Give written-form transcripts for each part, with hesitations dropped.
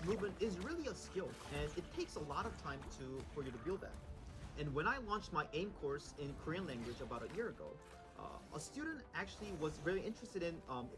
movement is really a skill, and it takes a lot of time for you to build that. And when I launched my AIM course in Korean language about a year ago, a student actually was very interested in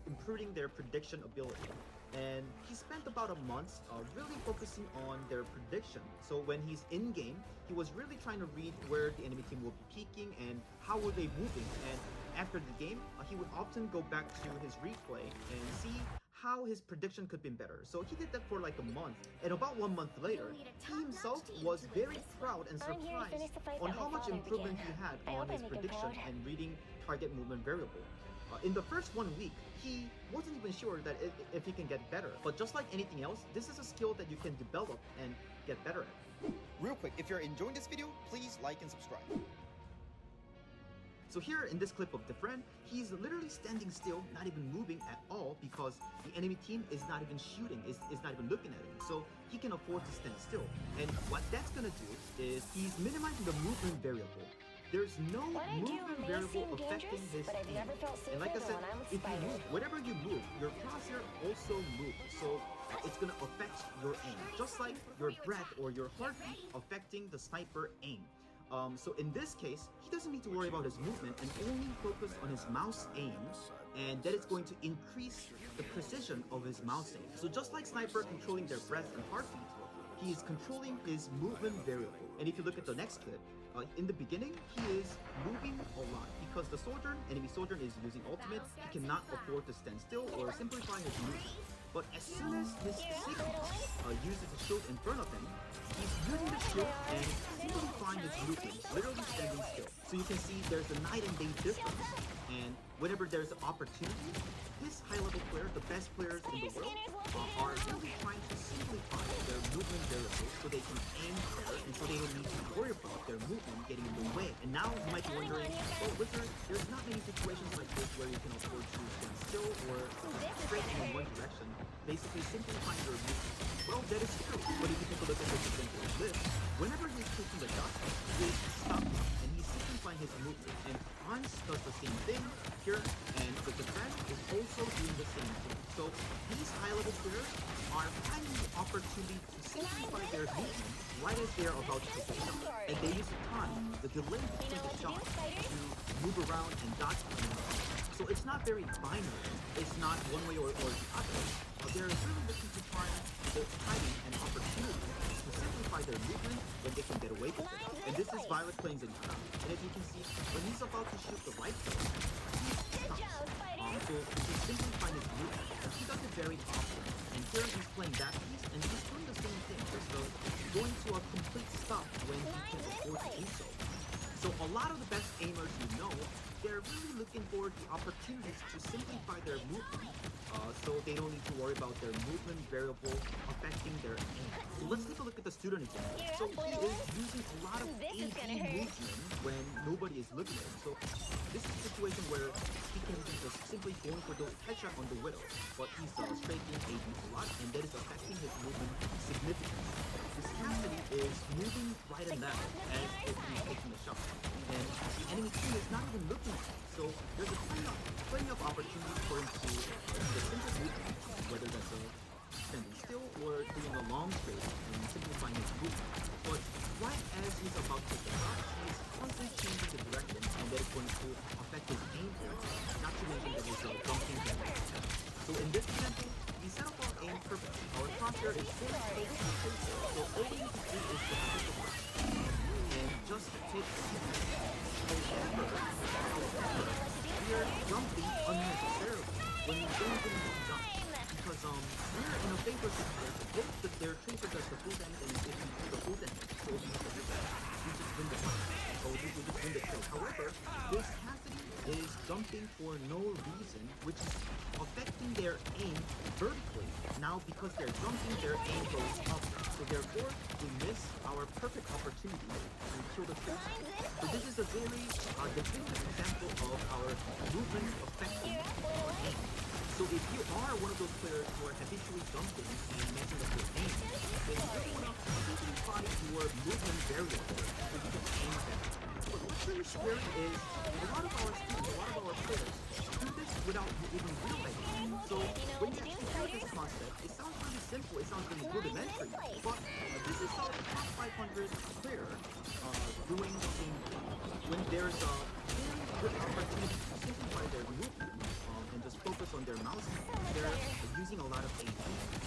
improving their prediction ability. And he spent about a month really focusing on their prediction. So when he's in game, he was really trying to read where the enemy team will be peeking and how were they moving. And after the game, he would often go back to his replay and see how his prediction could be better. So he did that for like a month. And about 1 month later, he himself was very proud and surprised on how much improvement he had on his prediction and reading target movement variable. In the first 1 week, he wasn't even sure that if he can get better. But just like anything else, this is a skill that you can develop and get better at. Real quick, if you're enjoying this video, please like and subscribe. So here in this clip of the friend, he's literally standing still, not even moving at all because the enemy team is not even shooting, is not even looking at him. So he can afford to stand still. And what that's gonna do is he's minimizing the movement variable. There's no movement variable affecting his aim. And like I said, if you move, whatever you move, your crosshair also moves. So it's gonna affect your aim, just like your breath or your heartbeat affecting the sniper aim. So in this case, he doesn't need to worry about his movement and only focus on his mouse aim, and that is going to increase the precision of his mouse aim. So just like sniper controlling their breath and heartbeat, he is controlling his movement variable. And if you look at the next clip, in the beginning, he is moving a lot because the enemy soldier is using ultimate. He cannot afford to stand still or simplify his movement. But as soon as his signal uses a shield in front of him, he's using the shield and simplifying his movement, literally standing still. So you can see there's a night and day difference. And whenever there's an opportunity, this high-level player, the best players in the world, are really trying to simplify their movement variables so they can aim better and so they don't need to worry about their movement getting in the way. And now you might be wondering, oh, Wizard, there's not many situations like this where you can afford to stand still or straight in one direction, basically simplifying your movement. Well, that is true. But if you take a look at this example of this, whenever he's taking the shot, he's stopping and he's simplifying his movement. And Hans does the same thing here, and the defense is also doing the same thing. So these high-level players are finding the opportunity to simplify their movement right as they are about to take a shot. And they use the time, the delay between the shots, to move around and dodge one another. So it's not very binary. It's not one way or the other. They're really looking to find the timing and opportunity to simplify their movement when they can get away with it. And this is Violet playing Zenyatta. And as you can see, when he's about to shoot the right kill, he stops. So he's simplifying his movement, and he does it very often. And here he's playing that piece, and he's doing the same thing. So going to a complete stop when he can afford to do so. So a lot of the best aimers you know, they're really looking for the opportunities to simplify their movement, so they don't need to worry about their movement variable affecting their aim. So let's take a look at the student again. So he is using a lot of AD movement when nobody is looking at him. So this is a situation where he can be just simply going for the headshot on the Widow, but he's striking AD a lot, and that is affecting his movement significantly. This Cassidy is moving right and left as if he's taking a shot, and the enemy team is not even looking at him. So there's plenty of opportunities for him to do the simple movement, whether that's standing still or doing a long straight and simplifying his movement. But right as he's about to get up, he's constantly changing the direction, and that is going to affect his aim here, not to mention that he's jumping down. So in this example, we set up our aim perfectly. Our crosshair is fully focused on the tracer, so all we need to do is just pick a mark and just take a sequence. However, we are jumping unnecessarily when we don't even need to jump. Because we're in a favor situation. If their tracer does the full damage and if you do the full damage, so if you hit that, you just win the fight. So you just win the kill. However, this Cassidy is jumping for no reason, which is affecting their aim vertically. Now because they're jumping, their aim goes up. So therefore, we miss our perfect opportunity to kill the tracer. So this is a very definitive example of our movement affecting our aim. So if you are one of those players who are habitually jumping and messing up your aim, then you really want to simplify your movement variable so you can aim better. But what's really scary is a lot of our students, a lot of our players do this without even realizing it. So when you actually hear this concept, it sounds really simple, it sounds really rudimentary. there's a very good opportunity to simplify their movement and just focus on their mouse. They're using a lot of AP,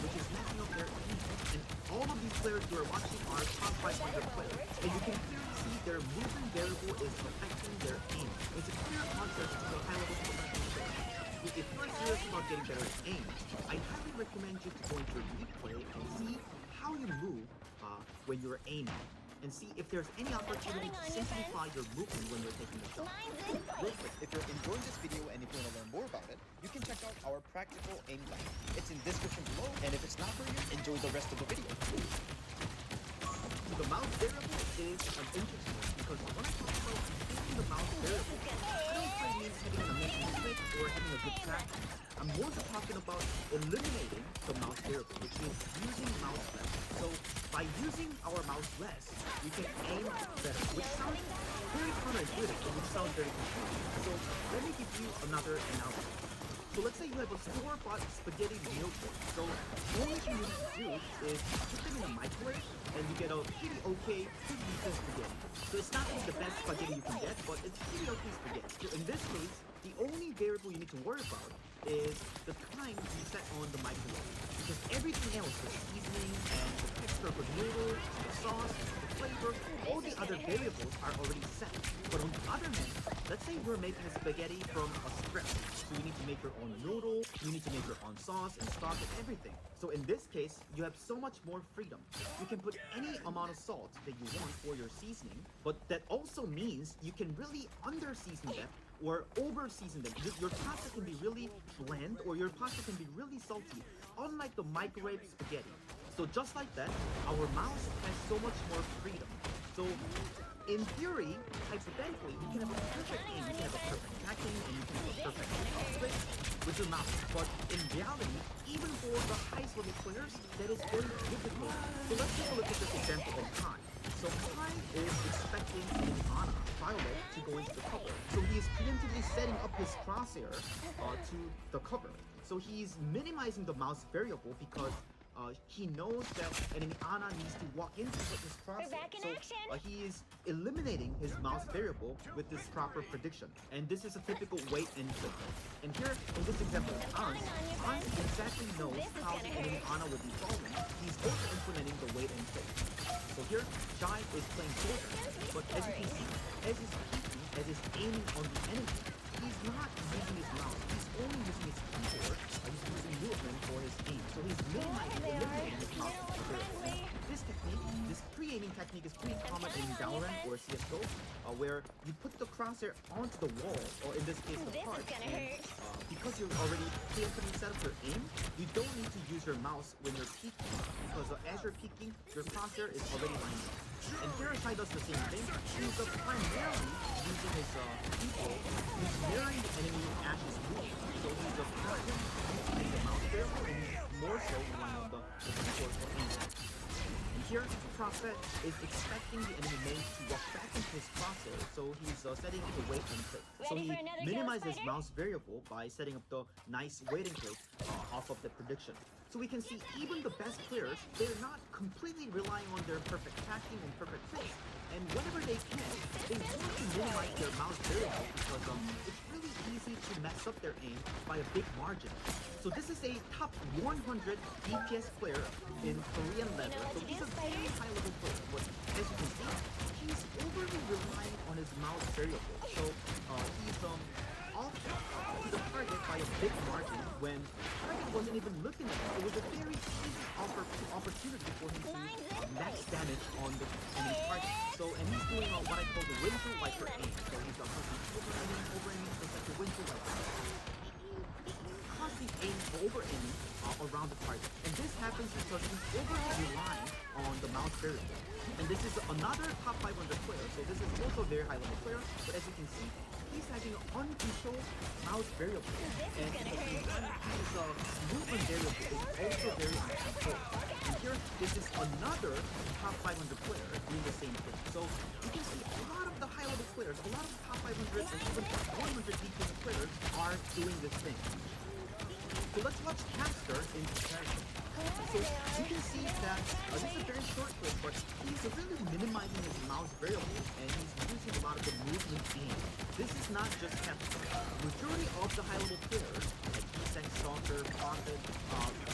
which is messing up their aim. And all of these players you are watching are top 500 players. And you can clearly see their movement variable is affecting their aim. It's a clear contrast to the high-level professional player. If you're serious about getting better at aim, I highly recommend you to go into your replay and see how you move when you're aiming. And see if there's any opportunity to simplify your movement when you're taking the shot. Real quick, if you're enjoying this video and if you want to learn more about it, you can check out our practical aim guide. It's in description below, and if it's not for you, enjoy the rest of the video. So the mouse variable is interesting because when I talk about using the mouse variable, I don't really mean having an amazing movement or having a good track. I'm more so talking about eliminating the mouse variable, which means using mouse less. So by using our mouse less, we can aim better, which sounds very counterintuitive and which sounds very confusing. So let me give you another analogy. So let's say you have a store-bought spaghetti meal kit. So the only thing you need to do is put them in a microwave and you get a pretty okay, pretty decent spaghetti. So it's not really the best spaghetti you can get, but it's pretty okay spaghetti. So in this case, the only variable you need to worry about is the time you set on the microwave. Because everything else, the seasoning and the texture of the noodles, the sauce, the flavor, all the other variables are already set. But on the other hand, let's say you're making a spaghetti from a scratch. So you need to make your own noodle, you need to make your own sauce and stock and everything. So in this case, you have so much more freedom. You can put any amount of salt that you want for your seasoning, but that also means you can really under-season them or over-season them. Your pasta can be really bland or your pasta can be really salty, unlike the microwave spaghetti. So just like that, our mouse has so much more freedom. So in theory, hypothetically, you can have a perfect aim, you can have a perfect tracking, and you can have a perfect split with your mouse. But in reality, even for the highest level players, that is very difficult. So let's take a look at this example of Kai. So Kai is expecting Ana, Violet, to go into the cover. So he is preemptively setting up his crosshair to the cover. So he's minimizing the mouse variable because he knows that enemy Ana needs to walk into his crosshair. So he is eliminating his mouse variable with this proper prediction. And this is a typical wait and click. And here, in this example, Ans exactly knows how the enemy Ana will be falling. He's also implementing the wait and click. So here, Jai is playing closer, but as you can see, as he's peeking, as he's aiming on the enemy, he's not using his mouse. He's only using his keyboard. He's using movement for his aim. So he's eliminating his mouse. This technique, this pre-aiming technique is pretty common in Valorant or CSGO, where you put the crosshair onto the wall, or in this case the part, and because you're already preemptively set up your aim, you don't need to use your mouse when you're peeking, because as you're peeking, your crosshair is already lined up. And here Shai does the same thing. He's primarily using his keyboard, he's mirroring the enemy Ash's move. So he's primarily using the mouse variable, and he's more so relying on the keyboard for aiming. And here, Prophet is expecting the enemy main to walk back into his crosshair, so he's setting up the wait and click. So he minimizes mouse variable by setting up the nice wait and click off of the prediction. So we can see even the best players, they're not completely relying on their perfect tracking and perfect place. And whenever they can, they want to minimize their mouse variable because it's really easy to mess up their aim by a big margin. So this is a top 100 DPS player in Korean level. So he's a very high level player. But as you can see, he's overly relying on his mouse variable. So he's off to the target by a big margin when the target wasn't even looking at him. It was a very easy opportunity for him to max damage on the enemy target. So, and he's doing what I call the windshield wiper aim. So he's over-aiming, it's like the windshield wiper. Constantly over-aiming around the target. And this happens because he's over-relying on the mouse variable. And this is another top 500 player, so this is also a very high level player, but as you can see, he's having an uncontrolled mouse variable. And his movement variable is also very uncontrolled. And here, this is another top 500 player doing the same thing. So you can see a lot of the high level players, a lot of top 500 and even 100 DPS players are doing this thing. So let's watch Caster in comparison. So you can see that this is a very short clip, but he's really minimizing his mouse variables and he's using a lot of the movement aim. This is not just Captain. Majority of the high-level players, like Sex Stalker, Prophet,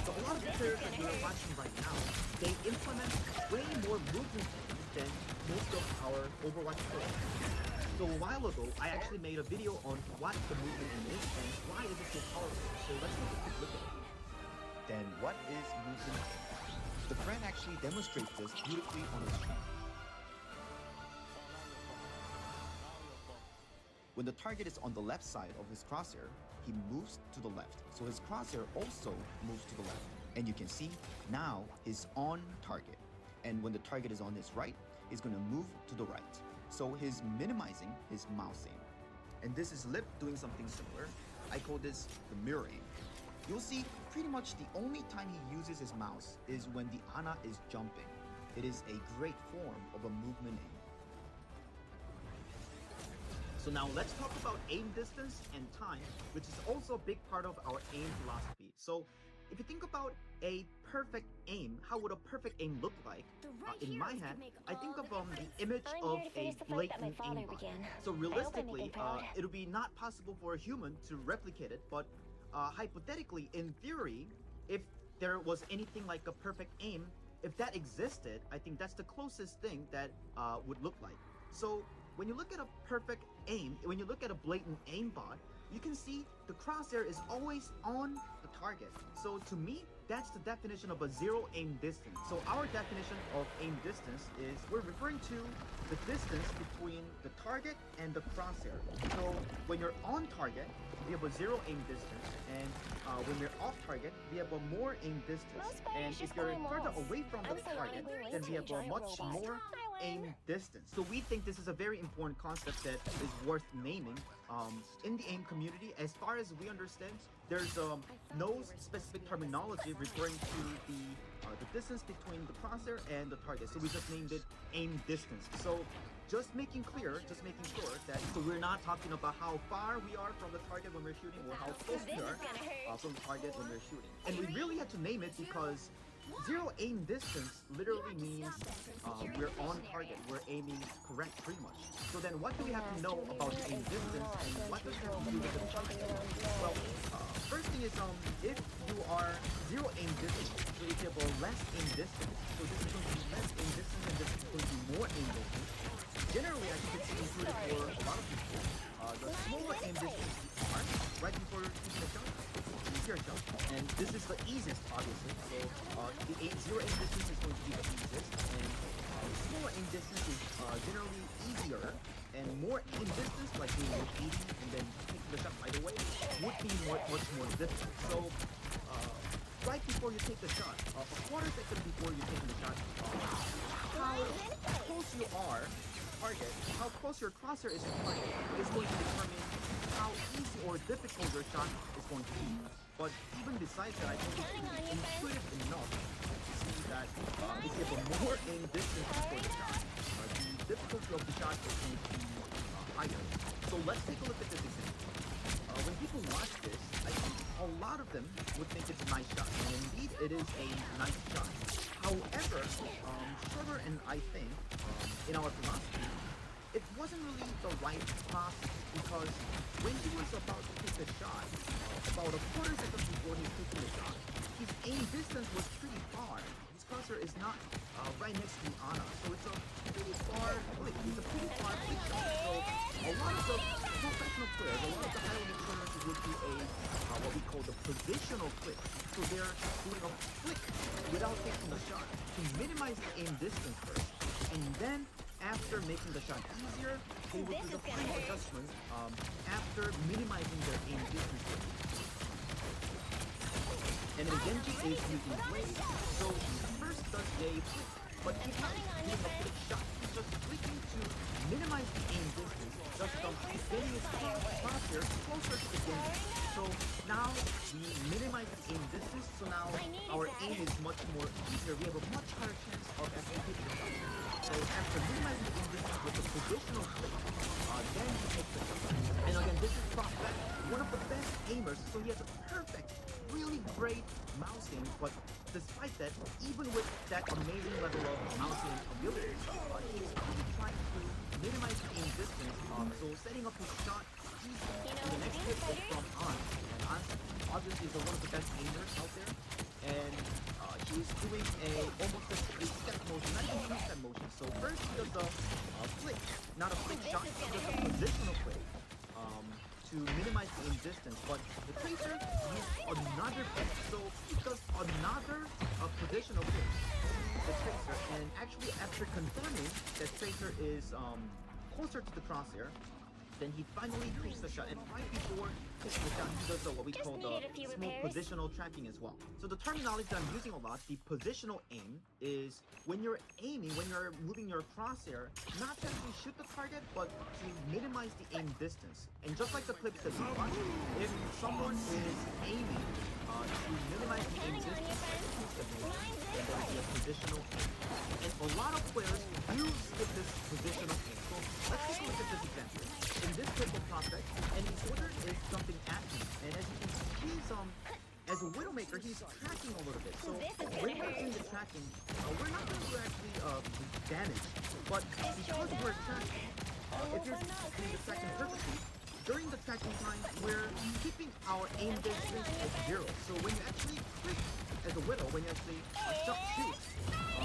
so a lot of the players that we're watching right now, they implement way more movement aims than most of our Overwatch players. So a while ago, I actually made a video on what the movement aim is and why is it so powerful. So let's take a quick look at it. Then what is movement aim? The friend actually demonstrates this beautifully on his stream. When the target is on the left side of his crosshair, he moves to the left. So his crosshair also moves to the left. And you can see now he's on target. And when the target is on his right, he's going to move to the right. So he's minimizing his mouse aim. And this is Lip doing something similar. I call this the mirror aim. You'll see pretty much the only time he uses his mouse is when the Ana is jumping. It is a great form of a movement aim. So now let's talk about aim distance and time, which is also a big part of our aim philosophy. So if you think about a perfect aim, how would a perfect aim look like? In my head, I think of the image of a blatant aimbot. So realistically, it'll be not possible for a human to replicate it, but hypothetically, in theory, if there was anything like a perfect aim, if that existed, I think that's the closest thing that would look like. So when you look at a perfect aim, when you look at a blatant aimbot, you can see the crosshair is always on the target. So to me, that's the definition of a zero aim distance. So our definition of aim distance is we're referring to the distance between the target and the crosshair. So when you're on target, we have a zero aim distance, and when we're off target, we have a more aim distance. And if you're further away from the target, then we have a much more aim distance. So we think this is a very important concept that is worth naming. In the aim community, as far as we understand, there's no specific terminology referring to the distance between the crosshair and the target. So we just named it aim distance. So just making sure that so we're not talking about how far we are from the target when we're shooting or how close we are from the target when we're shooting. And we really had to name it because zero aim distance literally means we're on target, we're aiming correct pretty much. So then what do we have to know about the aim distance and what does it have to do with the target? Well, first thing is if you are zero aim distance, so if you have a less aim distance, so this is going to be less aim distance and this is going to be more aim distance. Generally, I think it's included for a lot of people. The slower aim distance you are, right before taking a shot, it's an easier shot. And this is the easiest, obviously. So the zero aim distance is going to be the easiest. And slower aim distance is generally easier. And more aim distance, like being 80 and then taking the shot right away, would be much more difficult. So right before you take the shot, a quarter second before you're taking the shot, how close you are target, how close your crosshair is to target is going to determine how easy or difficult your shot is going to be. But even besides that, I think it's intuitive enough to see that if you have a more aim distance before the shot, the difficulty of the shot is going to be higher. So let's take a look at this example. When people watch this, I think a lot of them would think it's a nice shot, and indeed it is a nice shot. However, Trevor and I think, in our philosophy, it wasn't really the right process because when he was about to take the shot, about a quarter second before he was taking the shot, his aim distance was pretty far. His crosshair is not right next to the Ana, so it's a pretty far click. It's a pretty far click shot. So a lot of the professional players, a lot of the high-level players would do a what we call the positional click. So they're doing a flick without taking the shot to minimize the aim distance first, and then after making the shot easier, they would do the final adjustment after minimizing their aim distance first. And then Genji is using Blade, so he first does a flick, but he's not doing a flick shot. He's just flicking to minimize the aim distance, just from getting his crosshair closer to the Genji. So now we minimize the aim distance, so now our aim is much more easier. We have a much higher chance of actually hitting the shot. So after minimizing the aim distance with the positional flick, then he takes the shot. And again, this is Prophet, one of the best aimers, so he has a perfect, really great mouse aim, but despite that, even with that amazing level of mountain ability, he's only trying to minimize the aim distance. So setting up his shot, he's the next hit is from An, and An obviously is one of the best aimers out there, and he's doing almost a step motion, not even two-step motion. So first he does a flick, not a flick shot, he does a positional flick. To minimize the aim distance, but the Tracer used another flick, so he does another positional flick, the Tracer, and actually after confirming that Tracer is closer to the crosshair, then he finally takes the shot, and right before taking the shot, he does what we call the small positional tracking as well. So the terminology that I'm using a lot, the positional aim, is when you're aiming, when you're moving your crosshair, not to actually shoot the target, but to minimize the aim distance. And just like the clip said before, if someone is aiming to minimize the aim distance, then there will be a positional aim. And a lot of players do skip this positional aim. So let's take a look at this example. In this clip of Prospect, and the soldier is jumping at him. And as you can see, he's as a Widowmaker, he's tracking a little bit. So when we're doing the tracking, we're not going to actually damage. But because we're tracking, if you're doing the tracking perfectly, during the tracking time, we're keeping our aim distance at 0. So when you actually click as a Widow, when you actually shoot,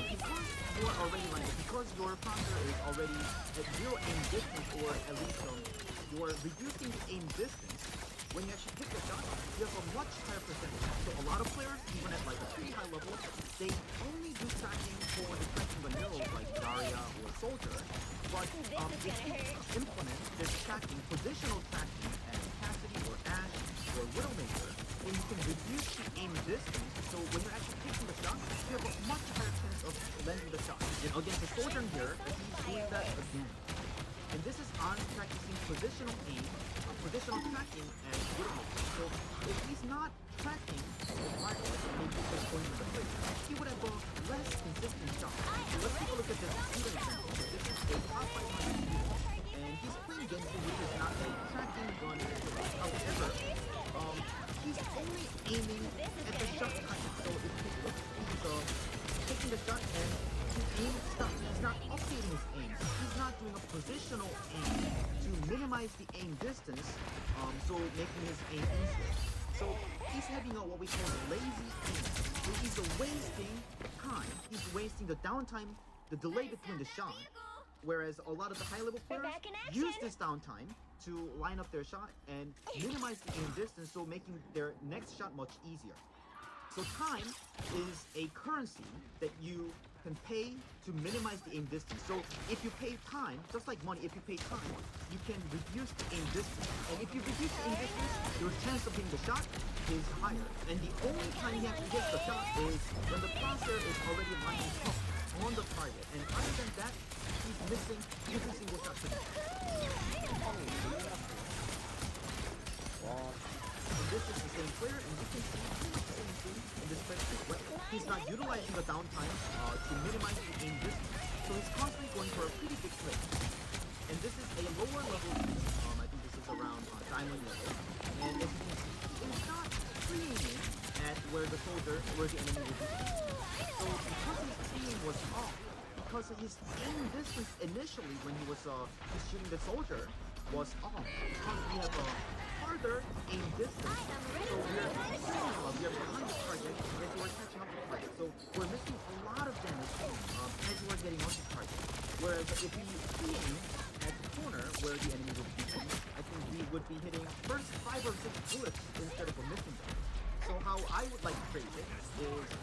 because you are already landed, because your crosshair is already at 0 aim distance, or at least you are reducing the aim distance, when you actually pick the shot, you have a much higher percentage. So a lot of players, even at like a pretty high level, they only do tracking for when they're tracking vanillas like Daria or Soldier, but if you implement this tracking, positional tracking as Cassidy or Ashe or Widowmaker, then you can reduce the aim distance, so when you're actually taking the shot, you have a much higher chance of landing the shot. And against the Soldier here, he's doing that again. And this is on practicing positional aim, positional tracking as Widowmaker. So if he's not tracking with Vital, maybe just going to the plate, he would have a less consistent shot. So let's take a look at this student example. So this is a top 500 student, and he's playing Genji, which is not a tracking gun. However, he's only aiming at the shot time. So if you look, he's taking the shot and his aim stops. He's not updating his aim. He's not doing a positional aim to minimize the aim distance, so making his aim easier. So he's having what we call lazy aim. So he's wasting time. He's wasting the downtime, the delay between the shot. Whereas a lot of the high-level players use this downtime to line up their shot and minimize the aim distance, so making their next shot much easier. So time is a currency that you can pay to minimize the aim distance. So if you pay time, just like money, if you pay time, you can reduce the aim distance. And if you reduce the aim distance, your chance of hitting the shot is higher. And the only time he actually hits the shot is when the crosshair is already lining up on the target. And other than that, he's missing every single shot to hit. And this is the same player, and you can see the same thing in this clip as well. He's not utilizing the downtime to minimize the aim distance, so he's constantly going for a pretty big clip. And this is a lower level team. I think this is around diamond level. And as you can see, he's not pre-aiming at where the soldier, where the enemy will be. So because his aim was off, because his aim distance initially when he was shooting the soldier was off, because we have a farther aim distance, so we're behind the target as we're catching up to the target. So we're missing a lot of damage as we're getting onto the target. Whereas if we aim at the corner where the enemy would be hitting, I think we would be hitting first 5 or 6 bullets instead of missing them. So how I would like to phrase it is,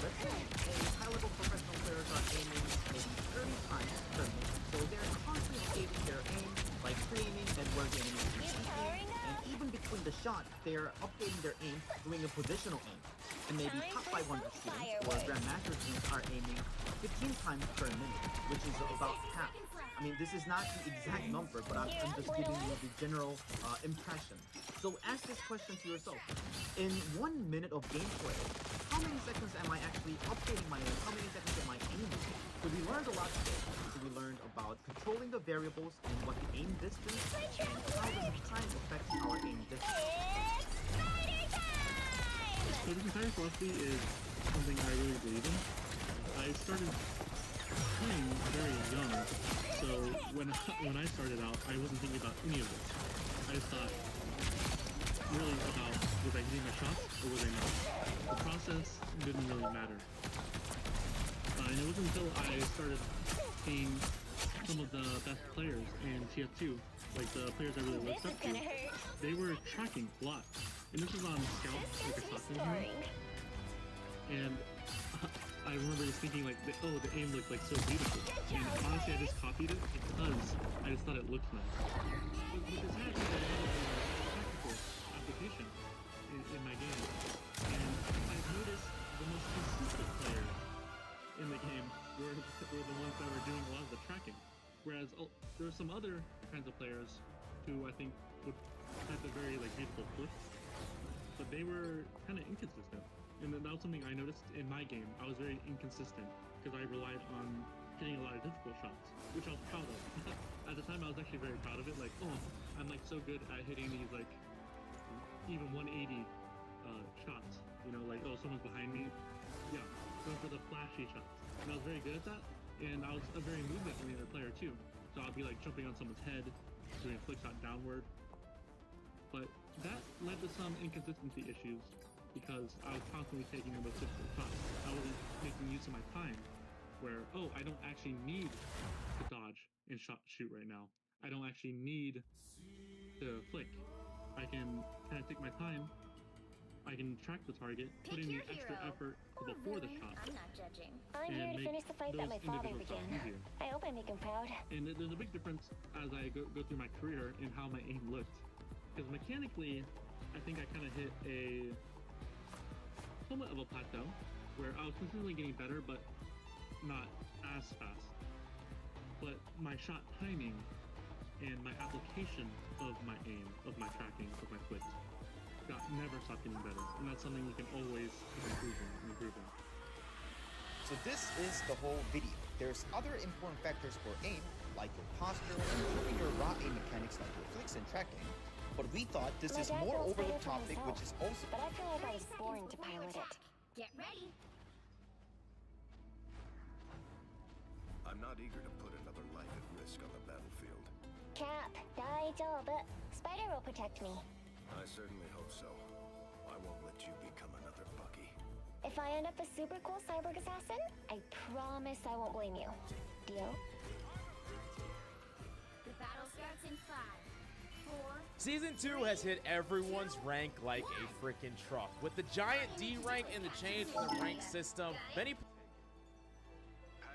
let's say a high-level professional players are aiming maybe 30 times per minute. So they're constantly updating their aim, like pre-aiming and where the enemy is shooting. And even between the shot, they're updating their aim, doing a positional aim. And maybe top 500 students or Grandmaster teams are aiming 15 times per minute, which is about half. I mean, this is not the exact number, but I'm just giving you the general impression. So ask this question to yourself. In 1 minute of gameplay, how many seconds am I actually updating my aim? How many seconds am I aiming? So we learned a lot today. So we learned about controlling the variables and what the aim distance and how does time affect our aim distance. So this entire philosophy is something I really believe in. I started playing very young, so when I started out, I wasn't thinking about any of this. I just thought really about, was I hitting my shots or was I not? The process didn't really matter. And it wasn't until I started seeing some of the best players in TF2, like the players I really looked up to, they were tracking a lot. And this was on Scout, like a class game. And I remember just thinking like, oh, the aim looked like so beautiful. And honestly, I just copied it because I just thought it looked nice. But this has a practical application in my game. And I've noticed the most consistent players in the game were the ones that were doing a lot of the tracking. Whereas there were some other kinds of players who I think would have a very like beautiful flips, but they were kind of inconsistent. And that was something I noticed in my game. I was very inconsistent because I relied on hitting a lot of difficult shots, which I was proud of. At the time, I was actually very proud of it. Like, oh, I'm like so good at hitting these like even 180 shots. You know, like, oh, someone's behind me. Yeah, going for the flashy shots. And I was very good at that. And I was a very movement-oriented player too. So I'd be like jumping on someone's head, doing a flick shot downward. But that led to some inconsistency issues because I was constantly taking those difficult shots. I wasn't making use of my time where, oh, I don't actually need to dodge and shoot right now. I don't actually need to flick. I can kind of take my time. I can track the target, put in the extra effort before the shot. I'm not judging. I'm here to finish the fight that my father began. I hope I make him proud. And there's a big difference as I go through my career in how my aim looked. Because mechanically, I think I kind of hit a somewhat of a plateau where I was consistently getting better, but not as fast. But my shot timing and my application of my aim, of my tracking, of my flicks, never stopped getting better. And that's something you can always keep improving. So this is the whole video. There's other important factors for aim, like your posture, improving your raw aim mechanics like your flicks and tracking. But we thought this is more over the topic, which is also... But I feel like I was born to pilot it. Get ready. I'm not eager to put another life at risk on the battlefield. Cap, 大丈夫. Spider will protect me. I certainly hope so. I won't let you become another Bucky. If I end up a super cool cyborg assassin, I promise I won't blame you. Deal? The battle starts in 5, 4. Season 2 has hit everyone's rank like a freaking truck. With the giant D rank and the change in the rank system, many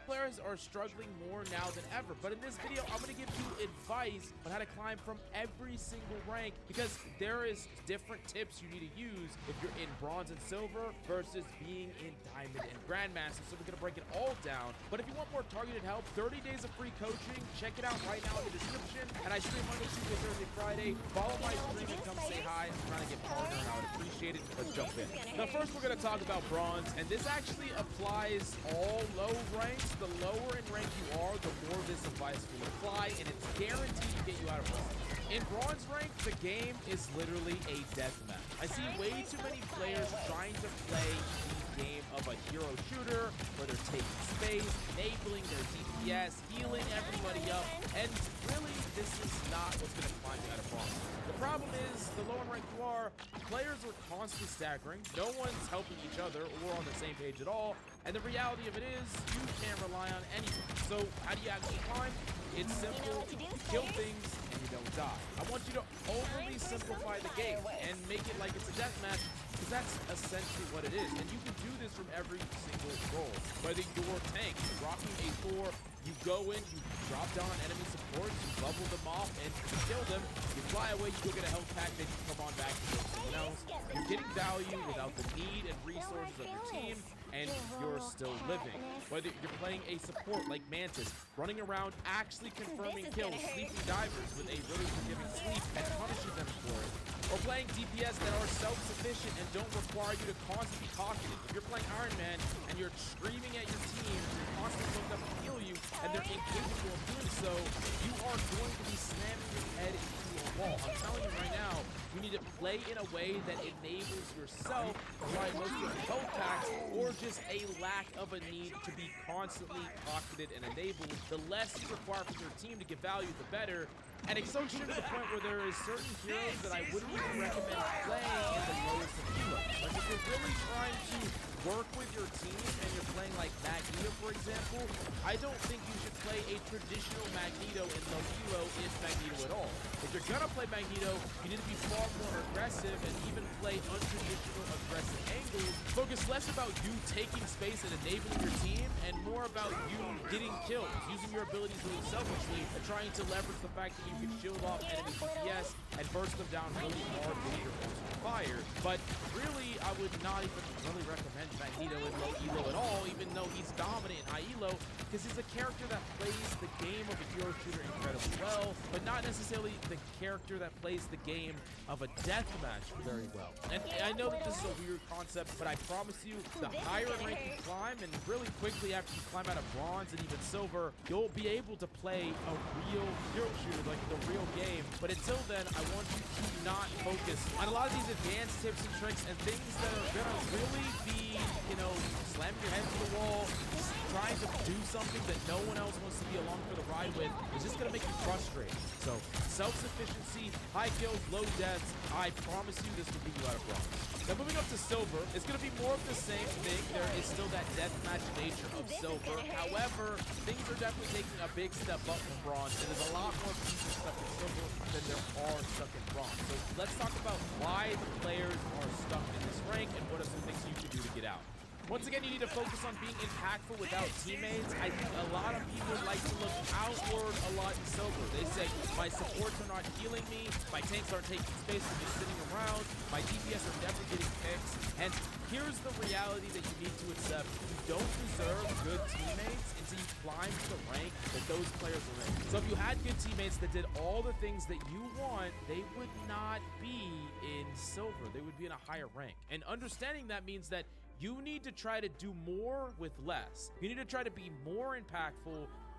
players are struggling more now than ever. But in this video, I'm going to give you advice on how to climb from every single rank, because there is different tips you need to use if you're in bronze and silver versus being in diamond and grandmaster. So we're going to break it all down. But if you want more targeted help, 30 days of free coaching, check it out right now in the description. And I stream Monday, Tuesday, Thursday, Friday. Follow my stream and come say hi. I'm trying to get partner and I would appreciate it. Let's jump in. Now first we're going to talk about bronze, and this actually applies all low ranks. The lower in rank you are, the more this advice will apply, and it's guaranteed to get you out of bronze. In bronze rank, the game is literally a deathmatch. I see way too many players trying to play the game of a hero shooter, where they're taking space, enabling their DPS, healing everybody up, and really, this is not what's going to climb you out of bronze. The problem is, the lower in rank you are, players are constantly staggering, no one's helping each other or on the same page at all, and the reality of it is, you can't rely on anyone. So, how do you actually climb? It's simple, you kill things, and you don't die. I want you to overly simplify the game and make it like it's a deathmatch, because that's essentially what it is. And you can do this from every single role. Whether you're tank, rocking a 4, you go in, you drop down on enemy supports, you bubble them off, and you kill them. You fly away, you go get a health pack, then you come on back and kill someone else. You're getting value without the need and resources of your team, and you're still living. Whether you're playing a support like Mantis, running around, actually confirming kills, sleeping divers with a really forgiving sleep and punishing them for it, or playing DPS that are self-sufficient and don't require you to constantly pocket it. If you're playing Iron Man and you're screaming at your team, you're constantly looking up to heal you, and they're incapable of doing so, you are going to be slamming your head into a wall. I'm telling you right now, you need to play in a way that enables yourself to ride most of your health packs, or just a lack of a need to be constantly pocketed and enabled. The less you require from your team to get value, the better. And it's so true to the point where there is certain heroes that I wouldn't even recommend playing in the lowest of elo. Like if you're really trying to work with your team and you're playing like Magneto, for example, I don't think you should play a traditional Magneto in low elo, if Magneto at all. If you're gonna play Magneto, you need to be far more aggressive and even play untraditional aggressive angles. Focus less about you taking space and enabling your team, and more about you getting kills, using your abilities really selfishly, and trying to leverage the fact that you can shield off enemy DPS and burst them down really hard with your ultimate fire. But really, I would not even really recommend Magneto in low elo at all, even though he's dominant in high elo, because he's a character that plays the game of a hero shooter incredibly well, but not necessarily the character that plays the game of a deathmatch very well. And I know that this is a weird concept, but I promise you, the higher in rank you climb, and really quickly after you climb out of bronze and even silver, you'll be able to play a real hero shooter, like the real game. But until then, I want you to not focus on a lot of these advanced tips and tricks and things that are gonna really be, you know, slamming your head to the wall, trying to do something that no one else wants to be along for the ride with. Is just gonna make you frustrated. So self-sufficiency, high kills, low deaths, I promise you this will get you out of bronze. Now moving up to silver, it's going to be more of the same thing. There is still that deathmatch nature of silver. However, things are definitely taking a big step up from bronze. And there's a lot more pieces stuck in silver than there are stuck in bronze. So let's talk about why the players are stuck in this rank and what are some things you can do to get out. Once again, you need to focus on being impactful without teammates. I think a lot of people like to look outward a lot in silver. They say, my supports are not healing me, my tanks aren't taking space, they're just sitting around, my DPS are never getting picks. And here's the reality that you need to accept. You don't deserve good teammates until you climb to the rank that those players are in. So if you had good teammates that did all the things that you want, they would not be in silver. They would be in a higher rank. And understanding that means that you need to try to do more with less. You need to try to be more impactful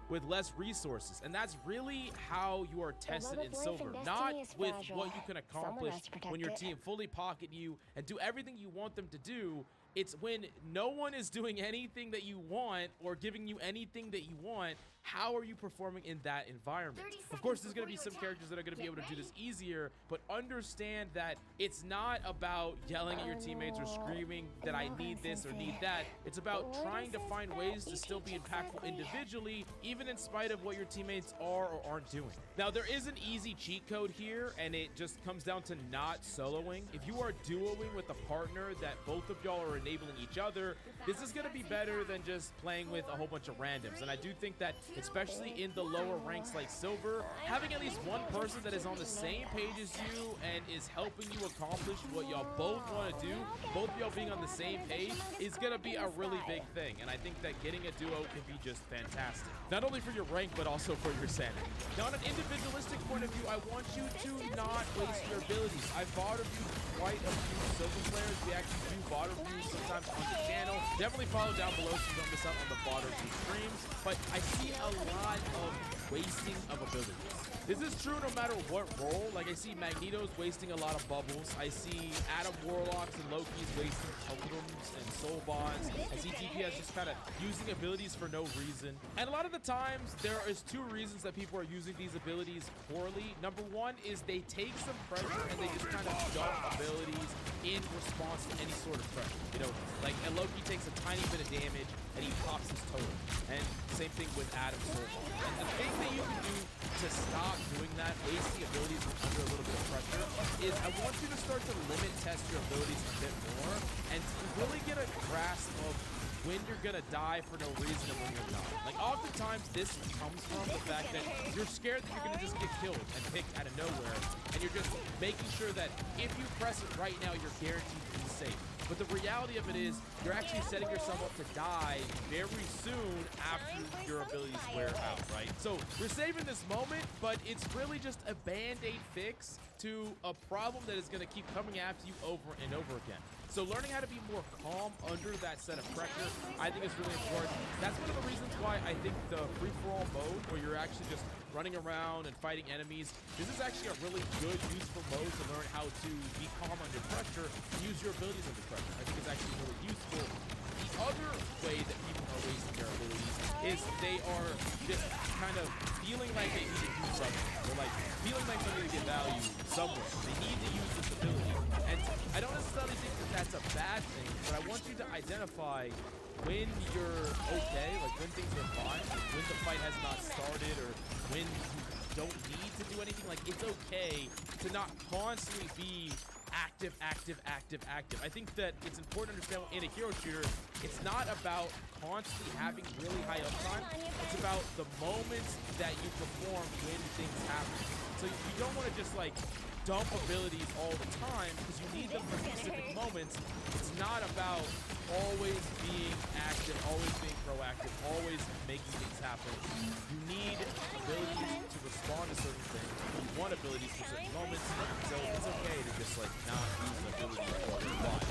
with less resources. And that's really how you are tested in silver. Not with what you can accomplish when your team fully pocket you and do everything you want them to do. It's when no one is doing anything that you want or giving you anything that you want. How are you performing in that environment? Of course, there's going to be some characters that are going to be able to do this easier, but understand that it's not about yelling at your teammates or screaming that I need this or need that. It's about trying to find ways to still be impactful individually, even in spite of what your teammates are or aren't doing. Now, there is an easy cheat code here, and it just comes down to not soloing. If you are duoing with a partner that both of y'all are enabling each other, this is going to be better than just playing with a whole bunch of randoms. And I do think that, especially in the lower ranks like silver, having at least one person that is on the same page as you and is helping you accomplish what y'all both want to do, both of y'all being on the same page, is going to be a really big thing. And I think that getting a duo can be just fantastic. Not only for your rank, but also for your sanity. Now, on an individualistic point of view, I want you to not waste your abilities. I've bought reviewed quite a few silver players. We actually do bought reviews sometimes on the channel. Definitely follow down below so you don't miss out on the bought review streams. But I see a lot of wasting of abilities. This is true no matter what role. Like, I see Magneto's wasting a lot of bubbles. I see Adam Warlocks and Loki's wasting totems and soul bonds. I see DPS just kind of using abilities for no reason. And a lot of the times, there is two reasons that people are using these abilities poorly. Number one is they take some pressure and they just kind of dump abilities in response to any sort of pressure. You know, like, and Loki takes a tiny bit of damage and he pops his totem. And same thing with Adam's soul bond. And the thing that you can do to stop doing that, wasting abilities under a little bit of pressure, is I want you to start to limit test your abilities a bit more and to really get a grasp of when you're gonna die for no reason and when you're not. Like, oftentimes this comes from the fact that you're scared that you're gonna just get killed and picked out of nowhere, and you're just making sure that if you press it right now, you're guaranteed to be safe. But the reality of it is you're actually setting yourself up to die very soon after your abilities wear out, right? So you're saving this moment, but it's really just a band-aid fix to a problem that is going to keep coming after you over and over again. So learning how to be more calm under that set of pressure, I think is really important. That's one of the reasons why I think the free-for-all mode, where you're actually just running around and fighting enemies, this is actually a really good, useful mode to learn how to be calm under pressure and use your abilities under pressure. I think it's actually really useful. The other way that people are wasting their abilities is they are just kind of feeling like they need to do something. They're like feeling like they need to get value somewhere. They need to use this ability. And I don't necessarily think that that's a bad thing, but I want you to identify when you're okay, like when things are fine, like when the fight has not started, or when you don't need to do anything. Like, it's okay to not constantly be active. I think that it's important to understand in a hero shooter, it's not about constantly having really high uptime. It's about the moments that you perform when things happen. So you don't want to just like dump abilities all the time, because you need them for specific moments. It's not about always being active, always being proactive, always making things happen. You need abilities to respond to certain things. You want abilities for certain moments. So it's okay to just like not use an ability all the time.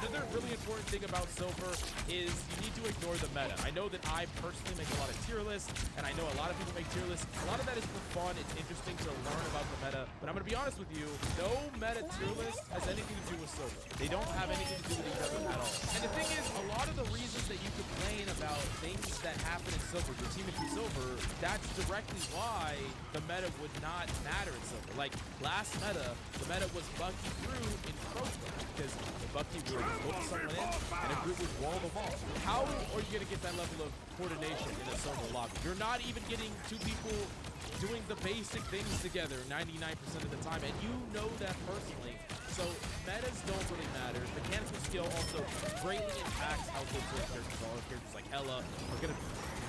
Another really important thing about Silver is you need to ignore the meta. I know that I personally make a lot of tier lists, and I know a lot of people make tier lists. A lot of that is for fun. It's interesting to learn about the meta. But I'm going to be honest with you, no meta tier list has anything to do with Silver. They don't have anything to do with each other at all. And the thing is, a lot of the reasons that you complain about things that happen in Silver, your team in Silver, that's directly why the meta would not matter in Silver. Like, last meta, the meta was Bucky through in Cross because the Bucky would hook someone in, and a group would wall them off. How are you going to get that level of coordination in a solo lobby? You're not even getting two people doing the basic things together 99% of the time, and you know that personally. So metas don't really matter. Mechanical skill also greatly impacts how good certain characters are. Characters like Ella are going to be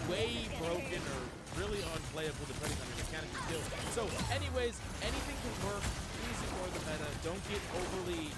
way broken or really unplayable depending on your mechanical skill. So anyways, anything can work. Please ignore the meta. Don't get overly,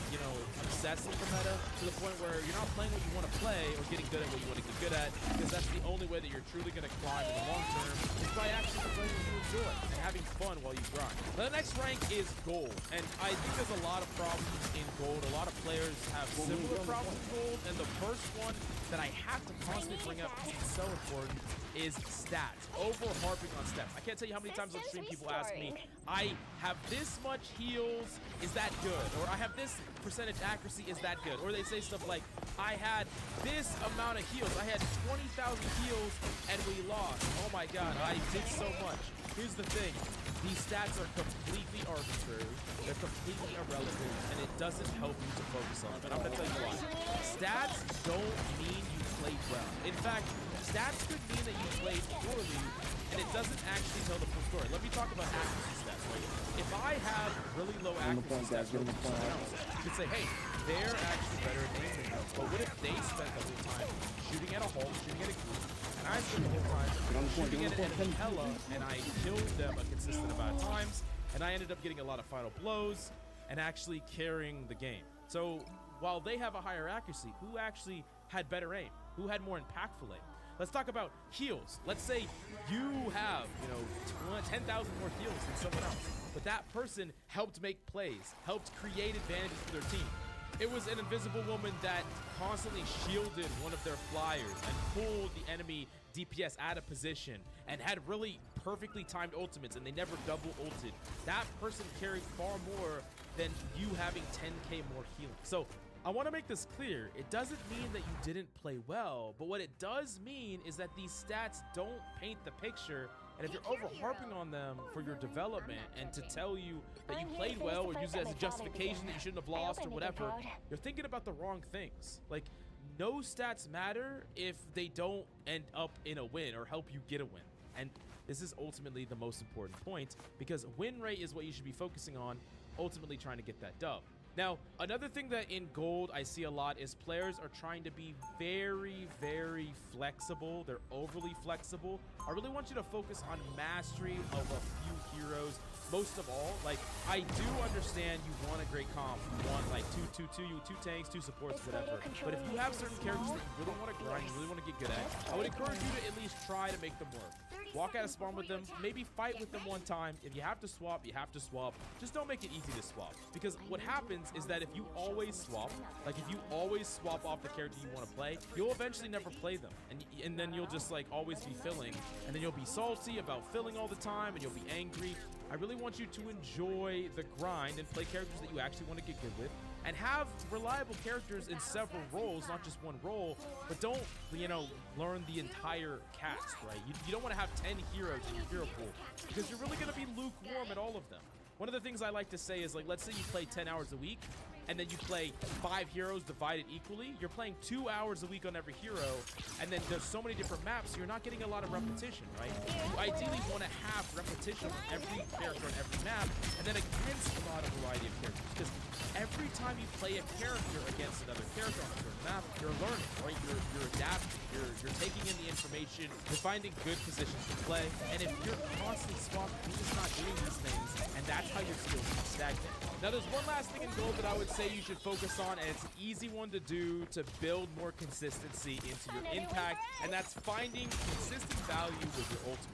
obsessed with the meta to the point where you're not playing what you want to play or getting good at what you want to get good at, because that's the only way that you're truly going to climb in the long term, is by actually playing what you enjoy and having fun while you grind. Now, the next rank is Gold, and I think there's a lot of problems in Gold. A lot of players have similar problems in Gold, and the first one that I have to constantly bring up because it's so important is stats. Over harping on stats. I can't tell you how many times on stream people ask me, I have this much heals, is that good? Or I have this percentage accuracy, is that good? Or they say stuff like, I had this amount of heals. I had 20,000 heals and we lost. Oh my god, I did so much. Here's the thing. These stats are completely arbitrary. They're completely irrelevant, and it doesn't help you to focus on them. And I'm going to tell you why. Stats don't mean you played well. In fact, stats could mean that you played poorly, and it doesn't actually tell the full story. Let me talk about accuracy stats. Right? If I have really low accuracy stats, you could say, hey, they're actually better at aim than you. But what if they spent the whole time shooting at a hole, shooting at a group, and I spent the whole time shooting at an enemy hella, and I killed them a consistent amount of times, and I ended up getting a lot of final blows and actually carrying the game. So while they have a higher accuracy, who actually had better aim? Who had more impactful aim? Let's talk about heals. Let's say you have, 10,000 more heals than someone else, but that person helped make plays, helped create advantages for their team. It was an invisible woman that constantly shielded one of their flyers and pulled the enemy DPS out of position and had really perfectly timed ultimates, and they never double ulted. That person carried far more than you having 10k more healing. So I want to make this clear. It doesn't mean that you didn't play well, but what it does mean is that these stats don't paint the picture. And if you're over harping on them for your development and to tell you that you played well or use it as a justification that you shouldn't have lost or whatever, you're thinking about the wrong things. Like, no stats matter if they don't end up in a win or help you get a win. And this is ultimately the most important point, because win rate is what you should be focusing on, ultimately trying to get that dub. Now, another thing that in Gold I see a lot is players are trying to be very, very flexible. They're overly flexible. I really want you to focus on mastery of a few heroes, most of all, like, I do understand you want a great comp. You want like two tanks, 2 supports, whatever. But if you have certain characters that you really want to grind, you really want to get good at, I would encourage you to at least try to make them work. Walk out of spawn with them, maybe fight with them one time. If you have to swap, you have to swap. Just don't make it easy to swap. Because what happens is that if you always swap, like if you always swap off the character you want to play, you'll eventually never play them. And then you'll just like always be filling. And then you'll be salty about filling all the time and you'll be angry. I really want you to enjoy the grind and play characters that you actually want to get good with. And have reliable characters in several roles, not just one role, but don't, you know, learn the entire cast, right? You don't want to have 10 heroes in your hero pool because you're really going to be lukewarm at all of them. One of the things I like to say is, like, let's say you play 10 hours a week and then you play 5 heroes divided equally. You're playing 2 hours a week on every hero, and then there's so many different maps, so you're not getting a lot of repetition, right? You ideally want to have repetition on every character on every map, and then against a lot of variety of characters, because every time you play a character against another character on a certain map, you're learning, right? You're adapting, you're taking in the information, you're finding good positions to play, and if you're constantly swapping, you're just not doing these things, and that's how your skills get stagnant. Now, there's one last thing in gold that I would say you should focus on, and it's an easy one to do to build more consistency into your impact, and that's finding consistent value with your ultimates.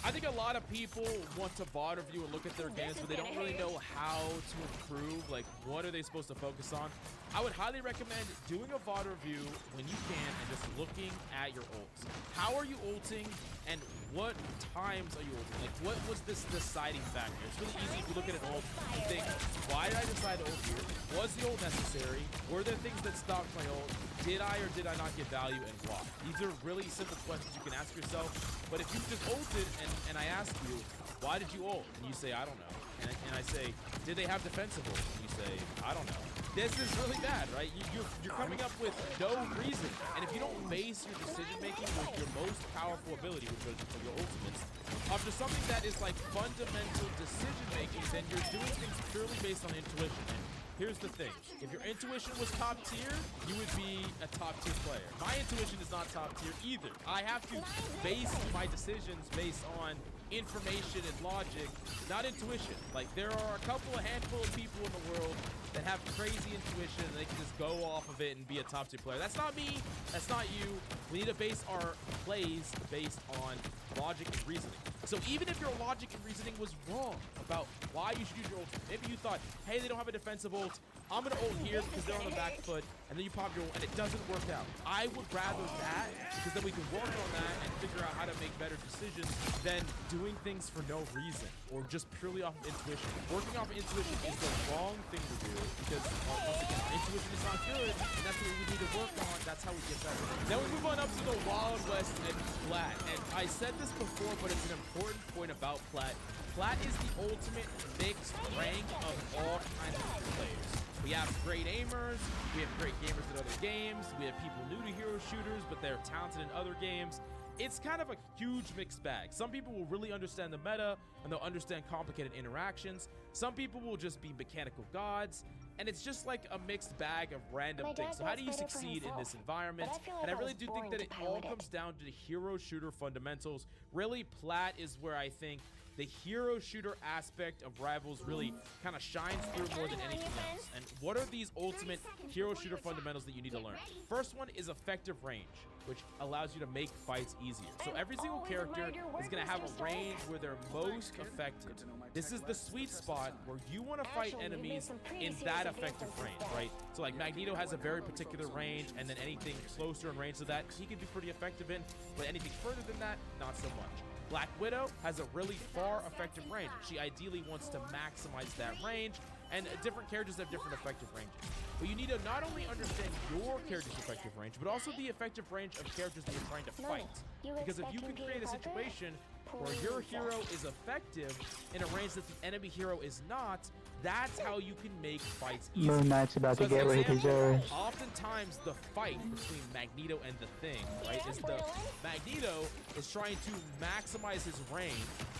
I think a lot of people want to VOD review and look at their games, but they don't really know how to improve. Like, what are they supposed to focus on? I would highly recommend doing a VOD review when you can and just looking at your ults. How are you ulting, and what times are you ulting? Like, what was this deciding factor? It's really easy if you look at an ult and think, why did I decide to ult here? Was the ult necessary? Were there things that stopped my ult? Did I or did I not get value, and why? These are really simple questions you can ask yourself. But if you just ulted and I ask you, why did you ult? And you say, I don't know. And I say, did they have defensive ult? And you say, I don't know. This is really bad, right? You're coming up with no reason. And if you don't base your decision-making with your most powerful ability, which are your ultimates, after something that is like fundamental decision-making, then you're doing things purely based on intuition. And here's the thing. If your intuition was top tier, you would be a top tier player. My intuition is not top tier either. I have to base my decisions based on information and logic, not intuition. Like, there are a handful of people in the world that have crazy intuition and they can just go off of it and be a top tier player. That's not me. That's not you. We need to base our plays based on logic and reasoning. So even if your logic and reasoning was wrong about why you should use your ult, maybe you thought, hey, they don't have a defensive ult, I'm gonna ult here because they're on the back foot, and then you pop your ult and it doesn't work out. I would rather that, because then we can work on that and figure out how to make better decisions than doing things for no reason or just purely off of intuition. Working off of intuition is the wrong thing to do because, once again, our intuition is not good, and that's what we need to work on. That's how we get better. Then we move on up to the Wild West and Plat. And I said this before, but it's an important point about Plat. Plat is the ultimate mixed rank of all kinds of players. We have great aimers, we have great gamers in other games, we have people new to hero shooters, but they're talented in other games. It's kind of a huge mixed bag. Some people will really understand the meta, and they'll understand complicated interactions. Some people will just be mechanical gods, and it's just like a mixed bag of random things. So how do you succeed in this environment? And I really do think that it all comes down to the hero shooter fundamentals. Really, Plat is where I think the hero shooter aspect of Rivals really kind of shines through more than anything else. And what are these ultimate hero shooter fundamentals that you need to learn? First one is effective range, which allows you to make fights easier. So every single character is going to have a range where they're most effective. This is the sweet spot where you want to fight enemies in that effective range, right? So like Magneto has a very particular range, and then anything closer in range to that, he can be pretty effective in, but anything further than that, not so much. Black Widow has a really far effective range. She ideally wants to maximize that range, and different characters have different effective ranges. But you need to not only understand your character's effective range, but also the effective range of characters that you're trying to fight. Because if you can create a situation where your hero is effective in a range that the enemy hero is not, that's how you can make fights easier. Moon Knight's about to get what he deserves. Oftentimes oftentimes the fight between Magneto and the Thing, right, is the Magneto is trying to maximize his range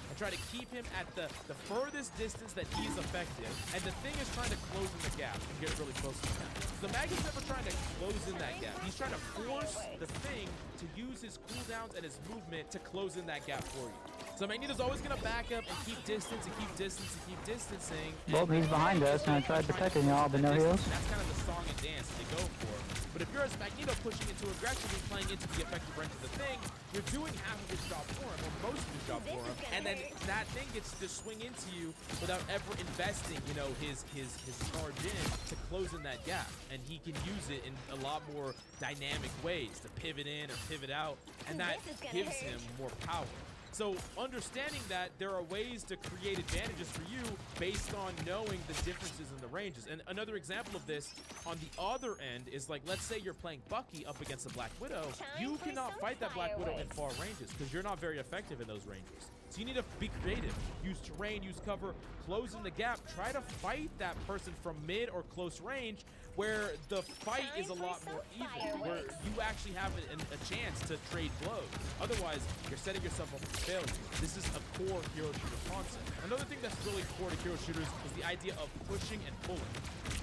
and try to keep him at the furthest distance that he's effective, and the Thing is trying to close in the gap and get really close to him. The Magneto's never trying to close in that gap. He's trying to force the Thing to use his cooldowns and his movement to close in that gap for you. So Magneto's always going to back up and keep distance and keep distance and keep distancing. Well, he's behind us, and I tried protecting y'all, but no heals. That's kind of the song and dance that they go for. But if you're as Magneto pushing into aggressively, playing into the effective range of the Thing, you're doing half of his job for him, or most of his job for him, and then that Thing gets to swing into you without ever investing, you know, his charge in to close in that gap. And he can use it in a lot more dynamic ways to pivot in or pivot out, and that gives him more power. So understanding that there are ways to create advantages for you based on knowing the differences in the ranges. And another example of this on the other end is, like, let's say you're playing Bucky up against a Black Widow. You cannot fight that Black Widow in far ranges because you're not very effective in those ranges. So you need to be creative. Use terrain, use cover, close in the gap. Try to fight that person from mid or close range where the fight is a lot more even, where you actually have a chance to trade blows. Otherwise, you're setting yourself up for failure. This is a core hero shooter concept. Another thing that's really core to hero shooters is the idea of pushing and pulling.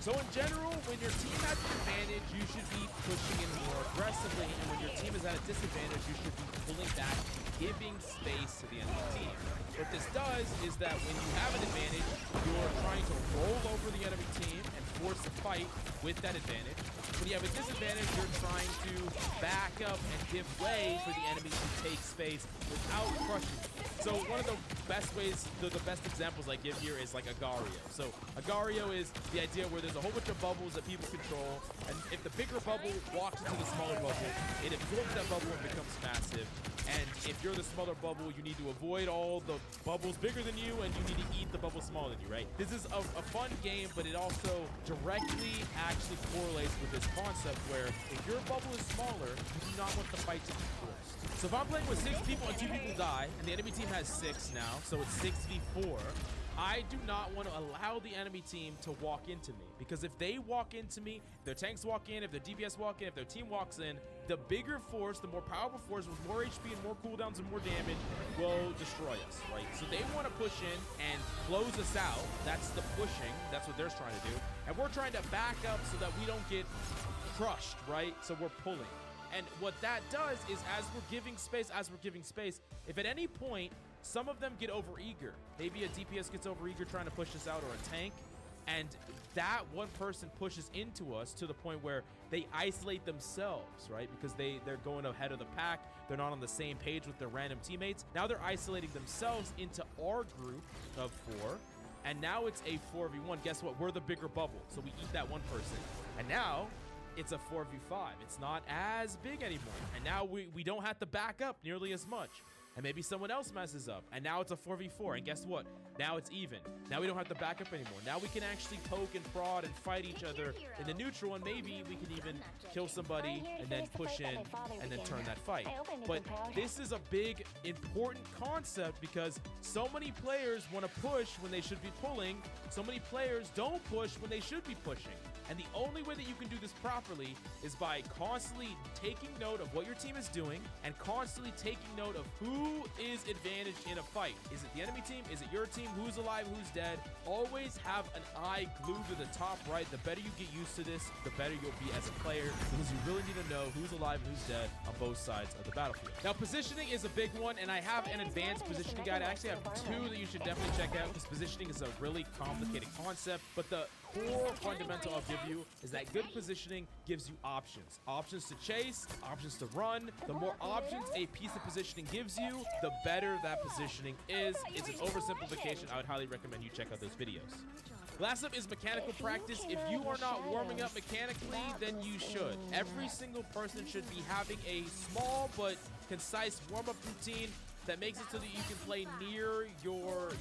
So in general, when your team has an advantage, you should be pushing in more aggressively, and when your team is at a disadvantage, you should be pulling back, giving space to the enemy team. What this does is that when you have an advantage, you're trying to roll over the enemy team and force a fight with that advantage. When you have a disadvantage, you're trying to back up and give way for the enemy to take space without crushing it. So one of the best ways, the best examples I give here is like Agario. So Agario is the idea where there's a whole bunch of bubbles that people control, and if the bigger bubble walks into the smaller bubble, it absorbs that bubble and becomes massive. And if you're the smaller bubble, you need to avoid all the bubbles bigger than you, and you need to eat the bubbles smaller than you, right? This is a fun game, but it also directly actually correlates with this concept where if your bubble is smaller, you do not want the fight to be forced. So if I'm playing with 6 people and 2 people die, and the enemy team has 6 now, so it's 6v4, I do not want to allow the enemy team to walk into me, because if they walk into me, if their tanks walk in, if their DPS walk in, if their team walks in, the bigger force, the more powerful force with more HP and more cooldowns and more damage will destroy us, right? So they want to push in and close us out. That's the pushing. That's what they're trying to do. And we're trying to back up so that we don't get crushed, right? So we're pulling. And what that does is as we're giving space, if at any point some of them get overeager, maybe a DPS gets overeager trying to push us out, or a tank, and that one person pushes into us to the point where they isolate themselves, right? Because they're going ahead of the pack. They're not on the same page with their random teammates. Now they're isolating themselves into our group of 4. And now it's a 4v1. Guess what? We're the bigger bubble. So we eat that one person. And now it's a 4v5. It's not as big anymore. And now we don't have to back up nearly as much. And maybe someone else messes up, and now it's a 4v4, and guess what? Now it's even. Now we don't have to back up anymore. Now we can actually poke and prod and fight each other in the neutral, and maybe we can even kill somebody and then push in and then turn that fight. But this is a big, important concept because so many players want to push when they should be pulling. So many players don't push when they should be pushing. And the only way that you can do this properly is by constantly taking note of what your team is doing and constantly taking note of who is advantaged in a fight. Is it the enemy team? Is it your team? Who's alive? Who's dead? Always have an eye glued to the top right. The better you get used to this, the better you'll be as a player, because you really need to know who's alive and who's dead on both sides of the battlefield. Now, positioning is a big one, and I have an advanced positioning guide. I actually have 2 that you should definitely check out, because positioning is a really complicated concept, but the core fundamental I'll give you is that good positioning gives you options. Options to chase, options to run. The more options a piece of positioning gives you, the better that positioning is. It's an oversimplification. I would highly recommend you check out those videos. Last up is mechanical practice. If you are not warming up mechanically, then you should. Every single person should be having a small but concise warm-up routine that makes it so that you can play near your,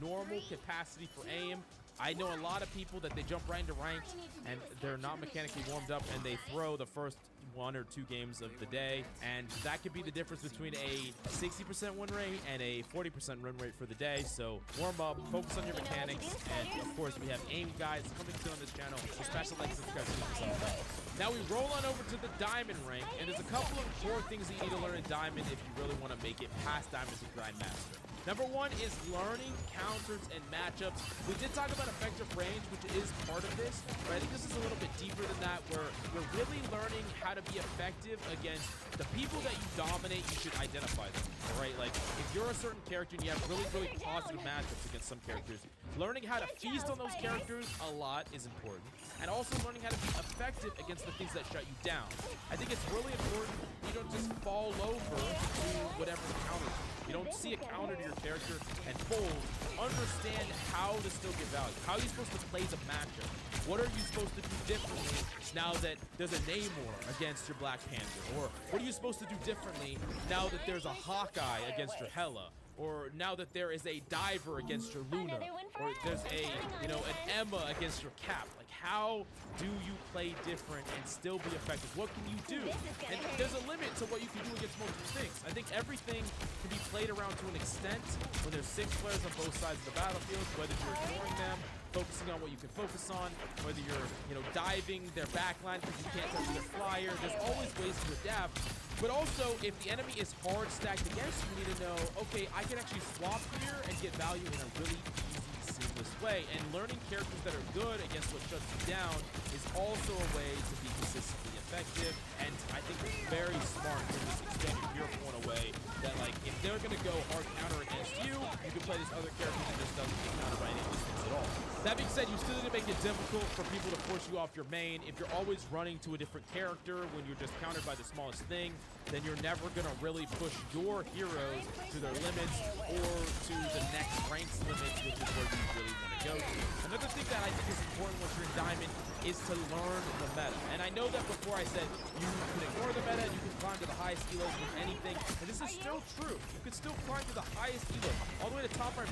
normal capacity for aim. I know a lot of people that they jump right into ranked and they're not mechanically warmed up and they throw the first 1 or 2 games of the day, and that could be the difference between a 60% win rate and a 40% win rate for the day. So warm up, focus on your mechanics, and of course we have aim guides coming soon on this channel, so smash the like, subscribe to yourself. Now we roll on over to the Diamond rank, and there's a couple of core things that you need to learn in Diamond if you really want to make it past Diamond to Grandmaster. Number one is learning counters and matchups. We did talk about effective range, which is part of this, but I think this is a little bit deeper than that, where you're really learning how to be effective against the people that you dominate. You should identify them, all right? Like, if you're a certain character and you have really, really positive matchups against some characters, learning how to feast on those characters a lot is important, and also learning how to be effective against the things that shut you down. I think it's really important you don't just fall over to whatever the counter is. You don't see a counter to your character and fold. Understand how to still get value. How are you supposed to play the matchup? What are you supposed to do differently now that there's a Namor against your Black Panther? Or what are you supposed to do differently now that there's a Hawkeye against your Hela? Or now that there is a Diver against your Luna, or there's a, an Emma against your Cap. Like, how do you play different and still be effective? What can you do? And there's a limit to what you can do against multiple things. I think everything can be played around to an extent when there's 6 players on both sides of the battlefield, whether you're ignoring them, focusing on what you can focus on, whether you're, diving their backline because you can't touch their flyer. There's always ways to adapt. But also, if the enemy is hard stacked against you, you need to know, okay, I can actually swap here and get value in a really easy, seamless way. And learning characters that are good against what shuts you down is also a way to be consistently effective. And I think it's very smart to just extend your hero point away that, like, if they're going to go hard counter against you, you can play this other character that just doesn't get counter by any of these things at all. That being said, you still need to make it difficult for people to force you off your main. If you're always running to a different character when you're just countered by the smallest thing, then you're never going to really push your heroes to their limits or to the next rank's limits, which is where you really want to go to. Another thing that I think is important once you're in Diamond is to learn the meta. And I know that before I said you can ignore the meta, you can climb to the highest elos with anything, and this is still true. You can still climb to the highest elo, all the way to top 500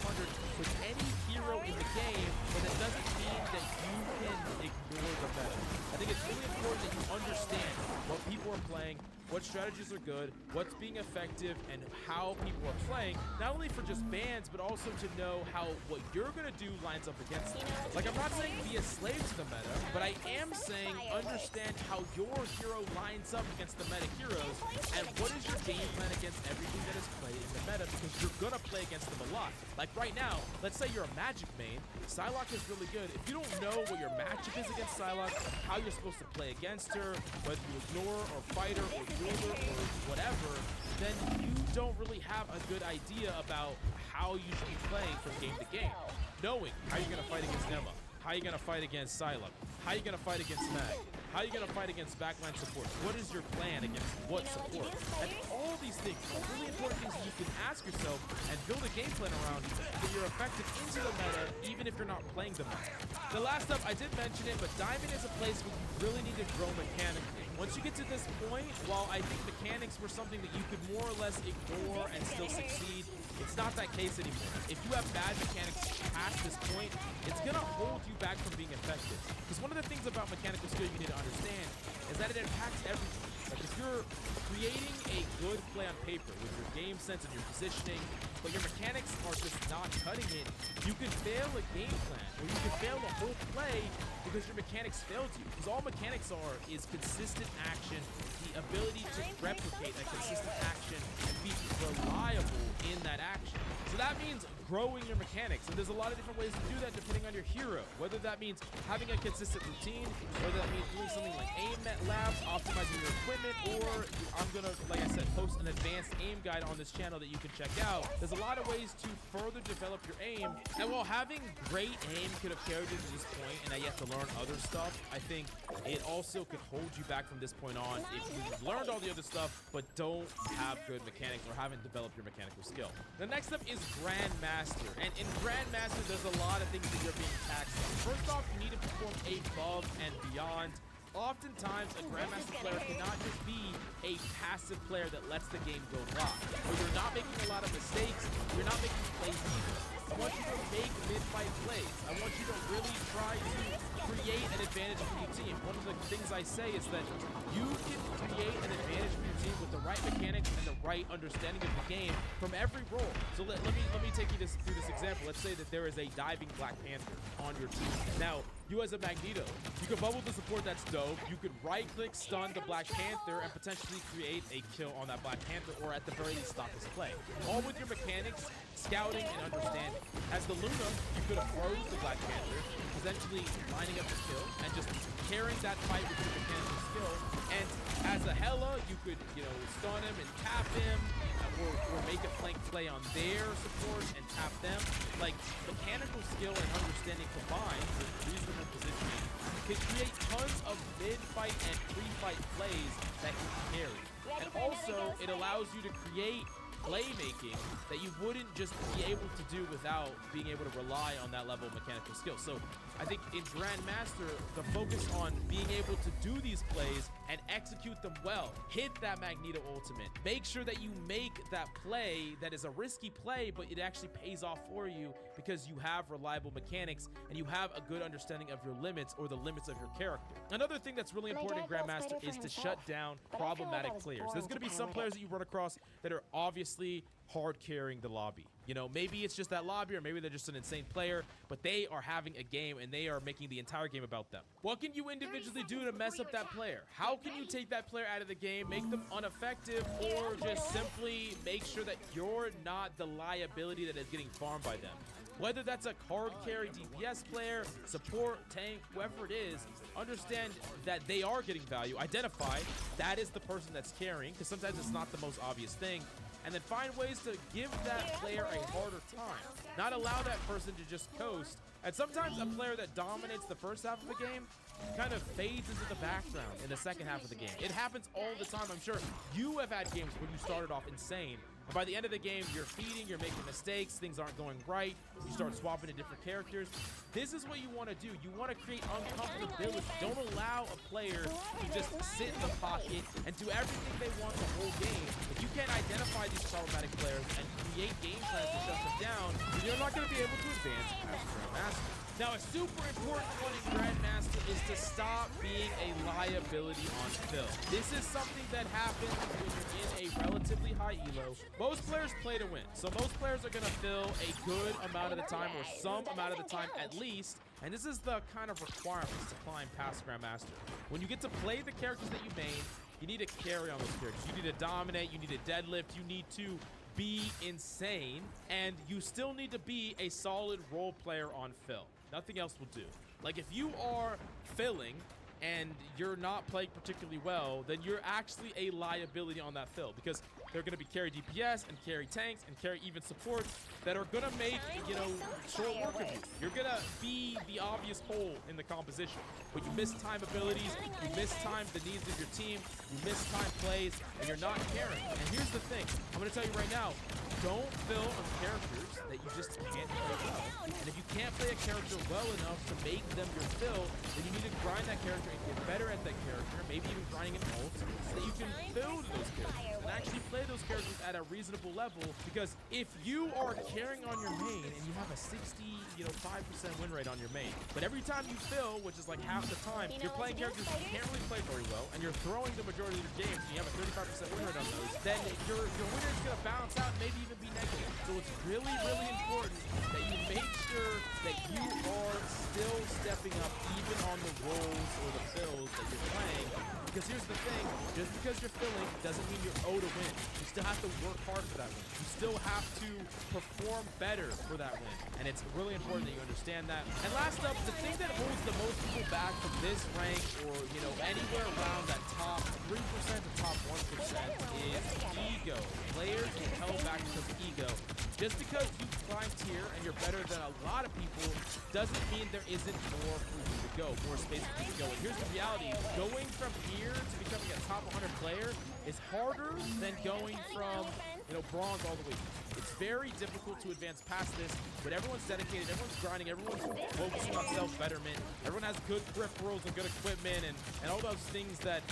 with any hero in the game, but that doesn't mean that you can ignore the meta. I think it's really important that you understand what people are playing, what strategies are good, what's being effective, and how people are playing, not only for just bans, but also to know how what you're going to do lines up against them. Like, I'm not saying be a slave to the meta, but I am saying understand how your hero lines up against the meta heroes, and what is your game plan against everything that is played in the meta, because you're going to play against them a lot. Like right now, let's say you're a Magic main, Psylocke is really good. If you don't know what your matchup is against Psylocke, how you're supposed to play against her, whether you ignore or fight her or wielder or whatever, then you don't really have a good idea about how you should be playing from game to game. Knowing how you're going to fight against Emma, how you're going to fight against Psylocke, how you're going to fight against Mag, how you're going to fight against backline support, what is your plan against what support, and all these things are really important things that you can ask yourself and build a game plan around that you're effective into the meta, even if you're not playing the meta. The last up, I did mention it, but Diamond is a place where you really need to grow mechanically. Once you get to this point, while I think mechanics were something that you could more or less ignore and still succeed, it's not that case anymore. If you have bad mechanics past this point, it's gonna hold you back from being effective. Because one of the things about mechanical skill you need to understand is that it impacts everything. Like, if you're creating a good play on paper with your game sense and your positioning, but your mechanics are just not cutting it, you can fail a game plan, or you can fail the whole play because your mechanics failed you. Because all mechanics are is consistent action, the ability to replicate that consistent action and be reliable in that action. So that means growing your mechanics, and there's a lot of different ways to do that depending on your hero. Whether that means having a consistent routine, whether that means doing something like aim labs, optimizing your equipment, or I'm gonna, like I said, post an advanced aim guide on this channel that you can check out. There's a lot of ways to further develop your aim, and while having great aim could have carried you to this point, and now you have to learn other stuff, I think it also could hold you back from this point on if you've learned all the other stuff but don't have good mechanics or haven't developed your mechanical skill. The next up is Grandmaster, and in Grandmaster there's a lot of things that you're being taxed on. First off, you need to perform above and beyond. Oftentimes, a Grandmaster player cannot just be a passive player that lets the game go live, where you're not making a lot of mistakes, you're not making plays either. I want you to make mid-fight plays. I want you to really try to create an advantage for your team. One of the things I say is that you can create an advantage for your team with the right mechanics and the right understanding of the game from every role. So let me take you through this example. Let's say that there is a diving Black Panther on your team. Now, you as a Magneto, you can bubble the support, that's dope. You could right-click stun the Black Panther and potentially create a kill on that Black Panther, or at the very least stop his play. All with your mechanics, scouting, and understanding. As the Luna, you could have froze the Black Panther, potentially lining up the kill and just carrying that fight with your mechanical skill. And as a Hela, you could, stun him and tap him, or make a flank play on their support and tap them. Like, mechanical skill and understanding combined with reasonable positioning can create tons of mid-fight and pre-fight plays that you can carry. And also, it allows you to create playmaking that you wouldn't just be able to do without being able to rely on that level of mechanical skill. So I think in Grandmaster, the focus on being able to do these plays and execute them well, hit that Magneto ultimate, make sure that you make that play that is a risky play, but it actually pays off for you because you have reliable mechanics and you have a good understanding of your limits or the limits of your character. Another thing that's really important in Grandmaster is to shut down problematic players. There's going to be some players that you run across that are obviously hard carrying the lobby. Maybe it's just that lobby, or maybe they're just an insane player, but they are having a game and they are making the entire game about them. What can you individually do to mess up that player? How can you take that player out of the game, make them ineffective, or just simply make sure that you're not the liability that is getting farmed by them? Whether that's a card carry DPS player, support, tank, whoever it is, understand that they are getting value. Identify that is the person that's carrying, because sometimes it's not the most obvious thing. And then find ways to give that player a harder time. Not allow that person to just coast. And sometimes a player that dominates the first half of the game kind of fades into the background in the second half of the game. It happens all the time. I'm sure you have had games when you started off insane, and by the end of the game, you're feeding, you're making mistakes, things aren't going right, you start swapping to different characters. This is what you want to do. You want to create uncomfortability. Don't allow a player to just sit in the pocket and do everything they want the whole game. If you can't identify these problematic players and create game plans to shut them down, then you're not going to be able to advance past Grandmaster. Now, a super important one in Grandmaster is to stop being a liability on fill. This is something that happens when you're in a relatively high elo. Most players play to win, so most players are going to fill a good amount of the time, or some amount of the time at least, and this is the kind of requirements to climb past Grandmaster. When you get to play the characters that you main, you need to carry on those characters. You need to dominate, you need to deadlift, you need to be insane, and you still need to be a solid role player on fill. Nothing else will do. Like, if you are filling and you're not playing particularly well, then you're actually a liability on that fill, because they're going to be carry DPS and carry tanks and carry even supports that are going to make, short work of you. You're going to be the obvious hole in the composition. But you miss time abilities, you miss time the needs of your team, you miss time plays, and you're not carrying. And here's the thing. I'm going to tell you right now, don't fill on characters that you just can't play well. And if you can't play a character well enough to make them your fill, then you need to grind that character and get better at that character, maybe even grinding an ult, so that you can build those characters and actually play those characters at a reasonable level. Because if you are carrying on your main and you have a 65% win rate on your main, but every time you fill, which is like half the time, you're playing characters you can't really play very well, and you're throwing the majority of your games, and you have a 35% win rate on those, then your win rate is going to balance out and maybe even be negative. So it's really, really important that you make sure that you are still stepping up even on the roles or the fills that you're playing. Because here's the thing, just because you're filling doesn't mean you're owed a win. You still have to work hard for that win. You still have to perform better for that win. And it's really important that you understand that. And last up, the thing that holds the most people back from this rank, or anywhere around that top 3% to top 1%, is ego. Players get held back because of ego. Just because you climb tier and you're better than a lot of people doesn't mean there isn't more for you to go, more space for you to go. And here's the reality, going from here to becoming a top 100 player is harder than going from bronze all the way. It's very difficult to advance past this, but everyone's dedicated, everyone's grinding, everyone's focusing on self-betterment. Everyone has good peripherals and good equipment and all those things that,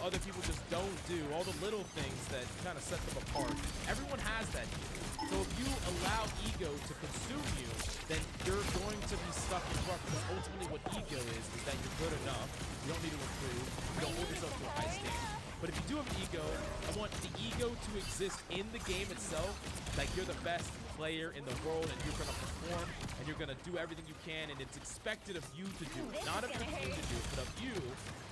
other people just don't do, all the little things that kind of set them apart. Everyone has that here. So if you allow ego to consume you, then you're going to be stuck in rough, because ultimately what ego is that you're good enough. You don't need to improve. You don't hold yourself to a high standard. But if you do have an ego, I want the ego to exist in the game itself, like you're the best player in the world and you're going to perform and you're going to do everything you can, and it's expected of you to do it. Not of your team to do it, but of you.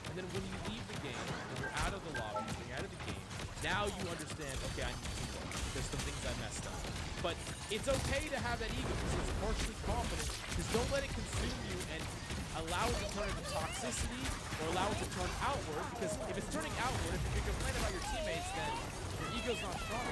And then when you leave the game, when you're out of the lobby, when you're out of the game, now you understand, okay, I need to go. There's some things I messed up. But it's okay to have that ego because it's partially confident. Just don't let it consume you and allow it to turn into toxicity or allow it to turn outward, because if it's turning outward, if you're complaining about your teammates, then your ego's not strong.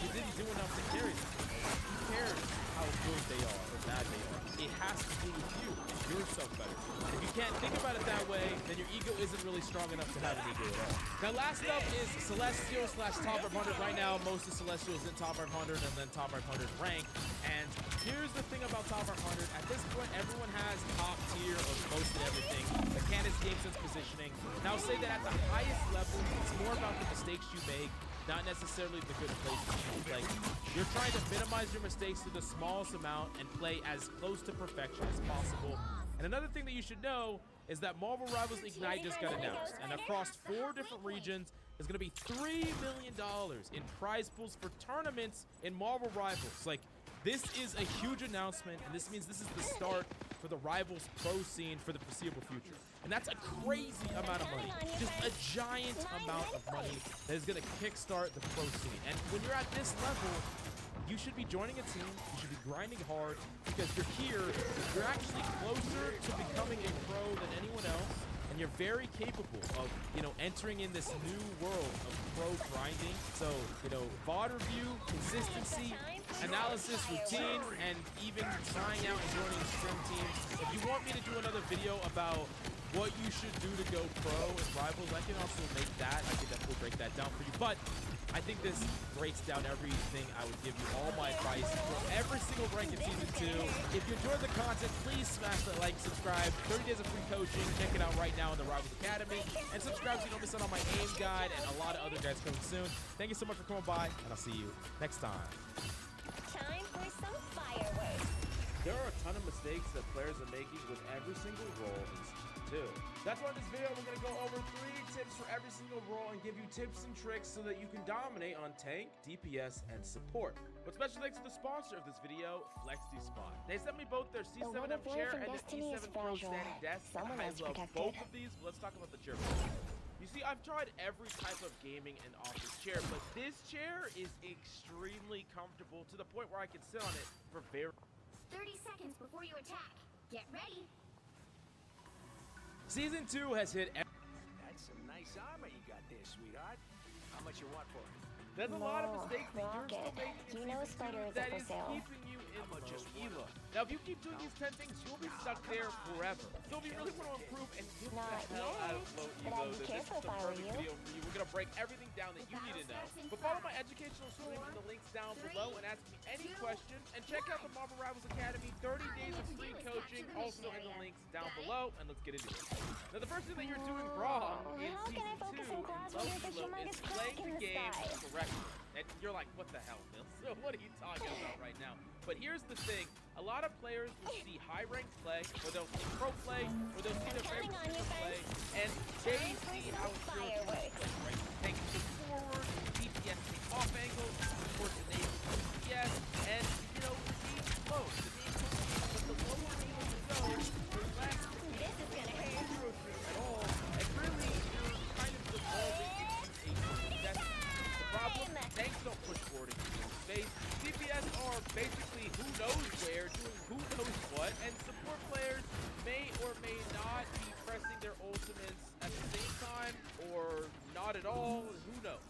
You didn't do enough to carry them. Who cares how good they are or bad they are? It has to do with you and your self-better. If you can't think about it that way, then your ego isn't really strong enough to have an ego at all. Now, last up is Celestial / Top 500. Right now, most of Celestial is in Top 500 and then Top 500 rank. And here's the thing about Top 500. At this point, everyone has top tier of most of everything. Mechanics, game sense, positioning. Now, I'll say that at the highest level, it's more about the mistakes you make, not necessarily the good plays you make. Like, you're trying to minimize your mistakes to the smallest amount and play as close to perfection as possible. And another thing that you should know is that Marvel Rivals Ignite just got announced, and across 4 different regions, there's gonna be $3 million in prize pools for tournaments in Marvel Rivals. Like, this is a huge announcement, and this means this is the start for the Rivals Pro scene for the foreseeable future. And that's a crazy amount of money, just a giant amount of money that is gonna kickstart the pro scene. And when you're at this level, you should be joining a team, you should be grinding hard, because you're here, you're actually closer to becoming a pro than anyone else, and you're very capable of, entering in this new world of pro grinding. So, VOD review, consistency, analysis, routine, and even trying out and joining stream teams. If you want me to do another video about what you should do to go pro in Rivals, I can also make that. I can definitely break that down for you. But I think this breaks down everything. I would give you all my advice for every single rank in Season 2. If you enjoyed the content, please smash that like, subscribe. 30 days of free coaching. Check it out right now in the Rivals Academy. And subscribe so you don't miss out on my aim guide and a lot of other guides coming soon. Thank you so much for coming by, and I'll see you next time. Time for some fireworks. There are a ton of mistakes that players are making with every single role in Season 2. That's why in this video, we're going to go over 3 tips for every single role and give you tips and tricks so that you can dominate on tank, DPS, and support. But special thanks to the sponsor of this video, FlexiSpot. They sent me both their C7F chair and the E7 Pro standing desk. I love both of these, but let's talk about the chair first. You see, I've tried every type of gaming and office chair, but this chair is extremely comfortable to the point where I can sit on it for 30 seconds before you attack. Get ready. Season 2 has hit. That's some nice armor you got there, sweetheart. How much you want for it? There's a lot of mistakes that you're Rocket. still making in You know a Season spider 2 is that up for is sale. keeping you in Elo. Now, if you keep doing these 10 things, you'll be stuck there forever. So if you really want to improve and get Not the hell out of yet, low but Elo, I'd be then this is careful the if I were perfect you. video for you. We're gonna break everything down that you need to know. But follow my educational stream in the links down below and ask me any question. And check out the Marvel Rivals Academy 30 days of free coaching also in the links down below. And let's get into it. Now, the first thing that you're doing wrong in How can I Season 2 focus in class low when there's a Elo humongous is crack playing in the the game sky? correctly. And you're like, what the hell, Bill? So what are you talking about right now? But here's the thing. A lot of players will see high-ranked play, or they'll see pro play, or they'll see their favorite counting on you, team play, friends. and they Time for see some how it's fireworks. right? Tank to forward, DPS take off angle, of course enable DPS, and, the game flows. The game flows, but the lower you go, the less This is gonna hurt. hero shoot at all, and really, you're kind of devolving into a destiny. The problem, tanks don't push forward into space. DPS are basically who knows where, doing who knows what, and support players may or may not be pressing their ultimates at the same time, or not at all, who knows.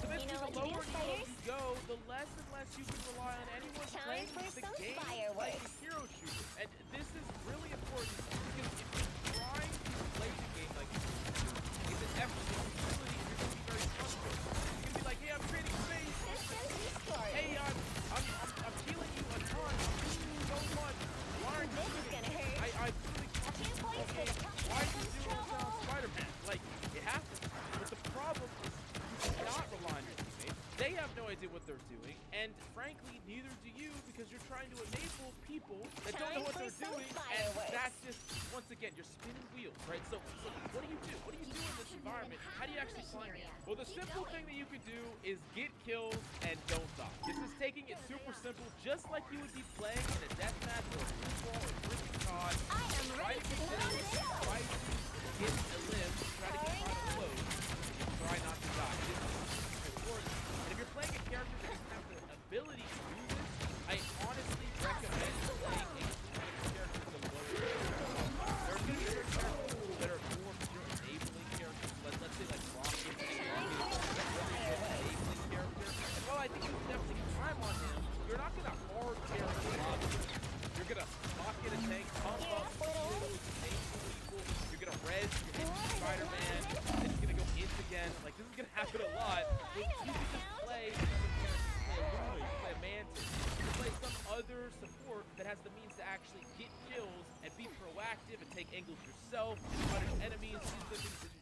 So basically, know the what to do, lower spiders? you go, the less and less you can rely on anyone Time playing for the some game like fireworks. a hero shooter. And this is really important, because if you're trying to play the game like it's an effort, it's really, you're going to be very frustrated. You're going to be like, hey, I'm trading space. Systems idea what they're doing, and frankly, neither do you, because you're trying to enable people that don't know what they're doing, and that's just, once again, you're spinning wheels, right? So what do you do? What do you do in this environment? How do you actually find it? Well, the simple thing that you could do is get kills and don't die. This is taking it super simple, just like you would be playing in a deathmatch or a football or freaking COD. Try to get kills, try to get a limb, try to get try to load, and try not to die. This is important. And if you're playing a character that doesn't have the ability to do this, I honestly recommend playing a character with a lower level. There are going to be certain characters that are more pure enabling characters. Let's say like Rocket, that's a really good enabling character. And while I think you can definitely get time on him, you're not going to hard carry him up. You're going to pocket a tank, pump up, shield, enable people. You're going to res, you're going to hit Spider-Man, then he's going to go int again. Like, this is going to happen a lot. But you can just play play a Mantis, you can play some other support that has the means to actually get kills and be proactive and take angles yourself and punish enemies.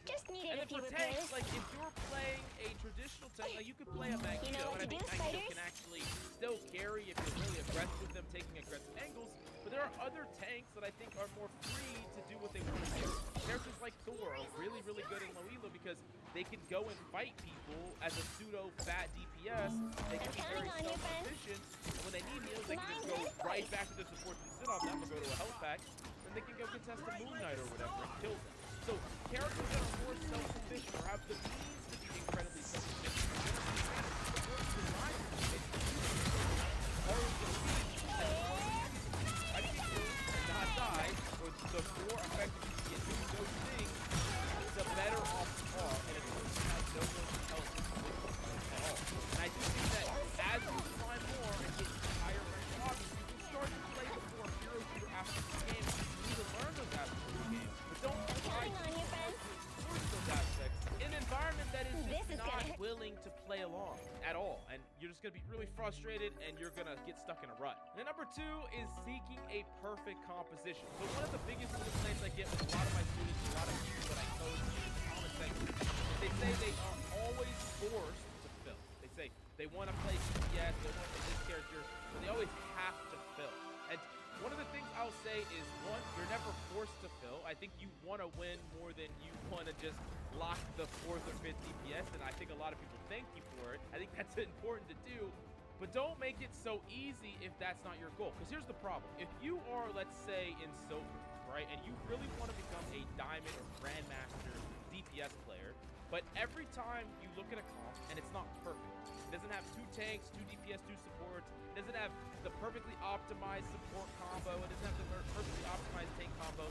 Just needed And a then few for tanks, repairs. like if you're playing a traditional tank, like you could play a Magneto, You know what and I to think do, Magneto spiders? can actually still carry if you're really aggressive with them, taking aggressive angles. But there are other tanks that I think are more free to do what they want to do. Characters like Thor are really, really good in low elo because they can go and fight people as a pseudo-fat DPS. They can be very counting on you, Ben. self-sufficient, and when they need heals, they can just go right back to the support and sit on them or go to a health pack, and they can go contest a Moon Knight or whatever and kill them. So characters that are more self-sufficient or have the means to be incredibly self-sufficient are going to be support designed to be always going to be I can kill and not die, or the more effective you can get doing those things, the better off you are, and it has no one else at all. And I do think that as you climb more and get higher ranked lobbies, you can start to play the more hero shooter aspects of the game. You need to learn those aspects of the game, but don't try to force those aspects in an environment that is just not willing to play along at all, and you're just going to be really frustrated and you're going to get stuck in a rut. And then number 2 is seeking a perfect composition. So one of the biggest complaints I get with a lot of my students, a lot of people that I coach in the comment section, is they say they are always forced to fill. They say they want to play DPS, they want to play this character, but they always have to fill. And one of the things I'll say is, one, you're never forced to fill. I think you want to win more than you want to just lock the 4th or 5th DPS, and I think a lot of people thank you for it. I think that's important to do, but don't make it so easy if that's not your goal. Because here's the problem. If you are, let's say, in silver, right, and you really want to become a diamond or grandmaster DPS player, but every time you look at a comp and it's not perfect, it doesn't have 2 tanks, 2 DPS, 2 supports, it doesn't have the perfectly optimized support combo, it doesn't have the perfectly optimized tank combo,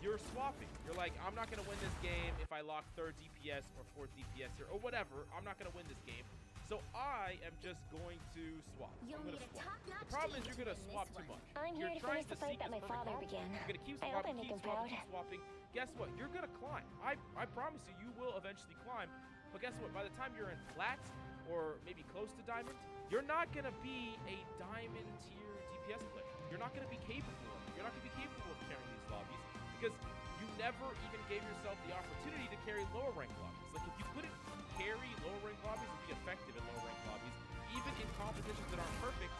you're swapping. You're like, I'm not going to win this game if I lock 3rd DPS or 4th DPS here, or whatever. I'm not going to win this game. So I am just going to swap. I'm going to swap. The problem is you're going to swap too much. I'm here You're to trying finish the to fight seek that my this perfect father combo. began. You're going to keep I hope I swapping, make keep him swapping, proud. keep swapping. Guess what? You're going to climb. I promise you, you will eventually climb. But guess what? By the time you're in flat or maybe close to diamond, you're not going to be a diamond tier DPS player. You're not going to be capable of it. You're not going to be capable of carrying these lobbies because you never even gave yourself the opportunity to carry lower rank lobbies. Like if you couldn't carry lower rank lobbies and be effective in lower rank lobbies, even in competitions that aren't perfect,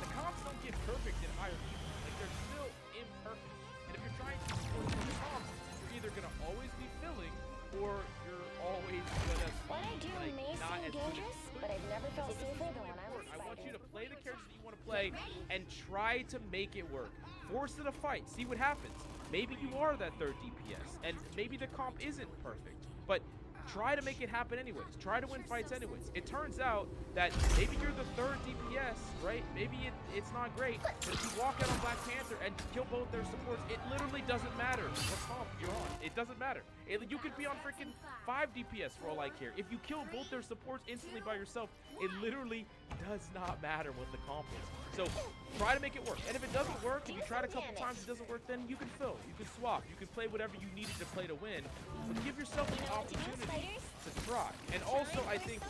the comps don't get perfect in higher levels. Like they're still imperfect. And if you're trying to score the comps, you're either gonna always be filling or you're always gonna What I do like, may not seem as good as dangerous, you could. but I've never So felt this is safer than really when I was important. I want you to spider. play the characters that you want to play and try to make it work. Force it a fight. See what happens. Maybe you are that 3rd DPS, and maybe the comp isn't perfect, but try to make it happen anyways. Try to win fights anyways. It turns out that maybe you're the 3rd DPS, right? Maybe it's not great, but if you walk out on Black Panther and kill both their supports, it literally doesn't matter what comp you're on. It doesn't matter. You could be on freaking 5 DPS for all I care. If you kill both their supports instantly by yourself, it literally does not matter what the comp is. So try to make it work. And if it doesn't work, and you tried a couple times, it doesn't work, then you can fill. You can swap. You can play whatever you needed to play to win. But give yourself the opportunity to try. And also, I think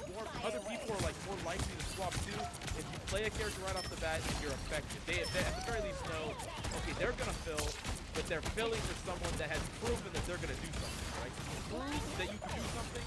other people are like more likely to swap too if you play a character right off the bat and you're effective. They at the very least know, okay, they're gonna fill, but they're filling for someone that has proven that they're gonna do something, right? If you prove that you can do something,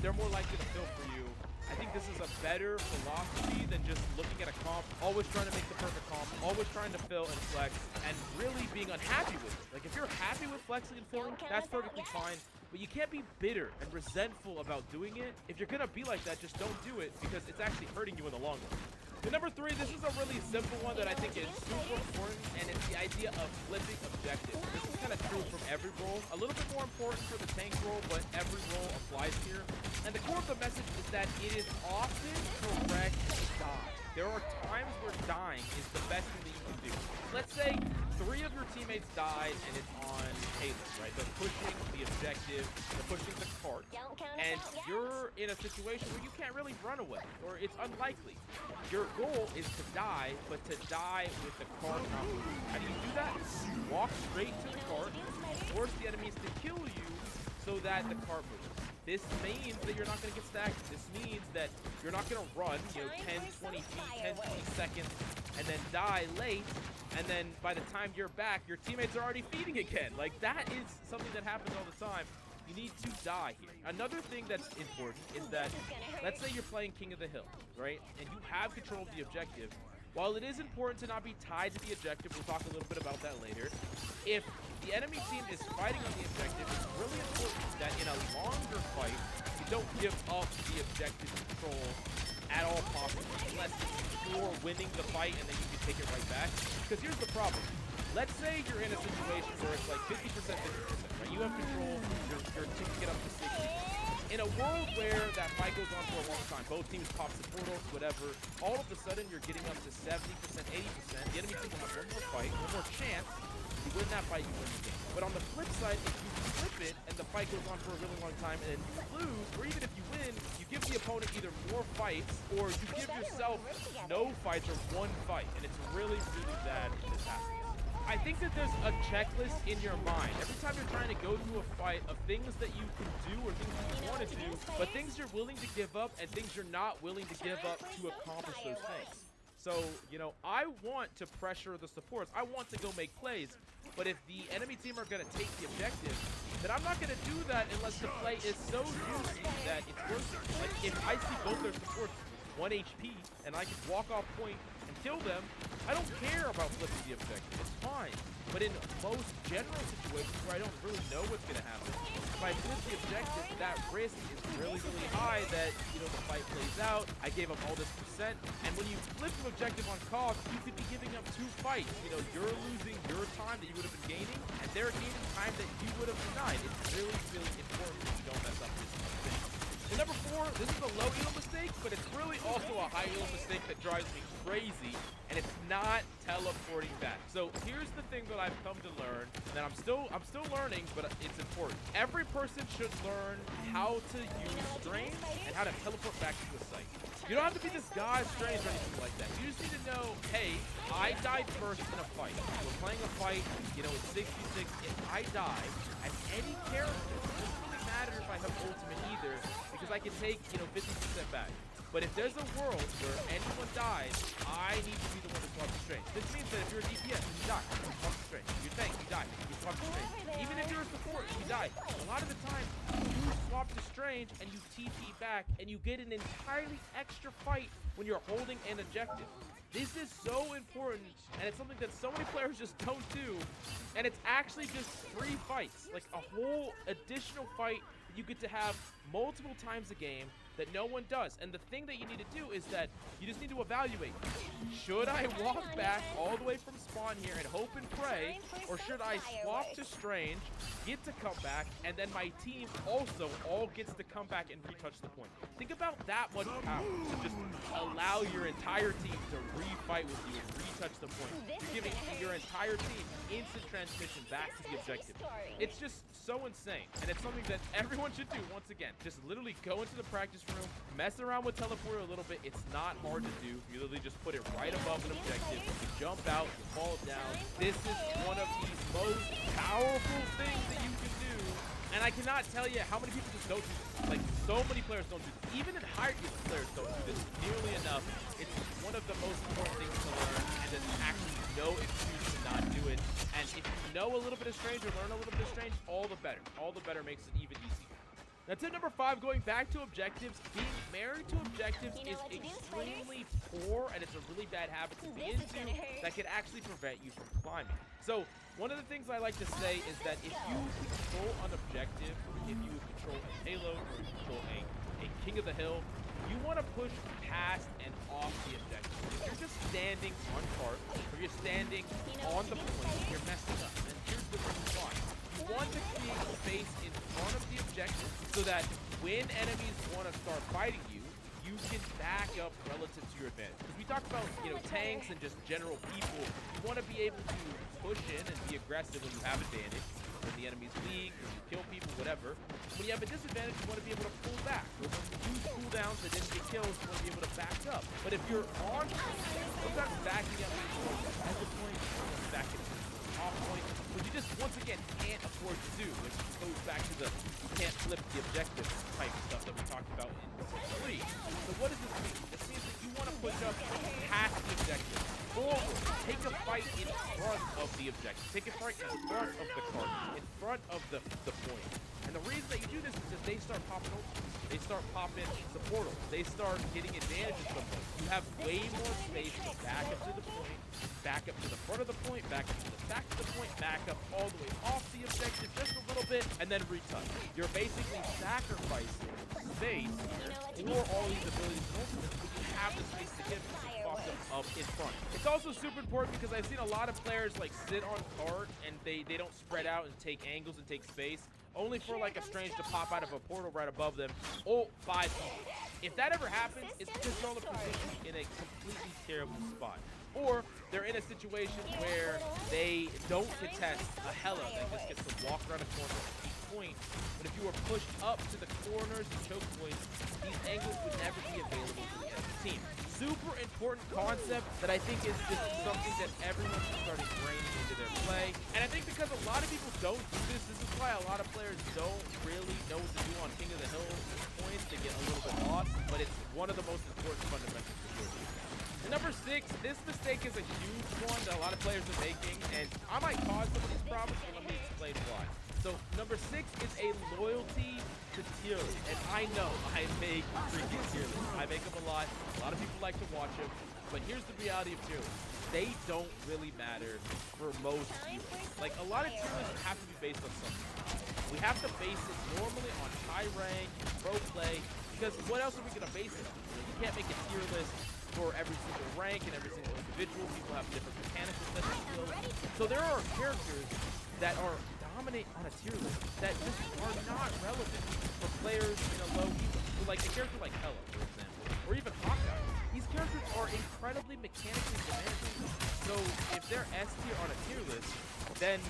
they're more likely to fill for you. I think this this is a better philosophy than just looking at a comp, always trying to make the perfect comp, always trying to fill and flex, and really being unhappy with it. Like, if you're happy with flexing and filling, that's perfectly fine. But you can't be bitter and resentful about doing it. If you're gonna be like that, just don't do it, because it's actually hurting you in the long run. So number 3, this is a really simple one that I think is super important, and it's the idea of flipping objectives. This is kind of true from every role. A little bit more important for the tank role, but every role applies here. And the core of the message is that it is often correct to die. There are times where dying is the best thing that you can do. Let's say 3 of your teammates died and it's on Halo, right? They're pushing the objective, they're pushing the cart, and you're in a situation where you can't really run away, or it's unlikely. Your goal is to die, but to die with the cart not moving. How do you do that? Walk straight to the cart, force the enemies to kill you so that the cart moves. This means that you're not going to get stacked. This means that you're not going to run, 10, 20 feet, 10, 20 seconds, and then die late, and then by the time you're back, your teammates are already feeding again. Like, that is something that happens all the time. You need to die here. Another thing that's important is that, let's say you're playing King of the Hill, right? And you have control of the objective. While it is important to not be tied to the objective, we'll talk a little bit about that later. If the enemy team is fighting on the objective, it's really important that in a longer fight, you don't give up the objective control at all possible, unless you're winning the fight and then you can take it right back. Because here's the problem. Let's say you're in a situation where it's like 50%, 50%, right? You have control, your team can get up to 60. In a world where that fight goes on for a long time, both teams pop supportals, whatever, all of a sudden you're getting up to 70%, 80%. The enemy team will have one more fight, one more chance. You win that fight, you win the game. But on the flip side, if you flip it and the fight goes on for a really long time and then you lose, or even if you win, you give the opponent either more fights or you give yourself no fights or one fight. And it's really, really bad when this happens. I think that there's a checklist in your mind every time you're trying to go through a fight of things that you can do or things that you want to do, but things you're willing to give up and things you're not willing to give up to accomplish those things. So, I want to pressure the supports. I want to go make plays. But if the enemy team are going to take the objective, then I'm not going to do that unless the play is so juicy that it's worth it. Like, if I see both their supports 1 HP and I can walk off point and kill them, I don't care about flipping the objective. It's fine. But in most general situations where I don't really know what's going to happen, if I flip the objective, that risk is really, really high that, the fight plays out. I gave up all this %. And when you flip an objective on COG, you could be giving up 2 fights. You're losing your time that you would have been gaining, and they're gaining time that you would have denied. It's really, really important that you don't mess up this thing. And number 4, this is a low elo mistake, but it's really also a high elo mistake that drives me crazy, and it's not teleporting back. So here's the thing that I've come to learn, and I'm still learning, but it's important. Every person should learn how to use Strange and how to teleport back to the site. You don't have to be this guy Strange or anything like that. You just need to know, hey, I died first in a fight. We're playing a fight, it's 66. If I die, and any character, it doesn't really matter if I have ultimate either, because I can take, 50% back. But if there's a world where anyone dies, I need to be the one to swap to Strange. This means that if you're a DPS, you die, you swap to Strange. If you're tank, you die, you swap to Strange. Even if you're a support, you die. A lot of the time, you swap to Strange and you TP back, and you get an entirely extra fight when you're holding an objective. This is so important, and it's something that so many players just don't do. And it's actually just 3 fights, like a whole additional fight that you get to have multiple times a game that no one does. And the thing that you need to do is that you just need to evaluate. Should I walk back all the way from spawn here and hope and pray, or should I swap to Strange, get to come back, and then my team also all gets to come back and retouch the point? Think about that much power to just allow your entire team to refight with you and retouch the point. You're giving your entire team instant transmission back to the objective. It's just so insane, and it's something that everyone should do. Once again, just literally go into the practice room, mess around with teleport a little bit. It's not hard to do. You literally just put it right above an objective. You jump out, you fall down. This is one of the most powerful things that you can do, and I cannot tell you how many people just don't do this. Like, so many players don't do this. Even in higher elo players don't do this nearly enough. It's one of the most important things to learn, and there's actually no excuse to not do it. And if you know a little bit of Strange or learn a little bit of Strange, all the better. All the better makes it even easier. Now, tip number 5, going back to objectives. Being married to objectives You know is what to do, extremely poor, and it's a really bad habit to be This is into gonna hurt. that could actually prevent you from climbing. So, one of the things I like to say is that if you control an objective, if you control a payload, or you control a king of the hill, you want to push past and off the objective. If you're just standing on cart, or you're standing on the point, you're messing up. And here's the reason why. You want to create space in front of the objective so that when enemies want to start fighting you, you can back up relative to your advantage. Because we talk about, tanks and just general people. You want to be able to push in and be aggressive when you have advantage. When the enemy's weak, when you kill people, whatever. When you have a disadvantage, you want to be able to pull back. Or when you use cooldowns that didn't get kills, you want to be able to back up. But if you're on, sometimes backing up at the point, back it off point, which you just once again can't afford to do, which goes back to the you can't flip the objective type stuff that we talked about in 3. So what does this mean? This means that you want to push up past the objective, forward, take a fight in front of the objective, take a fight in front of the card, in front of the point. And the reason that you do this is because they start popping open. They start popping the portals. They start getting advantages from them. You have way more space to back up to the point, back up to the front of the point, back up to the back of the point, back up all the way off the objective just a little bit, and then retouch. You're basically sacrificing space for all these abilities and ultimates, but you have the space to get up in front. It's also super important because I've seen a lot of players like sit on cart and they don't spread out and take angles and take space, only for like a strange to pop out of a portal right above them. Oh, 5 people. If that ever happens, it's because they're on the position in a completely terrible spot. Or they're in a situation where they don't contest a Hela that just gets to walk around a corner and keep point. But if you were pushed up to the corners and choke points, these angles would never be available to the enemy team. Super important concept that I think is just something that everyone should start ingraining into their play. And I think because a lot of people don't do this is why a lot of players don't really know what to do on King of the Hill points. They get a little bit lost, but it's one of the most important fundamentals for sure. And number 6, this mistake is a huge one that a lot of players are making, and I might cause some of these problems, but let me explain why. So number 6 is a loyalty to tier list. And I know I make freaking tier lists. I make them a lot. A lot of people like to watch them. But here's the reality of tier lists. They don't really matter for most tier lists. Like, a lot of tier lists have to be based on something. We have to base it normally on high rank, pro play, because what else are we going to base it on? You can't make a tier list for every single rank and every single individual. People have different mechanical sets of skills. So there are characters that are dominate on a tier list that just are not relevant for players in a low elo. So like a character like Hela, for example, or even Hawkeye. These characters are incredibly mechanically demanding. So if they're S tier on a tier list, then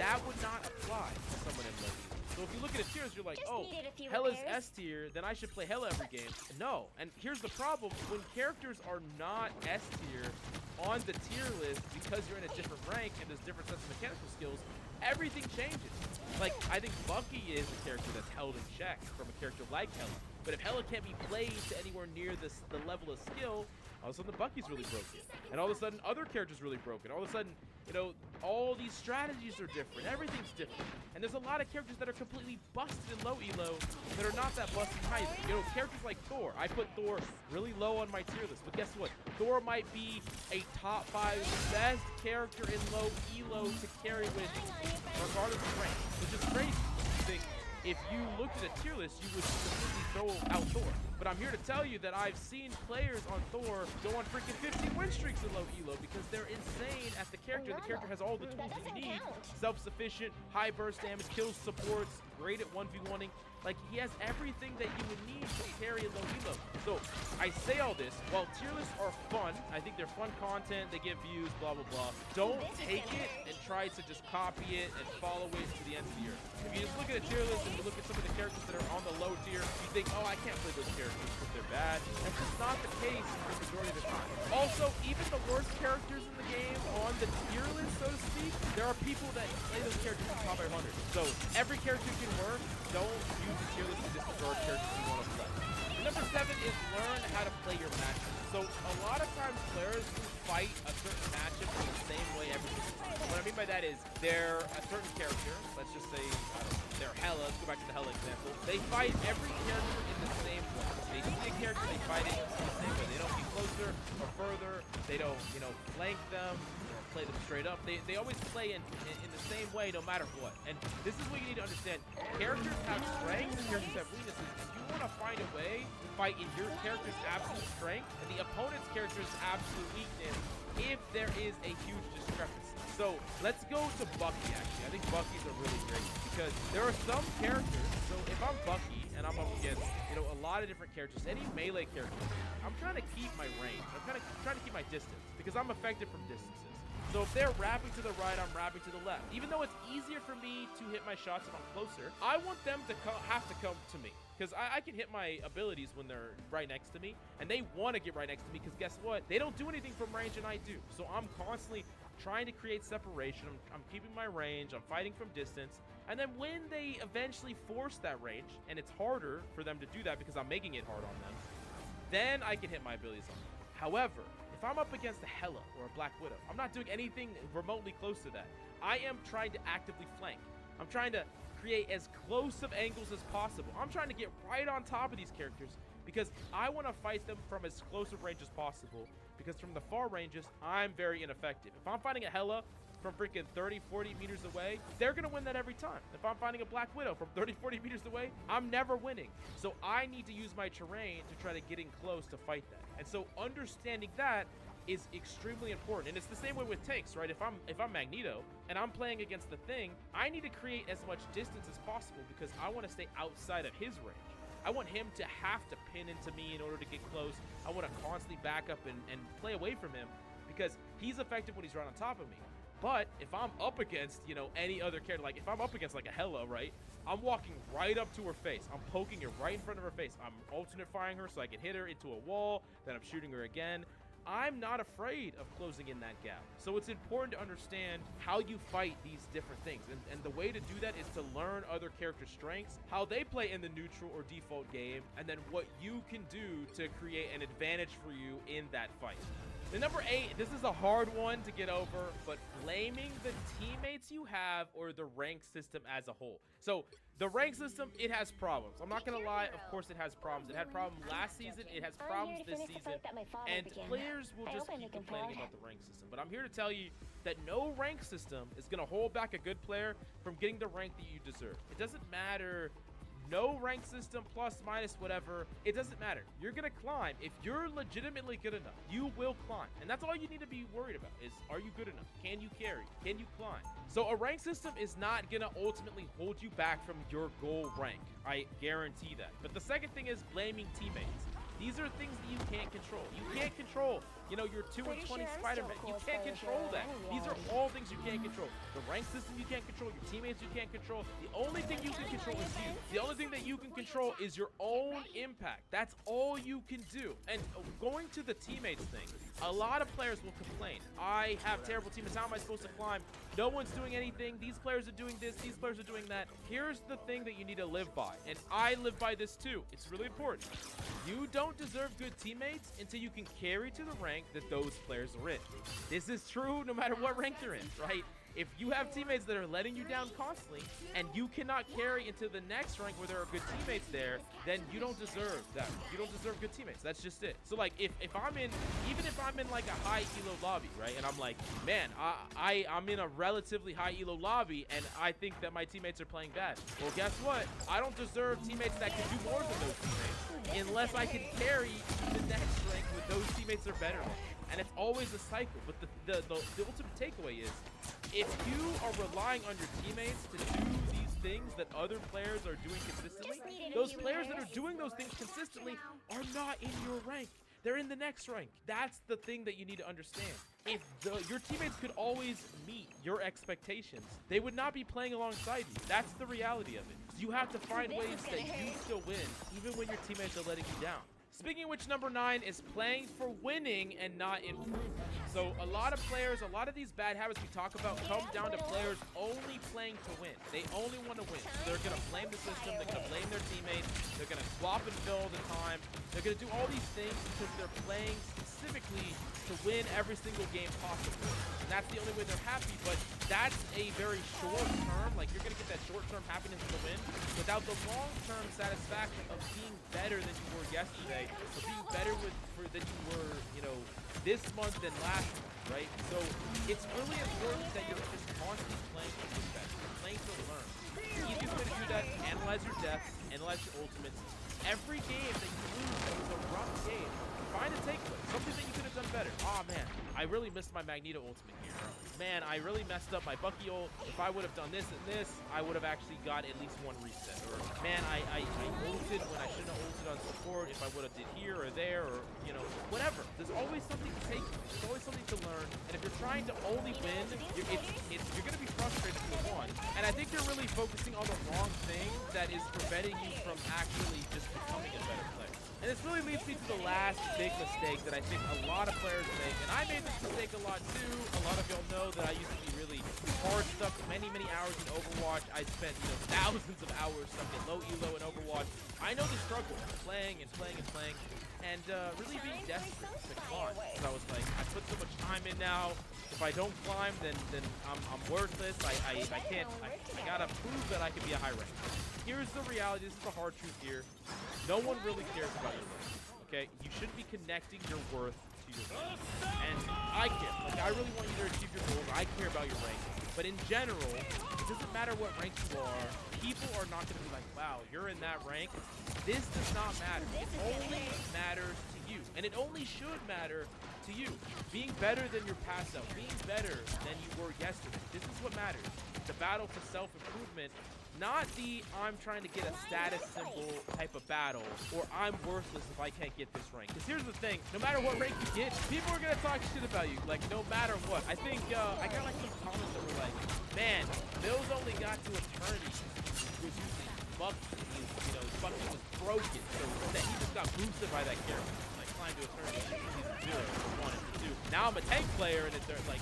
that would not apply to someone in low elo. So if you look at the tiers, you're like, oh, Hela's S tier, then I should play Hela every game. No, and here's the problem. When characters are not S tier on the tier list because you're in a different rank and there's different sets of mechanical skills, everything changes. Like, I think Bucky is a character that's held in check from a character like Hela. But if Hela can't be played to anywhere near the level of skill, all of a sudden the Bucky's really broken. And all of a sudden other characters really broken. All of a sudden, all these strategies are different. Everything's different. And there's a lot of characters that are completely busted in low elo that are not that busted in high elo. Characters like Thor. I put Thor really low on my tier list. But guess what? Thor might be a top 5 best character in low elo to carry with regardless of rank. Which is crazy. I think if you looked at a tier list, you would completely throw out Thor. But I'm here to tell you that I've seen players on Thor go on freaking 15 win streaks in low elo because they're insane at the character. The character has all the tools you need. Self-sufficient, high burst damage, kills supports, great at 1v1ing. Like, he has everything that you would need to carry a low elo. So, I say all this, while tier lists are fun, I think they're fun content, they get views, blah, blah, blah. Don't take it and try to just copy it and follow it to the end of the year. If you just look at a tier list and you look at some of the characters that are on the low tier, you think, oh, I can't play those characters because they're bad. That's just not the case for the majority of the time. Also, even the worst characters in the game on the tier list, so to speak, there are people that play those characters in top 100. So, every character can work. Don't use the tier list to disregard characters you want to play. And number number 7 is learn how to play your matchup. So a lot of times players will fight a certain matchup in the same way every time. What I mean by that is they're a certain character. Let's just say they're Hela. Let's go back to the Hela example. They fight every character in the same way. They see a character, they fight it in the same way. They don't get closer or further. They don't, flank them or play them straight up. They always play in the same way no matter what. And this is what you need to understand. Characters have strengths, characters have weaknesses, and you want to find a way to fight in your character's absolute strength and the opponent's character's absolute weakness if there is a huge discrepancy. So let's go to Bucky, actually. I think Bucky's are really great because there are some characters. So if I'm Bucky and I'm up against, a lot of different characters, any melee character, I'm trying to keep my range. I'm trying to keep my distance because I'm effective from distances. So if they're wrapping to the right, I'm wrapping to the left. Even though it's easier for me to hit my shots if I'm closer, I want them to have to come to me. Because I can hit my abilities when they're right next to me, and they want to get right next to me because guess what? They don't do anything from range and I do. So I'm constantly trying to create separation. I'm keeping my range. I'm fighting from distance. And then when they eventually force that range, and it's harder for them to do that because I'm making it hard on them, then I can hit my abilities on them. However, if I'm up against a Hela or a Black Widow, I'm not doing anything remotely close to that. I am trying to actively flank. I'm trying to create as close of angles as possible. I'm trying to get right on top of these characters because I want to fight them from as close of range as possible because from the far ranges, I'm very ineffective. If I'm fighting a Hela from freaking 30, 40 meters away, they're going to win that every time. If I'm fighting a Black Widow from 30, 40 meters away, I'm never winning. So I need to use my terrain to try to get in close to fight that. And so understanding that is extremely important. And it's the same way with tanks, right? If I'm Magneto and I'm playing against the Thing, I need to create as much distance as possible because I want to stay outside of his range. I want him to have to pin into me in order to get close. I want to constantly back up and play away from him because he's effective when he's right on top of me. But if I'm up against, any other character, like if I'm up against like a Hela, right? I'm walking right up to her face. I'm poking her right in front of her face. I'm alternate firing her so I can hit her into a wall. Then I'm shooting her again. I'm not afraid of closing in that gap. So it's important to understand how you fight these different things. And the way to do that is to learn other characters' strengths, how they play in the neutral or default game, and then what you can do to create an advantage for you in that fight. The number 8, this is a hard one to get over, but blaming the teammates you have or the rank system as a whole. So the rank system, it has problems. I'm not going to lie, of course it has problems. It had problems last season, it has problems this season, and players will just keep complaining about the rank system. But I'm here to tell you that no rank system is going to hold back a good player from getting the rank that you deserve. It doesn't matter. No rank system, plus, minus, whatever. It doesn't matter. You're going to climb. If you're legitimately good enough, you will climb. And that's all you need to be worried about is, are you good enough? Can you carry? Can you climb? So a rank system is not going to ultimately hold you back from your goal rank. I guarantee that. But the second thing is blaming teammates. These are things that you can't control. You can't control, your 2 and 20 Spider-Man. You can't control that. These are all things you can't control. The rank system you can't control. Your teammates you can't control. The only thing you can control is you. The only thing that you can control is your own impact. That's all you can do. And going to the teammates thing, a lot of players will complain. I have terrible teammates. How am I supposed to climb? No one's doing anything. These players are doing this. These players are doing that. Here's the thing that you need to live by. And I live by this too. It's really important. You don't deserve good teammates until you can carry to the rank that those players are in. This is true no matter what rank you're in, right? If you have teammates that are letting you down constantly and you cannot carry into the next rank where there are good teammates there, then you don't deserve that. You don't deserve good teammates. That's just it. So like if I'm in, even if I'm in like a high elo lobby, right? And I'm like, man, I'm in a relatively high elo lobby and I think that my teammates are playing bad. Well, guess what? I don't deserve teammates that can do more than those teammates unless I can carry the next rank with those teammates are better than. And it's always a cycle. But the ultimate takeaway is, if you are relying on your teammates to do these things that other players are doing consistently, those players that are doing those things consistently are not in your rank. They're in the next rank. That's the thing that you need to understand. If your teammates could always meet your expectations, they would not be playing alongside you. That's the reality of it. You have to find ways that you still win, even when your teammates are letting you down. Speaking of which, number 9 is playing for winning and not improving. So a lot of players, a lot of these bad habits we talk about come down to players only playing to win. They only want to win. So they're going to blame the system. They're going to blame their teammates. They're going to flop and fill all the time. They're going to do all these things because they're playing specifically to win every single game possible. And that's the only way they're happy, but that's a very short term. Like, you're going to get that short-term happiness of the win without the long-term satisfaction of being better than you were yesterday, or being better than you were, you know, this month than last month, right? So it's really important that you're just constantly playing to get better, playing to learn. The easiest way to do that, analyze your deaths, analyze your ultimates. Every game that you lose that was a rough game, find a takeaway, something that you could have done better. Oh man, I really missed my Magneto ultimate here. Man, I really messed up my Bucky ult. If I would have done this and this, I would have actually got at least one reset. Or man, I ulted when I shouldn't have ulted on support. If I would have did here or there, or you know, whatever. There's always something to take. There's always something to learn. And if you're trying to only win, you're gonna be frustrated for one. And I think you're really focusing on the wrong thing that is preventing you from actually just becoming a better player. And this really leads me to the last big mistake that I think a lot of players make. And I made this mistake a lot too. A lot of y'all know that I used to be really hard stuck many hours in Overwatch. I spent, you know, thousands of hours stuck in low elo in Overwatch. I know the struggle of playing and really being desperate to climb. So I was like, I put so much time in now. If I don't climb, then I'm worthless. I can't. I gotta prove that I can be a high rank. Here's the reality. This is the hard truth here. No one really cares about your rank. Okay, you should be connecting your worth to your rank. And I care. Like, I really want you to achieve your goals. I care about your rank. But in general, it doesn't matter what rank you are. People are not going to be like, wow, you're in that rank. This does not matter. It only matters to you. And it only should matter to you. Being better than your past self. Being better than you were yesterday. This is what matters. The battle for self-improvement. Not the I'm trying to get a status symbol type of battle, or I'm worthless if I can't get this rank. Because here's the thing, no matter what rank you get, people are going to talk shit about you, like no matter what. I think, I got like some comments that were like, man, Bill's only got to eternity. He was using Bucky, you know, his Bucky was broken, so that he just got boosted by that character. Like, climb to eternity, season 0, for 1 and for 2. Now I'm a tank player, and it's like,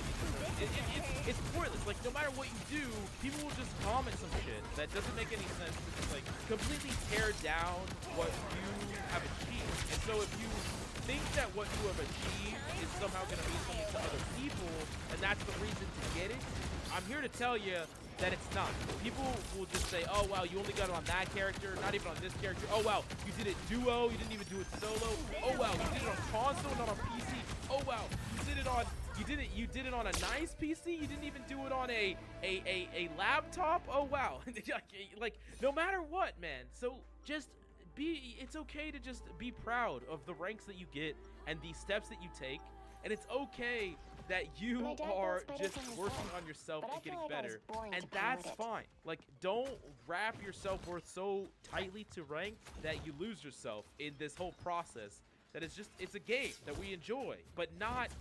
it's pointless. Like, no matter what you do, people will just comment some shit that doesn't make any sense to just, like, completely tear down what you have achieved. And so if you think that what you have achieved is somehow going to mean something to other people, and that's the reason to get it, I'm here to tell you that it's not. People will just say, oh, wow, you only got it on that character, not even on this character. Oh, wow, you did it duo, you didn't even do it solo. Oh, wow, you did it on console, not on PC. Oh, wow, you did it on a nice PC. You didn't even do it on a laptop. Oh wow. Like, no matter what, man. So just it's okay to just be proud of the ranks that you get and the steps that you take, and it's okay that you are just working on yourself and getting better, and that's fine. Like, don't wrap your self-worth so tightly to rank that you lose yourself in this whole process. That it's a game that we enjoy, but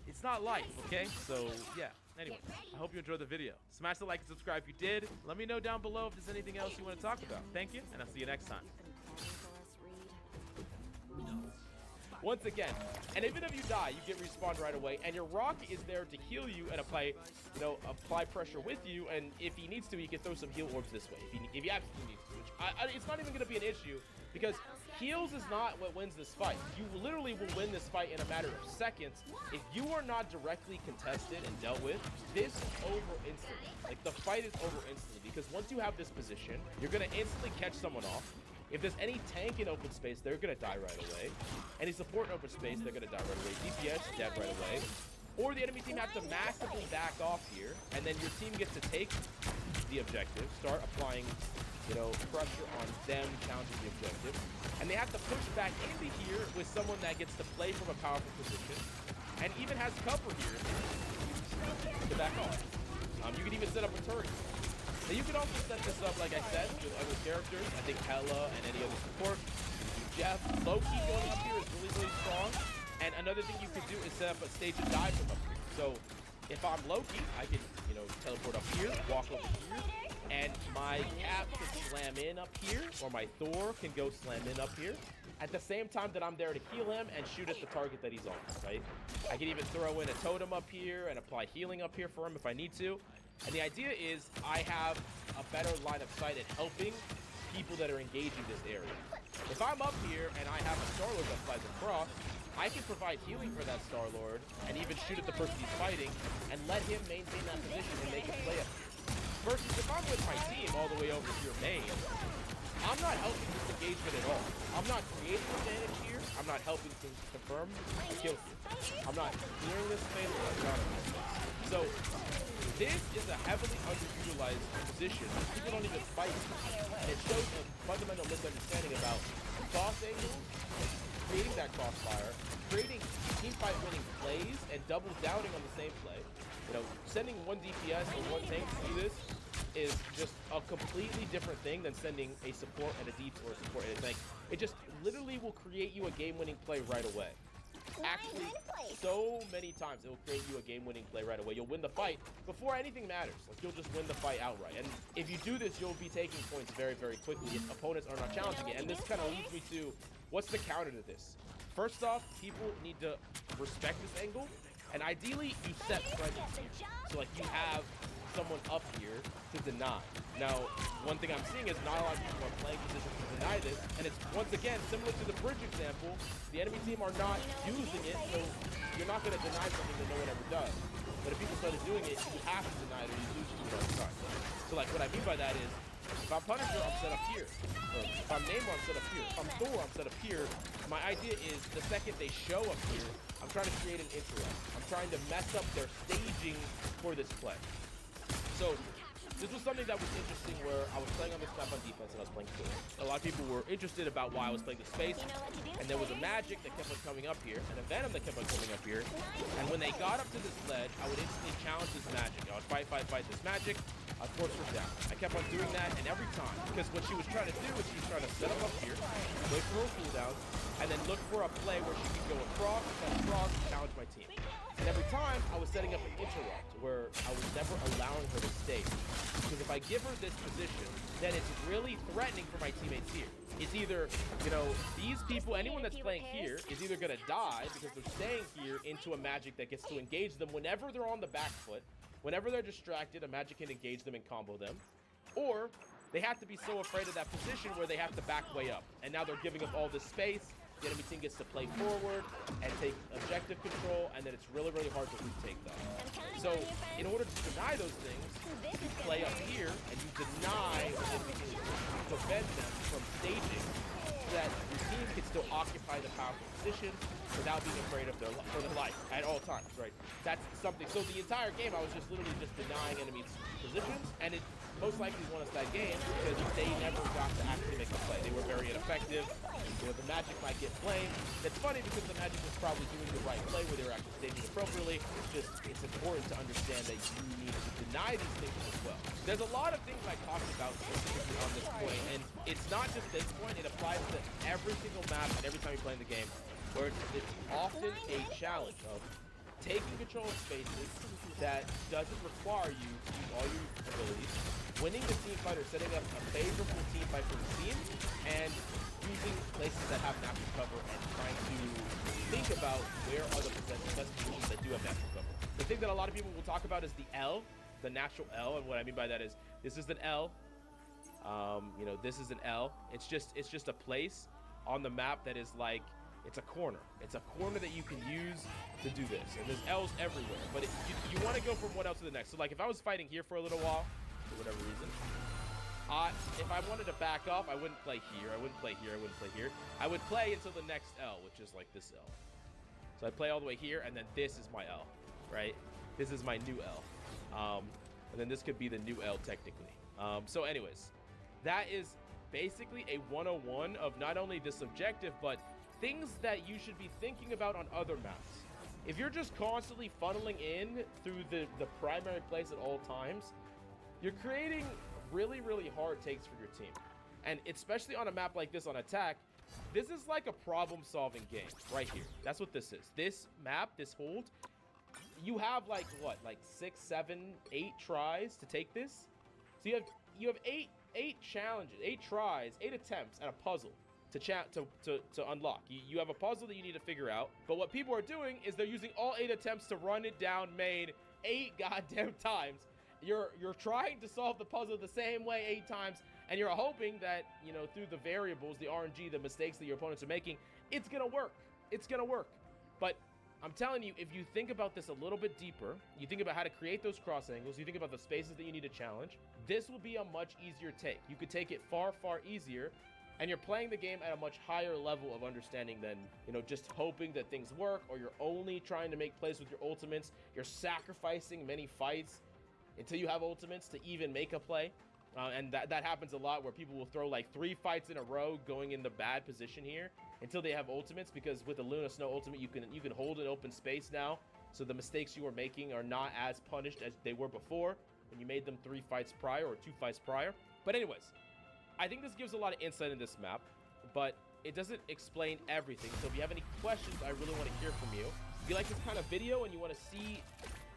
it's not life, okay? So, yeah. Anyway, I hope you enjoyed the video. Smash the like and subscribe if you did. Let me know down below if there's anything else you want to talk about. Thank you, and I'll see you next time. Once again, and even if you die, you get respawned right away, and your rock is there to heal you and apply pressure with you, and if he needs to, he can throw some heal orbs this way, if he absolutely needs to, which it's not even going to be an issue, because heals is not what wins this fight. You literally will win this fight in a matter of seconds. If you are not directly contested and dealt with, this is over instantly. Like, the fight is over instantly, because once you have this position, you're going to instantly catch someone off. If there's any tank in open space, they're going to die right away. Any support in open space, they're going to die right away. DPS, dead right away. Or the enemy team has to massively back off here, and then your team gets to take the objective, start applying, pressure on them, counter the objective. And they have to push back into here with someone that gets to play from a powerful position, and even has cover here to back off. You can even set up a turret. Now you can also set this up, like I said, with other characters. I think Hela and any other support. Jeff, Loki going up here is really strong. And another thing you could do is set up a stage of dive from up here. So if I'm Loki, I can, teleport up here, walk over here, and my Cap can slam in up here, or my Thor can go slam in up here. At the same time that I'm there to heal him and shoot at the target that he's on, right? I can even throw in a totem up here and apply healing up here for him if I need to. And the idea is I have a better line of sight at helping people that are engaging this area. If I'm up here and I have a Star-Lord that flies across, I can provide healing for that Star-Lord and even shoot at the person he's fighting and let him maintain that position and make a play up here. Versus if I'm with my team all the way over here main, I'm not helping this engagement at all. I'm not creating advantage here. I'm not helping to confirm a kill here. I'm not clearing this space. So this is a heavily underutilized position. People don't even fight. And it shows a fundamental misunderstanding about cross angles, creating that crossfire, creating team fight winning plays, and double downing on the same play. You know, sending one DPS or one tank to do this is just a completely different thing than sending a support and a deep or a support and a tank. It just literally will create you a game-winning play right away. Actually, so many times it will create you a game-winning play right away. You'll win the fight before anything matters. Like, you'll just win the fight outright. And if you do this, you'll be taking points very, very quickly if opponents are not challenging it. And this kind of leads me to, what's the counter to this? First off, people need to respect this angle, and ideally, you set presence here. So, like, you have someone up here to deny. Now, one thing I'm seeing is not a lot of people are playing positions to deny this, and it's, once again, similar to the bridge example, the enemy team are not using it, so you're not going to deny something that no one ever does. But if people started doing it, you have to deny it or you lose to it all the time. So, like, what I mean by that is, if I'm Punisher, I'm set up here. Or if I'm Namor, I'm set up here. If I'm Thor, I'm set up here. My idea is, the second they show up here, I'm trying to create an interrupt. I'm trying to mess up their staging for this play. So, this was something that was interesting where I was playing on this map on defense and I was playing Thor. A lot of people were interested about why I was playing the space, and there was a magic that kept on coming up here, and a venom that kept on coming up here, and when they got up to this ledge, I would instantly challenge this magic. I would fight this magic, I'd force her down. I kept on doing that, and every time, because what she was trying to do is she was trying to set up here, wait for her cooldown, and then look for a play where she could go across, and challenge my team. And every time, I was setting up an interrupt where I was never allowing her to stay. Because if I give her this position, then it's really threatening for my teammates here. It's either, you know, these people, anyone that's playing here is either going to die because they're staying here into a magic that gets to engage them whenever they're on the back foot. Whenever they're distracted, a magic can engage them and combo them. Or they have to be so afraid of that position where they have to back way up. And now they're giving up all this space. The enemy team gets to play forward and take objective control, and then it's really, really hard to retake them. So, in order to deny those things, you play up here and you deny the enemy team, prevent them from staging so that your team can still occupy the powerful position without being afraid of their life at all times, right? That's something. So the entire game, I was just literally just denying enemies' positions, and it most likely won us that game because they never got to actually make a play. They were very ineffective. So the magic might get blamed. It's funny because the magic was probably doing the right play where they were actually staging appropriately. It's important to understand that you need to deny these things as well. There's a lot of things I talked about specifically on this point, and it's not just this point. It applies to every single map and every time you play the game, where it's often a challenge of taking control of spaces that doesn't require you to use all your abilities, winning the team fight or setting up a favorable team fight for the team, and using places that have natural cover and trying to think about where are the best positions that do have natural cover. The thing that a lot of people will talk about is the L, the natural L, and what I mean by that is this is an L. You know, this is an L. It's just a place on the map that is like, it's a corner. It's a corner that you can use to do this. And there's L's everywhere. But you want to go from one L to the next. So, like, if I was fighting here for a little while, for whatever reason, if I wanted to back off, I wouldn't play here. I wouldn't play here. I wouldn't play here. I would play until the next L, which is like this L. So I'd play all the way here, and then this is my L, right? This is my new L. And then this could be the new L, technically. So anyways, that is basically a 101 of not only this objective, but things that you should be thinking about on other maps. If you're just constantly funneling in through the primary place at all times, you're creating really, really hard takes for your team. And especially on a map like this on attack, this is like a problem-solving game right here. That's what this is. This map, this hold, you have like what, like 6, 7, 8 tries to take this. So you have eight challenges, 8 tries, 8 attempts at a puzzle to unlock. You have a puzzle that you need to figure out, but what people are doing is they're using all 8 attempts to run it down main 8 goddamn times. You're trying to solve the puzzle the same way 8 times, And you're hoping that, you know, through the variables, the RNG, the mistakes that your opponents are making, it's gonna work. It's gonna work. But I'm telling you, if you think about this a little bit deeper, you think about how to create those cross angles, you think about the spaces that you need to challenge, this will be a much easier take. You could take it far, far easier, and you're playing the game at a much higher level of understanding than, you know, just hoping that things work, or you're only trying to make plays with your ultimates. You're sacrificing many fights until you have ultimates to even make a play. And that happens a lot, where people will throw like 3 fights in a row going in the bad position here until they have ultimates, because with the Luna Snow ultimate, you can hold an open space now, so the mistakes you are making are not as punished as they were before when you made them 3 fights prior or 2 fights prior. But anyways, I think this gives a lot of insight in this map, but it doesn't explain everything. So if you have any questions, I really want to hear from you. If you like this kind of video and you want to see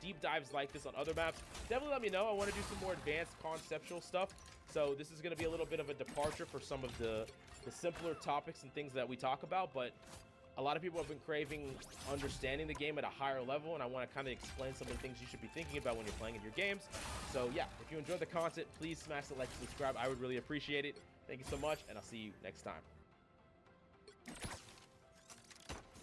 deep dives like this on other maps, definitely let me know. I want to do some more advanced conceptual stuff. So this is going to be a little bit of a departure for some of the simpler topics and things that we talk about, but a lot of people have been craving understanding the game at a higher level, and I want to kind of explain some of the things you should be thinking about when you're playing in your games. So yeah, if you enjoyed the content, please smash the like and subscribe. I would really appreciate it. Thank you so much, and I'll see you next time.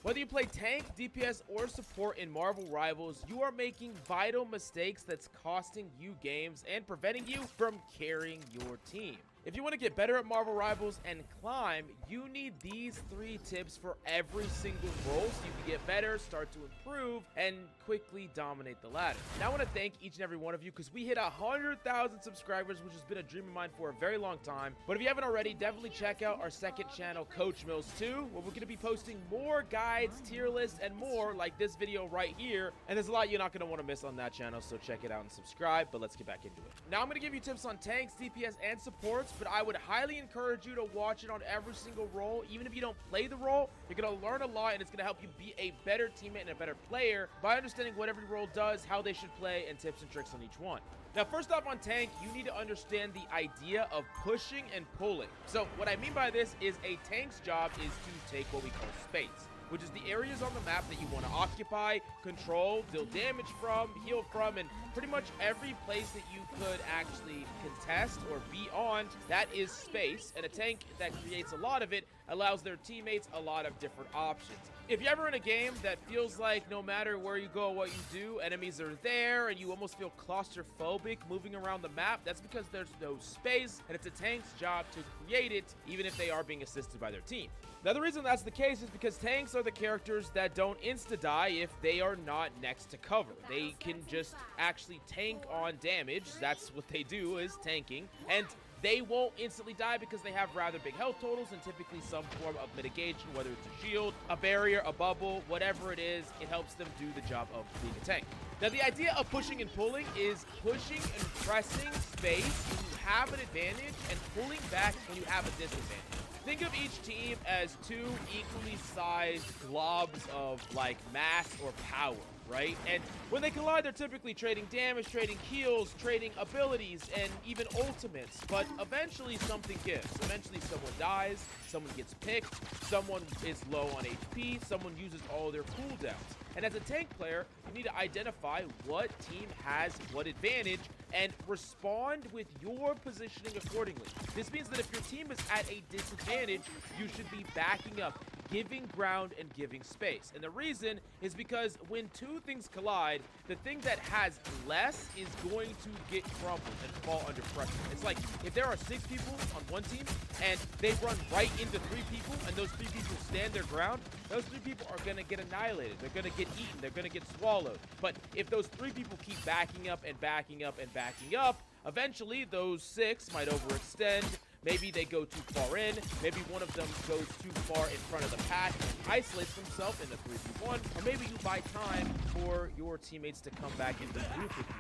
Whether you play tank, DPS, or support in Marvel Rivals, you are making vital mistakes that's costing you games and preventing you from carrying your team. If you want to get better at Marvel Rivals and climb, you need these 3 tips for every single role so you can get better, start to improve, and quickly dominate the ladder. Now I want to thank each and every one of you, because we hit 100,000 subscribers, which has been a dream of mine for a very long time. But if you haven't already, definitely check out our second channel, Coach Mills 2, where we're going to be posting more guides, tier lists, and more like this video right here. And there's a lot you're not going to want to miss on that channel, so check it out and subscribe. But let's get back into it. Now I'm going to give you tips on tanks, DPS, and supports, but I would highly encourage you to watch it on every single role. Even if you don't play the role, you're going to learn a lot, and it's going to help you be a better teammate and a better player by understanding what every role does, how they should play, and tips and tricks on each one. Now, first off, on tank, you need to understand the idea of pushing and pulling. So what I mean by this is a tank's job is to take what we call space, which is the areas on the map that you want to occupy, control, deal damage from, heal from, and pretty much every place that you could actually contest or be on, that is space. And a tank that creates a lot of it allows their teammates a lot of different options. If you're ever in a game that feels like no matter where you go, what you do, enemies are there, and you almost feel claustrophobic moving around the map, that's because there's no space, and it's a tank's job to create it, even if they are being assisted by their team. Now, the reason that's the case is because tanks are the characters that don't insta-die if they are not next to cover. They can just actually tank on damage. That's what they do, is tanking. And they won't instantly die because they have rather big health totals and typically some form of mitigation, whether it's a shield, a barrier, a bubble, whatever it is, it helps them do the job of being a tank. Now, the idea of pushing and pulling is pushing and pressing space when you have an advantage and pulling back when you have a disadvantage. Think of each team as 2 equally sized globs of like mass or power, right? And when they collide, they're typically trading damage, trading heals, trading abilities, and even ultimates. But eventually something gives. Eventually someone dies, someone gets picked, someone is low on HP, someone uses all their cooldowns. And as a tank player, you need to identify what team has what advantage and respond with your positioning accordingly. This means that if your team is at a disadvantage, you should be backing up, giving ground and giving space. And the reason is because when 2 things collide, the thing that has less is going to get crumbled and fall under pressure. It's like if there are 6 people on one team and they run right into 3 people and those 3 people stand their ground, those 3 people are going to get annihilated. They're going to get eaten. They're going to get swallowed. But if those 3 people keep backing up and backing up and backing up, eventually those 6 might overextend. Maybe they go too far in. Maybe one of them goes too far in front of the pack and isolates himself in the 3v1. Or maybe you buy time for your teammates to come back into the group with you.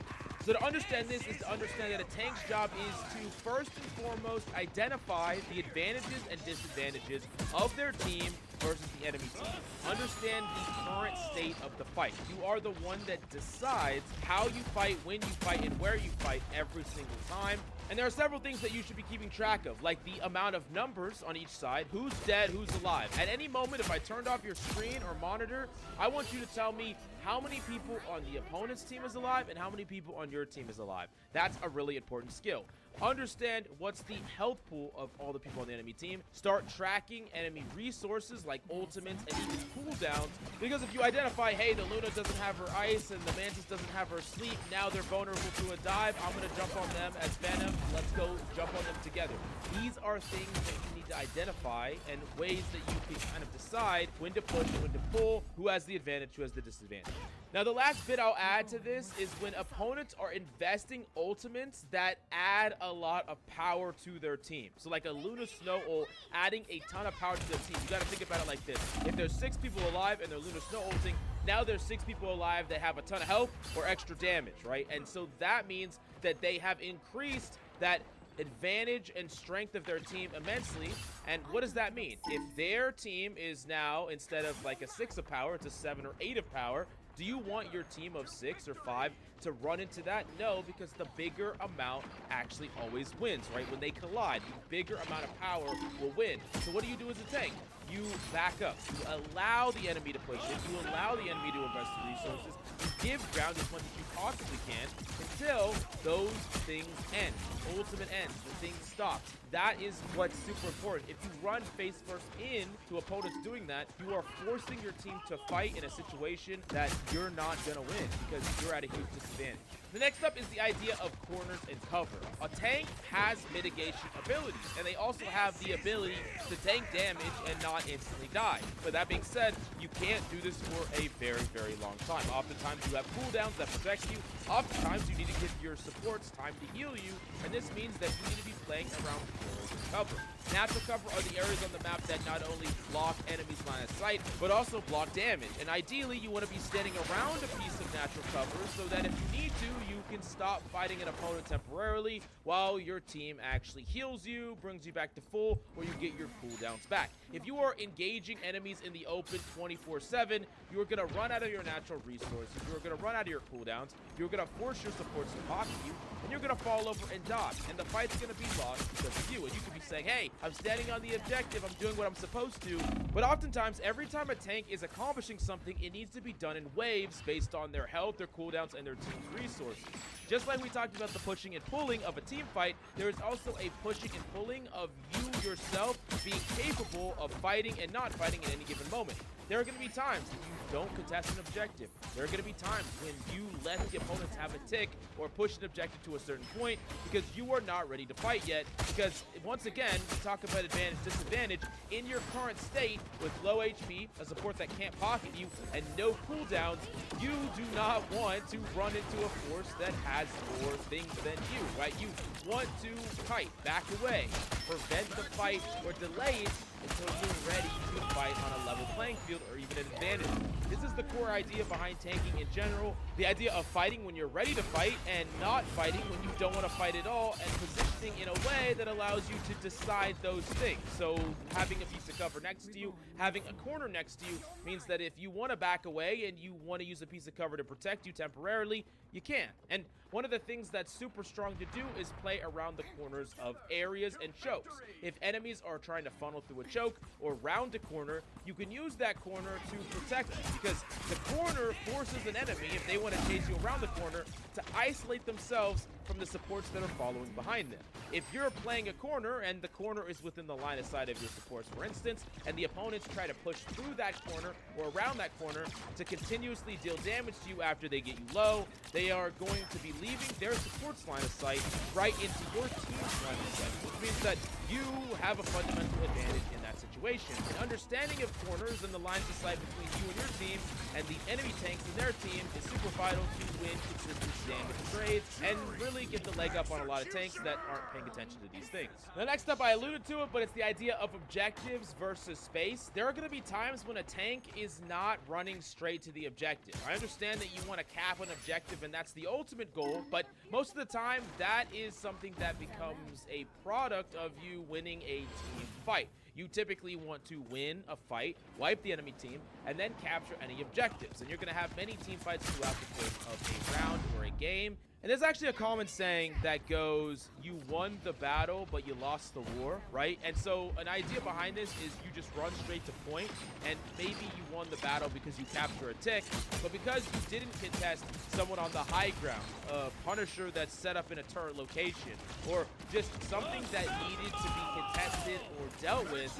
So to understand this is to understand that a tank's job is to first and foremost identify the advantages and disadvantages of their team versus the enemy team. Understand the current state of the fight. You are the one that decides how you fight, when you fight, and where you fight every single time. And there are several things that you should be keeping track of, like the amount of numbers on each side, who's dead, who's alive. At any moment, if I turned off your screen or monitor, I want you to tell me how many people on the opponent's team is alive and how many people on your team is alive. That's a really important skill. understand what's the health pool of all the people on the enemy team, start tracking enemy resources like ultimates and even cooldowns, because if you identify, hey, the Luna doesn't have her ice and the Mantis doesn't have her sleep, now they're vulnerable to a dive, I'm going to jump on them as Venom, let's go jump on them together. These are things that you need to identify and ways that you can kind of decide when to push and when to pull, who has the advantage, who has the disadvantage. Now, the last bit I'll add to this is when opponents are investing ultimates that add a lot of power to their team. So like a Luna Snow ult adding a ton of power to their team. You got to think about it like this. If there's 6 people alive and they're Luna Snow ulting, now there's 6 people alive that have a ton of health or extra damage, right? And so that means that they have increased that advantage and strength of their team immensely. And what does that mean? If their team is now, instead of like a 6 of power, it's a 7 or 8 of power, do you want your team of 6 or 5 to run into that? No, because the bigger amount actually always wins, right? When they collide, the bigger amount of power will win. So what do you do as a tank? You back up. You allow the enemy to push it. You allow the enemy to invest the resources. You give ground as much as you possibly can until those things end. Ultimate ends. The thing stops. That is what's super important. If you run face first in to opponents doing that, you are forcing your team to fight in a situation that you're not going to win because you're at a huge disadvantage. The next up is the idea of corners and cover. A tank has mitigation abilities, and they also have the ability to tank damage and not instantly die. But that being said, you can't do this for a very, very long time. Oftentimes you have cooldowns that protect you. Oftentimes you need to give your supports time to heal you, and this means that you need to be playing around corners and cover. Natural cover are the areas on the map that not only block enemies' line of sight, but also block damage. And ideally, you want to be standing around a piece of natural cover so that if you need to, you can stop fighting an opponent temporarily while your team actually heals you, brings you back to full, or you get your cooldowns back. If you are engaging enemies in the open 24/7, you're going to run out of your natural resources, you're going to run out of your cooldowns, you're going to force your supports to pocket you, and you're going to fall over and die. And the fight's going to be lost because of you. And you could be saying, hey, I'm standing on the objective, I'm doing what I'm supposed to. But oftentimes, every time a tank is accomplishing something, it needs to be done in waves based on their health, their cooldowns, and their team's resources. Just like we talked about the pushing and pulling of a team fight, there is also a pushing and pulling of you yourself being capable of fighting and not fighting at any given moment. There are going to be times that you don't contest an objective. There are going to be times when you let the opponents have a tick or push an objective to a certain point because you are not ready to fight yet. Because once again, we talk about advantage, disadvantage. In your current state with low HP, a support that can't pocket you, and no cooldowns, you do not want to run into a force that has more things than you, right? You want to kite, back away, prevent the fight, or delay it until you're ready to fight on a level playing field or even an advantage. This is the core idea behind tanking in general. The idea of fighting when you're ready to fight and not fighting when you don't want to fight at all, and positioning in a way that allows you to decide those things. So having a piece of cover next to you, having a corner next to you means that if you want to back away and you want to use a piece of cover to protect you temporarily, you can. And one of the things that's super strong to do is play around the corners of areas and chokes. If enemies are trying to funnel through a choke or round a corner, you can use that corner to protect you, because the corner forces an enemy, if they want to chase you around the corner, to isolate themselves from the supports that are following behind them. If you're playing a corner and the corner is within the line of sight of your supports, for instance, and the opponents try to push through that corner or around that corner to continuously deal damage to you after they get you low, they are going to be leaving their support's line of sight right into your team's line of sight, which means that you have a fundamental advantage in that situation. An understanding of corners and the lines of sight between you and your team and the enemy tanks and their team is super vital to win consistent damage trades and really get the leg up on a lot of tanks that aren't paying attention to these things. Now, next up, I alluded to it, but it's the idea of objectives versus space. There are going to be times when a tank is not running straight to the objective. I understand that you want to cap an objective and that's the ultimate goal, but most of the time that is something that becomes a product of you winning a team fight. You typically want to win a fight, wipe the enemy team, and then capture any objectives. And you're going to have many team fights throughout the course of a round or a game. And there's actually a common saying that goes, you won the battle, but you lost the war, right? And so an idea behind this is you just run straight to point, and maybe you won the battle because you capture a tick, but because you didn't contest someone on the high ground, a Punisher that's set up in a turret location, or just something that needed to be contested or dealt with,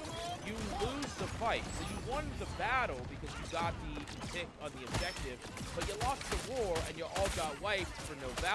you lose the fight. So you won the battle because you got the tick on the objective, but you lost the war and you all got wiped for no value.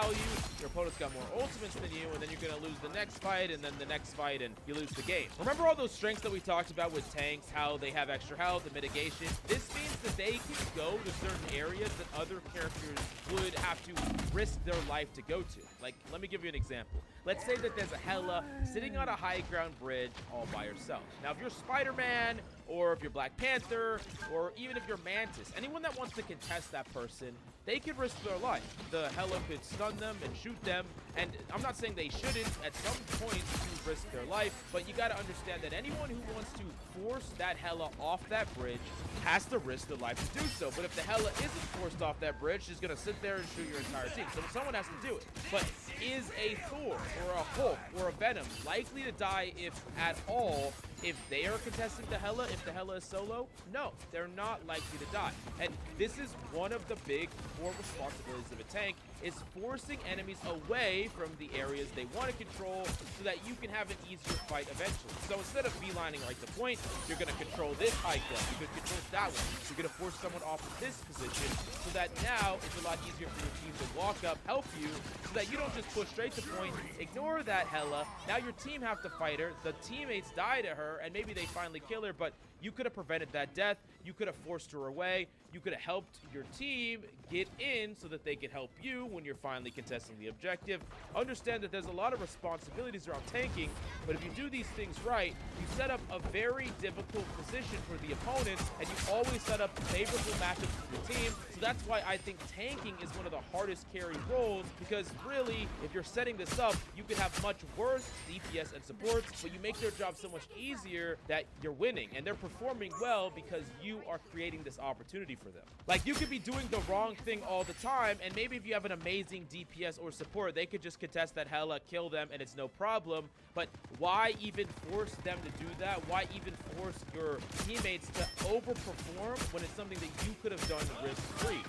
Your opponent's got more ultimates than you, and then you're gonna lose the next fight, and then the next fight, and you lose the game. Remember all those strengths that we talked about with tanks, how they have extra health and mitigation? This means that they can go to certain areas that other characters would have to risk their life to go to. Like, let me give you an example. Let's say that there's a Hela sitting on a high ground bridge all by herself. Now, if you're Spider-Man, or if you're Black Panther, or even if you're Mantis, anyone that wants to contest that person, they could risk their life. The Hela could stun them and shoot them, and I'm not saying they shouldn't at some point to risk their life, but you gotta understand that anyone who wants to force that Hela off that bridge has to risk their life to do so. But if the Hela isn't forced off that bridge, she's gonna sit there and shoot your entire team. So someone has to do it. But is a Thor, or a Hulk, or a Venom likely to die, if at all, if they are contesting the Hela, if the Hela is solo? No, they're not likely to die. And this is one of the big core responsibilities of a tank, is forcing enemies away from the areas they want to control so that you can have an easier fight eventually. So instead of beelining right to point, you're going to control this high ground, you're going to control that one, you're going to force someone off of this position, so that now it's a lot easier for your team to walk up, help you, so that you don't just push straight to point, ignore that Hela, now your team have to fight her, the teammates die to her, and maybe they finally kill her, but you could have prevented that death, you could have forced her away, you could have helped your team get in so that they could help you when you're finally contesting the objective. Understand that there's a lot of responsibilities around tanking, but if you do these things right, you set up a very difficult position for the opponents, and you always set up favorable matchups for your team. So that's why I think tanking is one of the hardest carry roles, because really, if you're setting this up, you could have much worse DPS and supports, but you make their job so much easier that you're winning, and they're performing well because you are creating this opportunity for them. Like, you could be doing the wrong thing all the time, and maybe if you have an amazing DPS or support, they could just contest that Hela, kill them, and it's no problem. But why even force them to do that? Why even force your teammates to overperform when it's something that you could have done risk-free?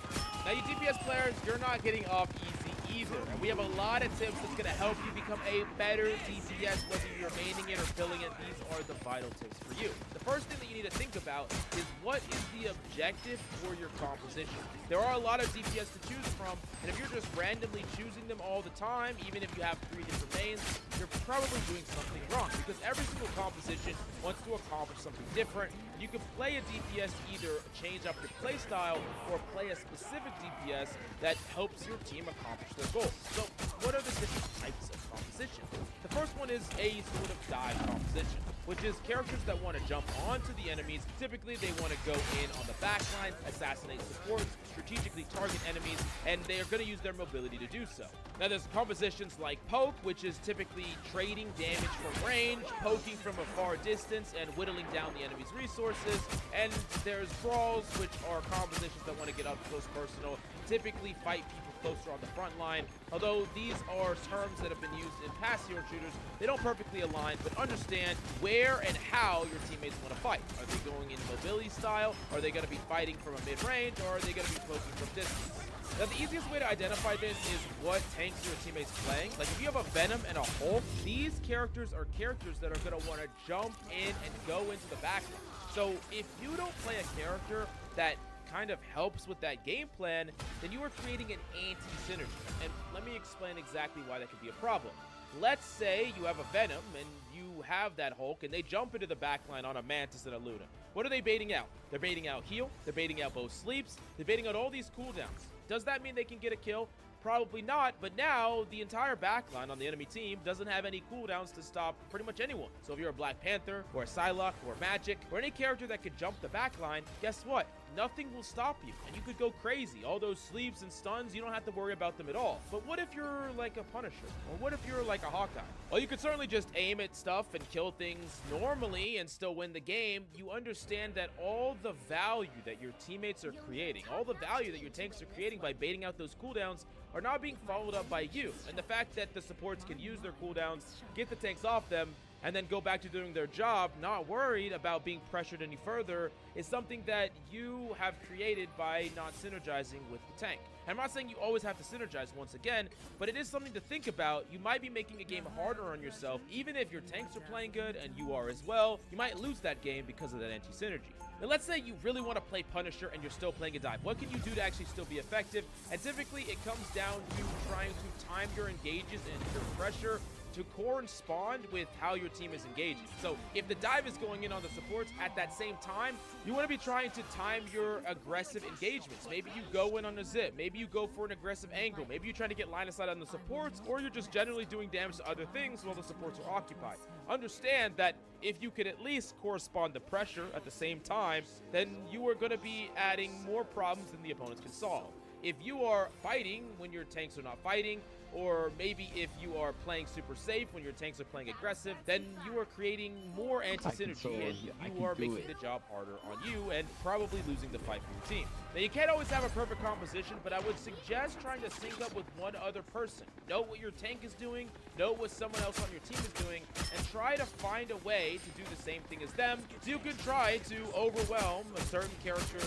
Now, you DPS players, you're not getting off easy either, and we have a lot of tips that's going to help you become a better DPS, whether you're maining it or filling it. These are the vital tips for you. The first thing that you need to think about is, what is the objective for your composition? There are a lot of DPS to choose from, and if you're just randomly choosing them all the time, even if you have 3 different mains, you're probably doing something wrong, because every single composition wants to accomplish something different. You can play a DPS to either change up your playstyle or play a specific DPS that helps your team accomplish their goals. So what are the different types of composition? The first one is a sort of dive composition, which is characters that want to jump onto the enemies. Typically, they want to go in on the backline, assassinate supports, strategically target enemies, and they are going to use their mobility to do so. Now, there's compositions like poke, which is typically trading damage from range, poking from a far distance, and whittling down the enemy's resources. And there's brawls, which are compositions that want to get up close personal, typically fight people closer on the front line. Although these are terms that have been used in past hero shooters, they don't perfectly align, but understand where and how your teammates want to fight. Are they going in mobility style? Are they going to be fighting from a mid-range? Or are they going to be poking from distance? Now, the easiest way to identify this is what tanks your teammates playing. Like, if you have a Venom and a Hulk, these characters are characters that are going to want to jump in and go into the backline. So if you don't play a character that kind of helps with that game plan, then you are creating an anti-synergy. And let me explain exactly why that could be a problem. Let's say you have a Venom and you have that Hulk, and they jump into the backline on a Mantis and a Luna. What are they baiting out? They're baiting out heal, they're baiting out both sleeps, they're baiting out all these cooldowns. Does that mean they can get a kill? Probably not, but now the entire backline on the enemy team doesn't have any cooldowns to stop pretty much anyone. So if you're a Black Panther, or a Psylocke, or Magic, or any character that could jump the backline, guess what? Nothing will stop you, and you could go crazy. All those sleeps and stuns, you don't have to worry about them at all. But what if you're like a Punisher? Or what if you're like a Hawkeye? Well, you could certainly just aim at stuff and kill things normally and still win the game. You understand that all the value that your teammates are creating, all the value that your tanks are creating by baiting out those cooldowns, are not being followed up by you. And the fact that the supports can use their cooldowns, get the tanks off them, and then go back to doing their job, not worried about being pressured any further, is something that you have created by not synergizing with the tank. I'm not saying you always have to synergize once again, but it is something to think about. You might be making a game harder on yourself. Even if your tanks are playing good and you are as well, you might lose that game because of that anti-synergy. Now let's say you really want to play Punisher and you're still playing a dive. What can you do to actually still be effective? And typically it comes down to trying to time your engages and your pressure to correspond with how your team is engaging. So if the dive is going in on the supports at that same time, you want to be trying to time your aggressive engagements. Maybe you go in on a zip, maybe you go for an aggressive angle, maybe you're trying to get line of sight on the supports, or you're just generally doing damage to other things while the supports are occupied. Understand that if you could at least correspond the pressure at the same time, then you are going to be adding more problems than the opponents can solve. If you are fighting when your tanks are not fighting, or maybe if you are playing super safe when your tanks are playing aggressive, then you are creating more anti-synergy and you are making the job harder on you and probably losing the fight for your team. Now, you can't always have a perfect composition, but I would suggest trying to sync up with one other person. Know what your tank is doing, know what someone else on your team is doing, and try to find a way to do the same thing as them, so you can try to overwhelm a certain character's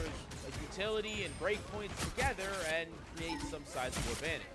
utility and breakpoints together and create some sizable advantage.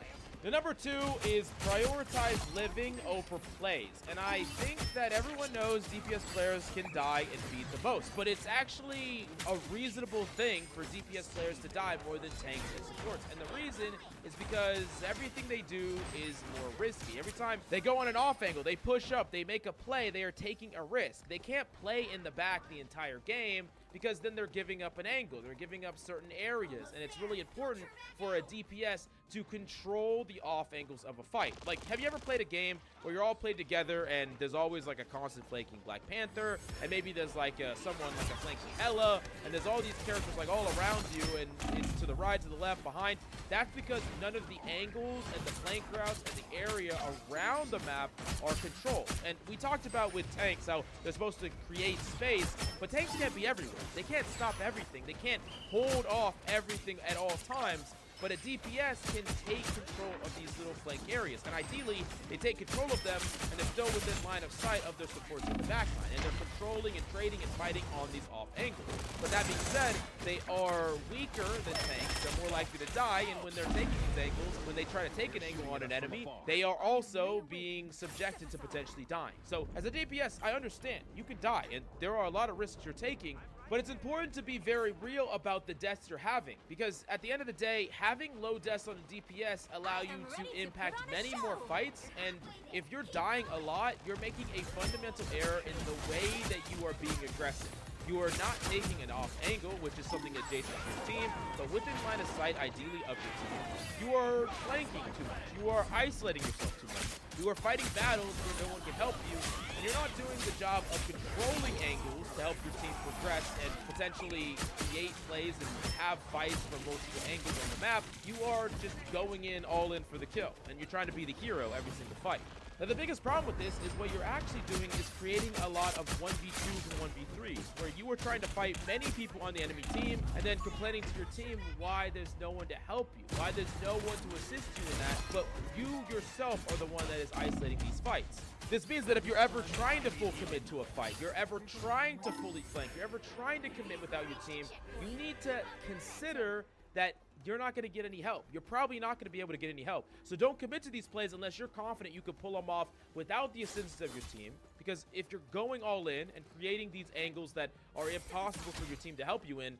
The number 2 is prioritize living over plays. And I think that everyone knows DPS players can die and feed the most, but it's actually a reasonable thing for DPS players to die more than tanks and supports. And the reason is because everything they do is more risky. Every time they go on an off angle, they push up, they make a play, they are taking a risk. They can't play in the back the entire game because then they're giving up an angle, they're giving up certain areas, and it's really important for a DPS to control the off angles of a fight. Like, have you ever played a game where you're all played together and there's always like a constant flanking Black Panther, and maybe there's like someone like a flanking Ella, and there's all these characters like all around you, and it's to the right, to the left, behind? That's because none of the angles and the flank routes and the area around the map are controlled. And we talked about with tanks how they're supposed to create space, but tanks can't be everywhere. They can't stop everything. They can't hold off everything at all times. But a DPS can take control of these little flank areas. And ideally, they take control of them and they're still within line of sight of their supports in the backline. And they're controlling and trading and fighting on these off angles. But that being said, they are weaker than tanks. They're more likely to die. And when they're taking these angles, when they try to take an angle on an enemy, they are also being subjected to potentially dying. So as a DPS, I understand you could die. And there are a lot of risks you're taking. But it's important to be very real about the deaths you're having, because at the end of the day, having low deaths on a DPS allow you to impact many more fights, and if you're dying a lot, you're making a fundamental error in the way that you are being aggressive. You are not taking an off angle, which is something adjacent to your team, but within line of sight, ideally, of your team. You are flanking too much. You are isolating yourself too much. You are fighting battles where no one can help you, and you're not doing the job of controlling angles to help your team progress and potentially create plays and have fights from multiple angles on the map. You are just going in all in for the kill, and you're trying to be the hero every single fight. Now, the biggest problem with this is what you're actually doing is creating a lot of 1v2s and 1v3s, where you are trying to fight many people on the enemy team and then complaining to your team why there's no one to help you, why there's no one to assist you in that, but you yourself are the one that is isolating these fights. This means that if you're ever trying to full commit to a fight, you're ever trying to fully flank, you're ever trying to commit without your team, you need to consider that you're not going to get any help. You're probably not going to be able to get any help. So don't commit to these plays unless you're confident you can pull them off without the assistance of your team. Because if you're going all in and creating these angles that are impossible for your team to help you in,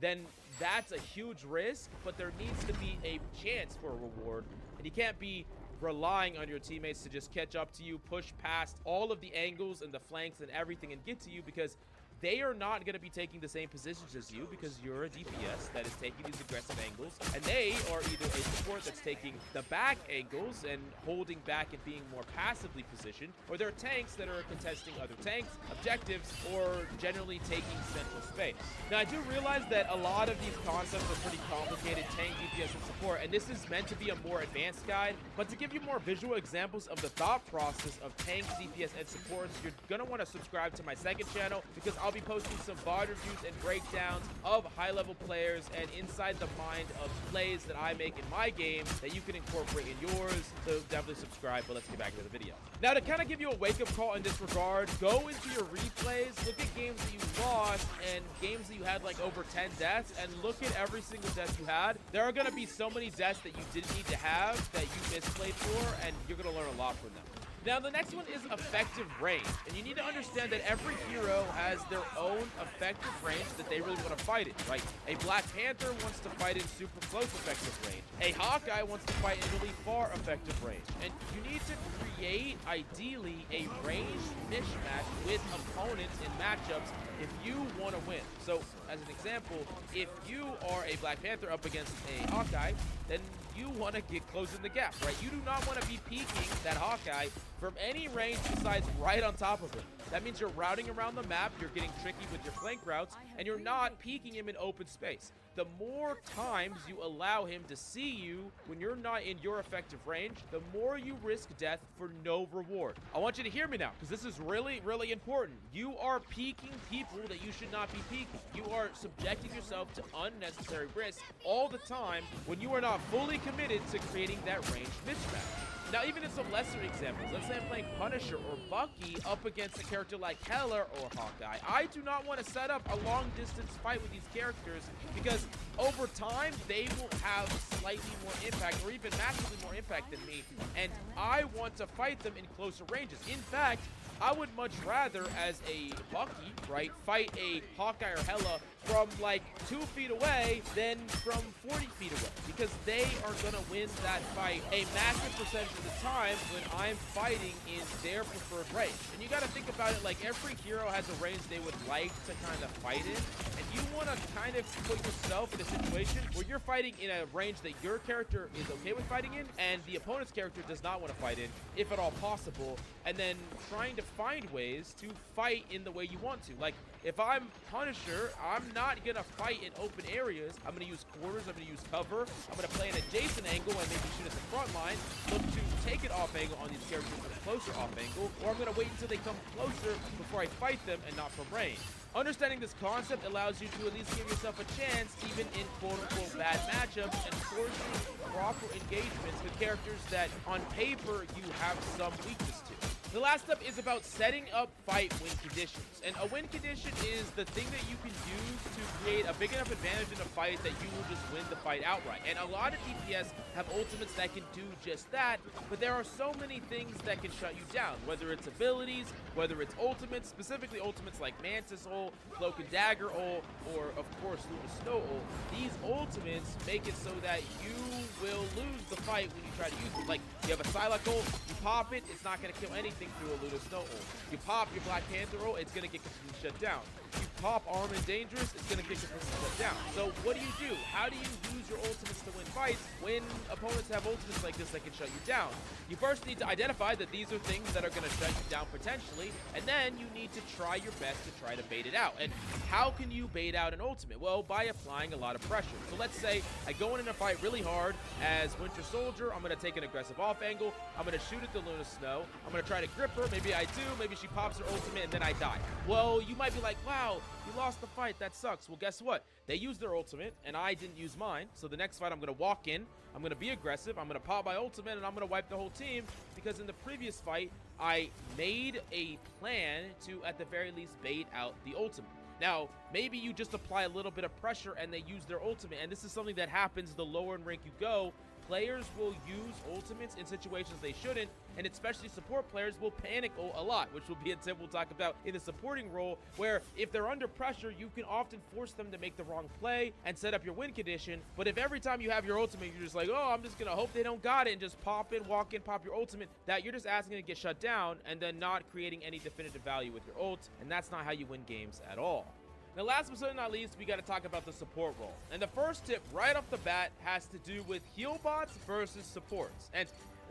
then that's a huge risk, but there needs to be a chance for a reward. And you can't be relying on your teammates to just catch up to you, push past all of the angles and the flanks and everything and get to you, because they are not going to be taking the same positions as you, because you're a DPS that is taking these aggressive angles, and they are either a support that's taking the back angles and holding back and being more passively positioned, or they're tanks that are contesting other tanks, objectives, or generally taking central space. Now, I do realize that a lot of these concepts are pretty complicated, tank, DPS, and support, and this is meant to be a more advanced guide, but to give you more visual examples of the thought process of tanks, DPS, and supports, you're going to want to subscribe to my second channel, because I'll I'll be posting some VOD reviews and breakdowns of high-level players and inside the mind of plays that I make in my game that you can incorporate in yours. So definitely subscribe, but let's get back to the video. Now, to kind of give you a wake-up call in this regard, go into your replays, look at games that you lost and games that you had like over 10 deaths, and look at every single death you had. There are going to be so many deaths that you didn't need to have that you misplayed for, and you're going to learn a lot from them. Now, the next one is effective range, and you need to understand that every hero has their own effective range that they really want to fight in, right? A Black Panther wants to fight in super close effective range. A Hawkeye wants to fight in really far effective range. And you need to create, ideally, a range mismatch with opponents in matchups if you want to win. So, as an example, if you are a Black Panther up against a Hawkeye, then you want to get close in the gap, right? You do not want to be peeking that Hawkeye from any range besides right on top of him. That means you're routing around the map, you're getting tricky with your flank routes, and you're not peeking him in open space. The more times you allow him to see you when you're not in your effective range, the more you risk death for no reward. I want you to hear me now, because this is really, really important. You are peeking people that you should not be peeking. You are subjecting yourself to unnecessary risk all the time when you are not fully committed to creating that range mismatch. Now, even in some lesser examples, let's say I'm playing Punisher or Bucky up against a character like Heller or Hawkeye. I do not want to set up a long-distance fight with these characters because over time, they will have slightly more impact or even massively more impact than me, and I want to fight them in closer ranges. In fact, I would much rather, as a Bucky, right, fight a Hawkeye or Hella from like 2 feet away than from 40 feet away, because they are going to win that fight a massive percentage of the time when I'm fighting in their preferred range. And you got to think about it like every hero has a range they would like to kind of fight in, and you want to kind of put yourself in a situation where you're fighting in a range that your character is okay with fighting in and the opponent's character does not want to fight in, if at all possible, and then trying to find ways to fight in the way you want to. Like, if I'm Punisher, I'm not going to fight in open areas. I'm going to use quarters, I'm going to use cover, I'm going to play an adjacent angle and maybe shoot at the front line, look to take it off angle on these characters with a closer off angle, or I'm going to wait until they come closer before I fight them and not from range. Understanding this concept allows you to at least give yourself a chance, even in quote-unquote bad matchups, and forcing proper engagements with characters that, on paper, you have some weakness to. The last step is about setting up fight win conditions. And a win condition is the thing that you can use to create a big enough advantage in a fight that you will just win the fight outright. And a lot of DPS have ultimates that can do just that, but there are so many things that can shut you down, whether it's abilities, whether it's ultimates, specifically ultimates like Mantis ult, Cloak and Dagger ult, or of course Luna Snow ult. These ultimates make it so that you will lose the fight when you try to use it. Like, you have a Psylocke ult, you pop it, it's not going to kill anything through a Luna Snow ult. You pop your Black Panther ult, it's going to get completely shut down. You pop Armed and Dangerous, it's going to get completely shut down. So what do? How do you use your ultimates to win fights when opponents have ultimates like this that can shut you down? You first need to identify that these are things that are going to shut you down potentially, and then you need to try your best to try to bait it out. And how can you bait out an ultimate? Well, by applying a lot of pressure. So let's say I go in a fight really hard as Winter Soldier, I'm going to take an aggressive off angle, I'm going to shoot at the Luna Snow, I'm going to try to grip her, maybe I do, maybe she pops her ultimate and then I die. Well, you might be like, wow, you lost the fight, that sucks. Well, guess what? They used their ultimate and I didn't use mine, so the next fight I'm going to walk in, I'm going to be aggressive, I'm going to pop my ultimate, and I'm going to wipe the whole team, because in the previous fight, I made a plan to, at the very least, bait out the ultimate. Now, maybe you just apply a little bit of pressure and they use their ultimate, and this is something that happens the lower in rank you go. Players will use ultimates in situations they shouldn't, and especially support players will panic ult a lot, which will be a tip we'll talk about in the supporting role, where if they're under pressure, you can often force them to make the wrong play and set up your win condition. But if every time you have your ultimate, you're just like, oh, I'm just gonna hope they don't got it, and just pop in, walk in, pop your ultimate, that you're just asking it to get shut down and then not creating any definitive value with your ult, and that's not how you win games at all. Now, last but certainly not least, we got to talk about the support role. And the first tip right off the bat has to do with heal bots versus supports. And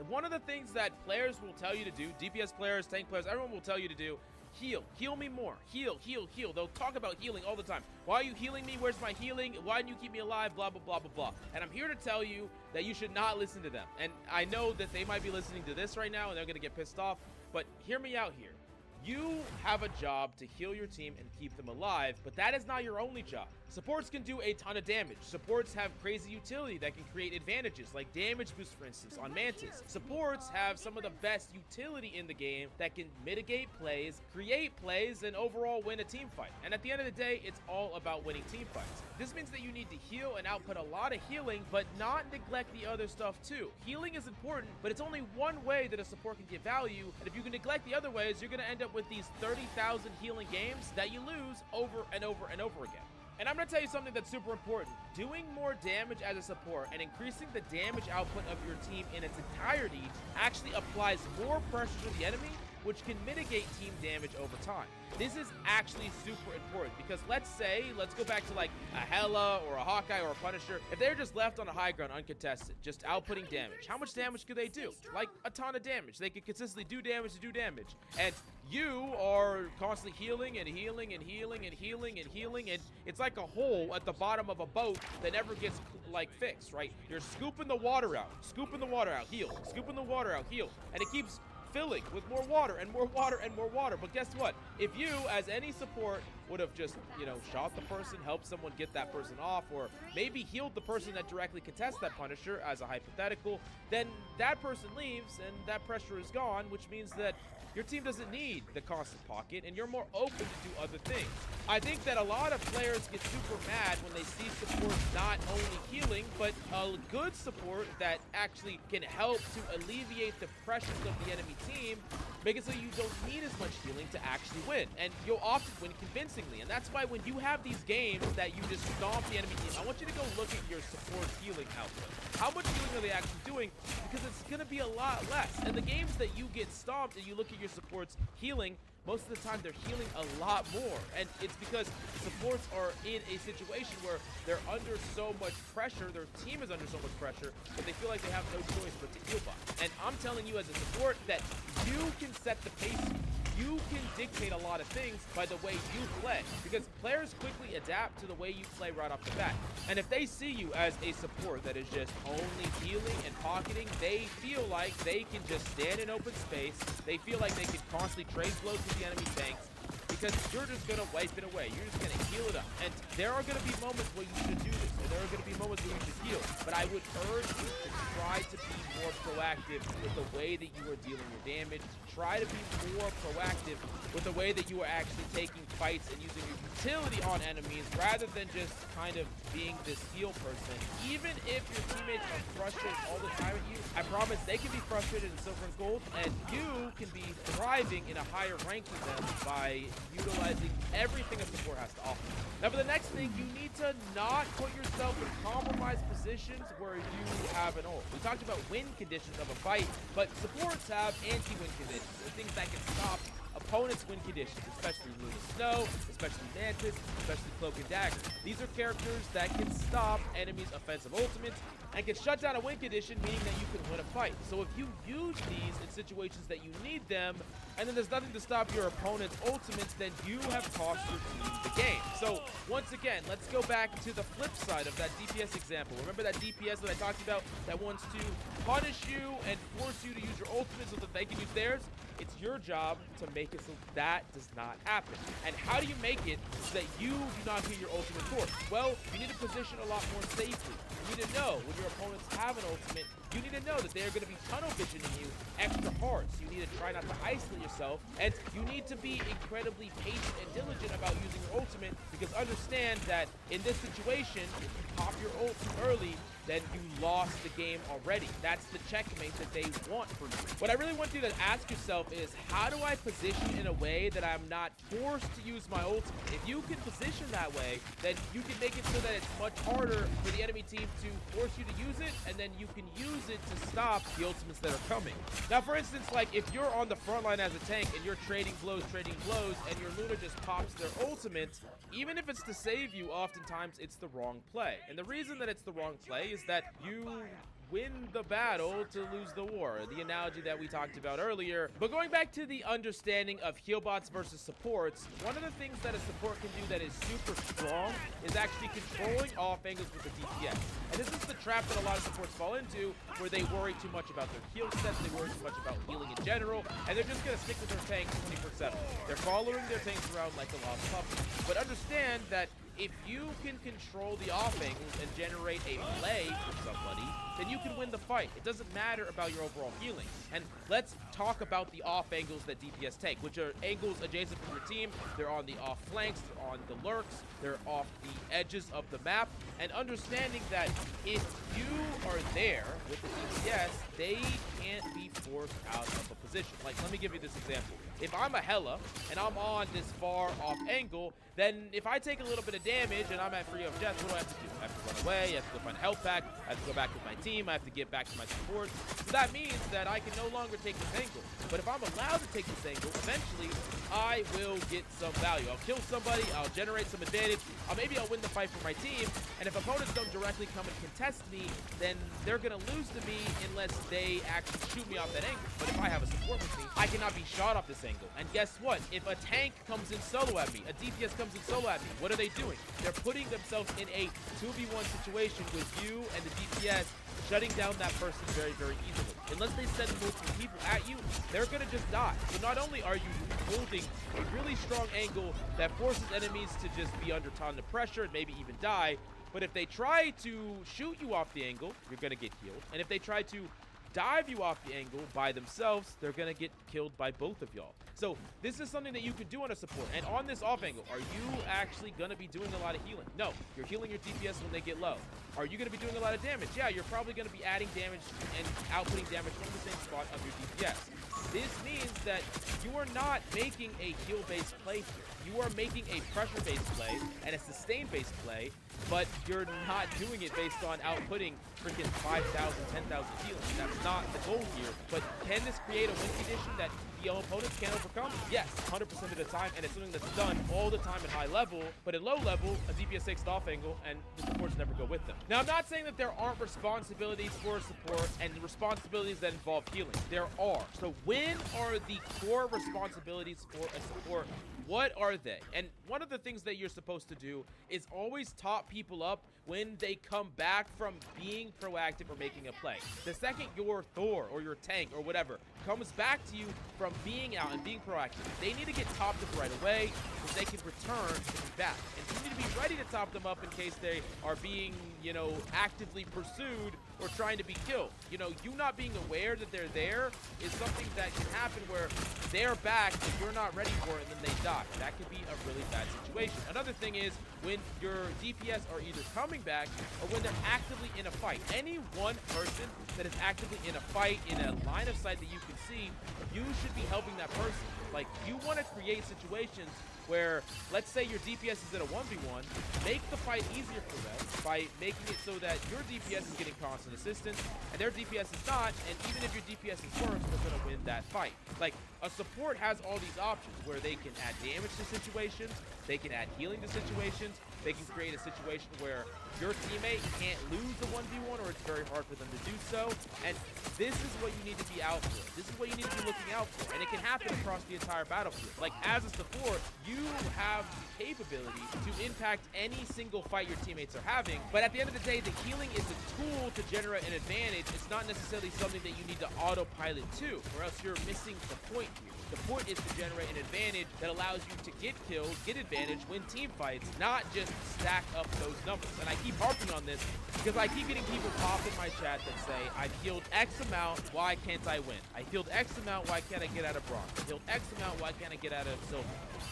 one of the things that players will tell you to do, DPS players, tank players, everyone will tell you to do, heal. Heal me more. Heal, heal, heal. They'll talk about healing all the time. Why are you healing me? Where's my healing? Why didn't you keep me alive? Blah, blah, blah, blah, blah. And I'm here to tell you that you should not listen to them. And I know that they might be listening to this right now and they're going to get pissed off, but hear me out here. You have a job to heal your team and keep them alive, but that is not your only job. Supports can do a ton of damage. Supports have crazy utility that can create advantages, like damage boost, for instance, on Mantis. Supports have some of the best utility in the game that can mitigate plays, create plays, and overall win a team fight. And at the end of the day, it's all about winning team fights. This means that you need to heal and output a lot of healing, but not neglect the other stuff too. Healing is important, but it's only one way that a support can get value, and if you can neglect the other ways, you're going to end up with these 30,000 healing games that you lose over and over and over again. And I'm going to tell you something that's super important. Doing more damage as a support and increasing the damage output of your team in its entirety actually applies more pressure to the enemy, which can mitigate team damage over time. This is actually super important because let's go back to like a Hela or a Hawkeye or a Punisher. If they're just left on a high ground uncontested, just outputting damage, how much damage could they do? Like a ton of damage. They could consistently do damage to do damage. And you are constantly healing and healing and healing and healing and healing, and it's like a hole at the bottom of a boat that never gets like fixed, right? You're scooping the water out, heal, scooping the water out, heal, and it keeps filling with more water and more water and more water. But guess what? If you, as any support, would have just, shot the person, helped someone get that person off, or maybe healed the person that directly contests that Punisher as a hypothetical, then that person leaves and that pressure is gone, which means that your team doesn't need the constant pocket and you're more open to do other things. I think that a lot of players get super mad when they see support not only healing, but a good support that actually can help to alleviate the pressures of the enemy team, make it so you don't need as much healing to actually win. And you'll often win convincingly. And that's why when you have these games that you just stomp the enemy team, I want you to go look at your support healing output. How much healing are they actually doing? Because it's going to be a lot less. And the games that you get stomped and you look at your supports healing, most of the time they're healing a lot more. And it's because supports are in a situation where they're under so much pressure, their team is under so much pressure, that they feel like they have no choice but to heal by. And I'm telling you as a support that you can set the pace. You can dictate a lot of things by the way you play, because players quickly adapt to the way you play right off the bat. And if they see you as a support that is just only healing and pocketing, they feel like they can just stand in open space. They feel like they can constantly trade blows with the enemy tanks, because you're just going to wipe it away. You're just going to heal it up. And there are going to be moments where you should do this, and there are going to be moments where you should heal. But I would urge you to try to be more proactive with the way that you are dealing with damage. Try to be more proactive with the way that you are actually taking fights and using your utility on enemies, rather than just kind of being this heal person. Even if your teammates are frustrated all the time at you, I promise they can be frustrated in silver and gold, and you can be thriving in a higher rank than them by utilizing everything a support has to offer. Now for the next thing, you need to not put yourself in compromised positions where you have an ult. We talked about win conditions of a fight, but supports have anti-win conditions, things that can stop opponents' win conditions, especially Luna Snow, especially Mantis, especially Cloak and Dagger. These are characters that can stop enemies' offensive ultimates and can shut down a win condition, meaning that you can win a fight. So if you use these in situations that you need them, and then there's nothing to stop your opponent's ultimates, then you have cost your team the game. So once again, let's go back to the flip side of that DPS example. Remember that DPS that I talked about that wants to punish you and force you to use your ultimate so that they can use theirs? It's your job to make it so that does not happen. And how do you make it so that you do not get your ultimate force? Well, you need to position a lot more safely. You need to know when your opponents have an ultimate, you need to know that they are going to be tunnel visioning you extra hard. So you need to try not to isolate yourself, and you need to be incredibly patient and diligent about using your ultimate, because understand that in this situation, if you pop your ult too early, then you lost the game already. That's the checkmate that they want from you. What I really want you to ask yourself is, how do I position in a way that I'm not forced to use my ultimate? If you can position that way, then you can make it so that it's much harder for the enemy team to force you to use it, and then you can use it to stop the ultimates that are coming. Now, for instance, like if you're on the front line as a tank and you're trading blows, and your Luna just pops their ultimate, even if it's to save you, oftentimes it's the wrong play. And the reason that it's the wrong play is that you win the battle to lose the war, the analogy that we talked about earlier. But going back to the understanding of heal bots versus supports, one of the things that a support can do that is super strong is actually controlling off angles with the DPS. And this is the trap that a lot of supports fall into, where they worry too much about their heal sets, they worry too much about healing in general, and they're just going to stick with their tanks 24/7. They're following their tanks around like a lost puppy. But understand that if you can control the off angles and generate a play for somebody, then you can win the fight. It doesn't matter about your overall healing. And let's talk about the off angles that DPS take, which are angles adjacent from your team. They're on the off flanks, they're on the lurks, they're off the edges of the map. And understanding that if you are there with the DPS, they can't be forced out of a position. Like, let me give you this example. If I'm a Hela and I'm on this far off angle, then if I take a little bit of damage and I'm at free of death, what do I have to do? I have to run away, I have to go find a health pack, I have to go back with my team, I have to get back to my support. So that means that I can no longer take this angle. But if I'm allowed to take this angle, eventually I will get some value. I'll kill somebody, I'll generate some advantage, maybe I'll win the fight for my team, and if opponents don't directly come and contest me, then they're gonna lose to me unless they actually shoot me off that angle. But if I have a support with me, I cannot be shot off this angle. And guess what? If a tank comes in solo at me, a DPS comes in solo at me, what are they doing? They're putting themselves in a 2v1 situation with you and the DPS, shutting down that person very, very easily. Unless they send multiple people at you, they're gonna just die. So not only are you holding a really strong angle that forces enemies to just be under ton of pressure and maybe even die, but if they try to shoot you off the angle, you're gonna get healed. And if they try to dive you off the angle by themselves, they're gonna get killed by both of y'all. So this is something that you can do on a support. And on this off angle, are you actually gonna be doing a lot of healing? No, you're healing your DPS when they get low. Are you gonna be doing a lot of damage? Yeah, you're probably gonna be adding damage and outputting damage from the same spot of your DPS. This means that you are not making a heal-based play here. You are making a pressure-based play and a sustain-based play, but you're not doing it based on outputting freaking 5,000, 10,000 healing. That's not the goal here. But can this create a win condition that the opponents can overcome? Yes, 100% of the time, and it's something that's done all the time at high level, but at low level, a DPS takes the off angle, and the supports never go with them. Now, I'm not saying that there aren't responsibilities for support and responsibilities that involve healing. There are. So when are the core responsibilities for a support? What are they? And one of the things that you're supposed to do is always top people up when they come back from being proactive or making a play. The second your Thor or your tank or whatever comes back to you from being out and being proactive, they need to get topped up right away so they can return back. And you need to be ready to top them up in case they are being, you know, actively pursued or trying to be killed. You know, you not being aware that they're there is something that can happen where they're back and you're not ready for it and then they die. That could be a really bad situation. Another thing is when your DPS are either coming back or when they're actively in a fight. Any one person that is actively in a fight, in a line of sight that you can see, you should be helping that person. Like, you want to create situations where, let's say your DPS is in a 1v1, make the fight easier for them by making it so that your DPS is getting constant assistance and their DPS is not, and even if your DPS is worse, they're going to win that fight. Like, a support has all these options where they can add damage to situations, they can add healing to situations, they can create a situation where your teammate can't lose the 1v1 or it's very hard for them to do so. And this is what you need to be out for. This is what you need to be looking out for. And it can happen across the entire battlefield. Like, as a support, you have the capability to impact any single fight your teammates are having. But at the end of the day, the healing is a tool to generate an advantage. It's not necessarily something that you need to autopilot to, or else you're missing the point here. The point is to generate an advantage that allows you to get kills, get advantage, win team fights, not just stack up those numbers. And I keep harping on this because I keep getting people pop in my chat that say, I healed X amount, why can't I win? I healed X amount, why can't I get out of bronze? I healed X amount, why can't I get out of silver?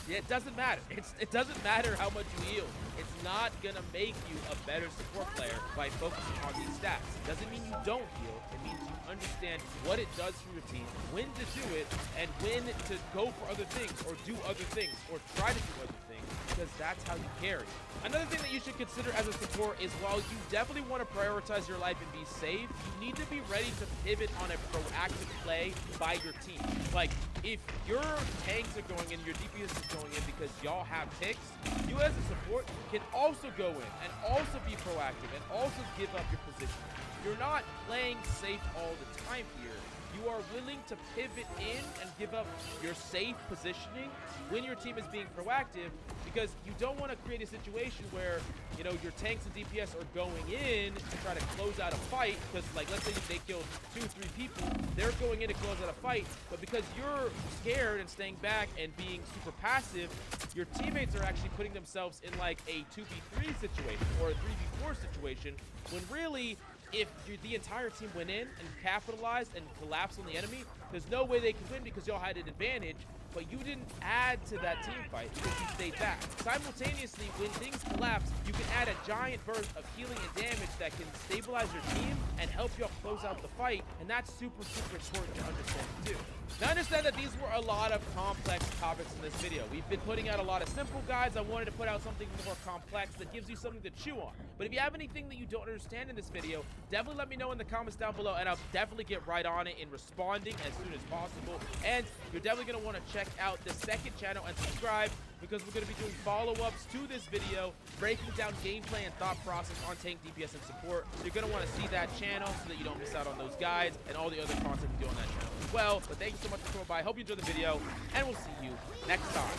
It doesn't matter. It doesn't matter how much you heal. It's not gonna make you a better support player by focusing on these stats. It doesn't mean you don't heal. It means you understand what it does for your team, when to do it, and when to go for other things, or do other things, or try to do other things, to because that's how you carry. Another thing that you should consider as a support is while you definitely want to prioritize your life and be safe, you need to be ready to pivot on a proactive play by your team. Like, if your tanks are going in, your DPS is going in because y'all have ticks, you as a support can also go in and also be proactive and also give up your position. You're not playing safe all the time here. You are willing to pivot in and give up your safe positioning when your team is being proactive, because you don't want to create a situation where, you know, your tanks and DPS are going in to try to close out a fight, because, like, let's say they killed 2-3 people, they're going in to close out a fight, but because you're scared and staying back and being super passive, your teammates are actually putting themselves in like a 2v3 situation or a 3v4 situation, when really, if the entire team went in and capitalized and collapsed on the enemy, there's no way they can win because y'all had an advantage, but you didn't add to that team fight because you stayed back. Simultaneously, when things collapse, you can add a giant burst of healing and damage that can stabilize your team and help y'all close out the fight, and that's super, super important to understand too. Now, understand that these were a lot of complex topics in this video. We've been putting out a lot of simple guides. I wanted to put out something more complex that gives you something to chew on. But if you have anything that you don't understand in this video, definitely let me know in the comments down below, and I'll definitely get right on it in responding as soon as possible. And you're definitely going to want to check out the second channel and subscribe, because we're going to be doing follow-ups to this video, breaking down gameplay and thought process on tank, DPS, and support. So you're going to want to see that channel so that you don't miss out on those guides and all the other content we do on that channel as well. But thank you so much for coming by. Hope you enjoyed the video, and we'll see you next time.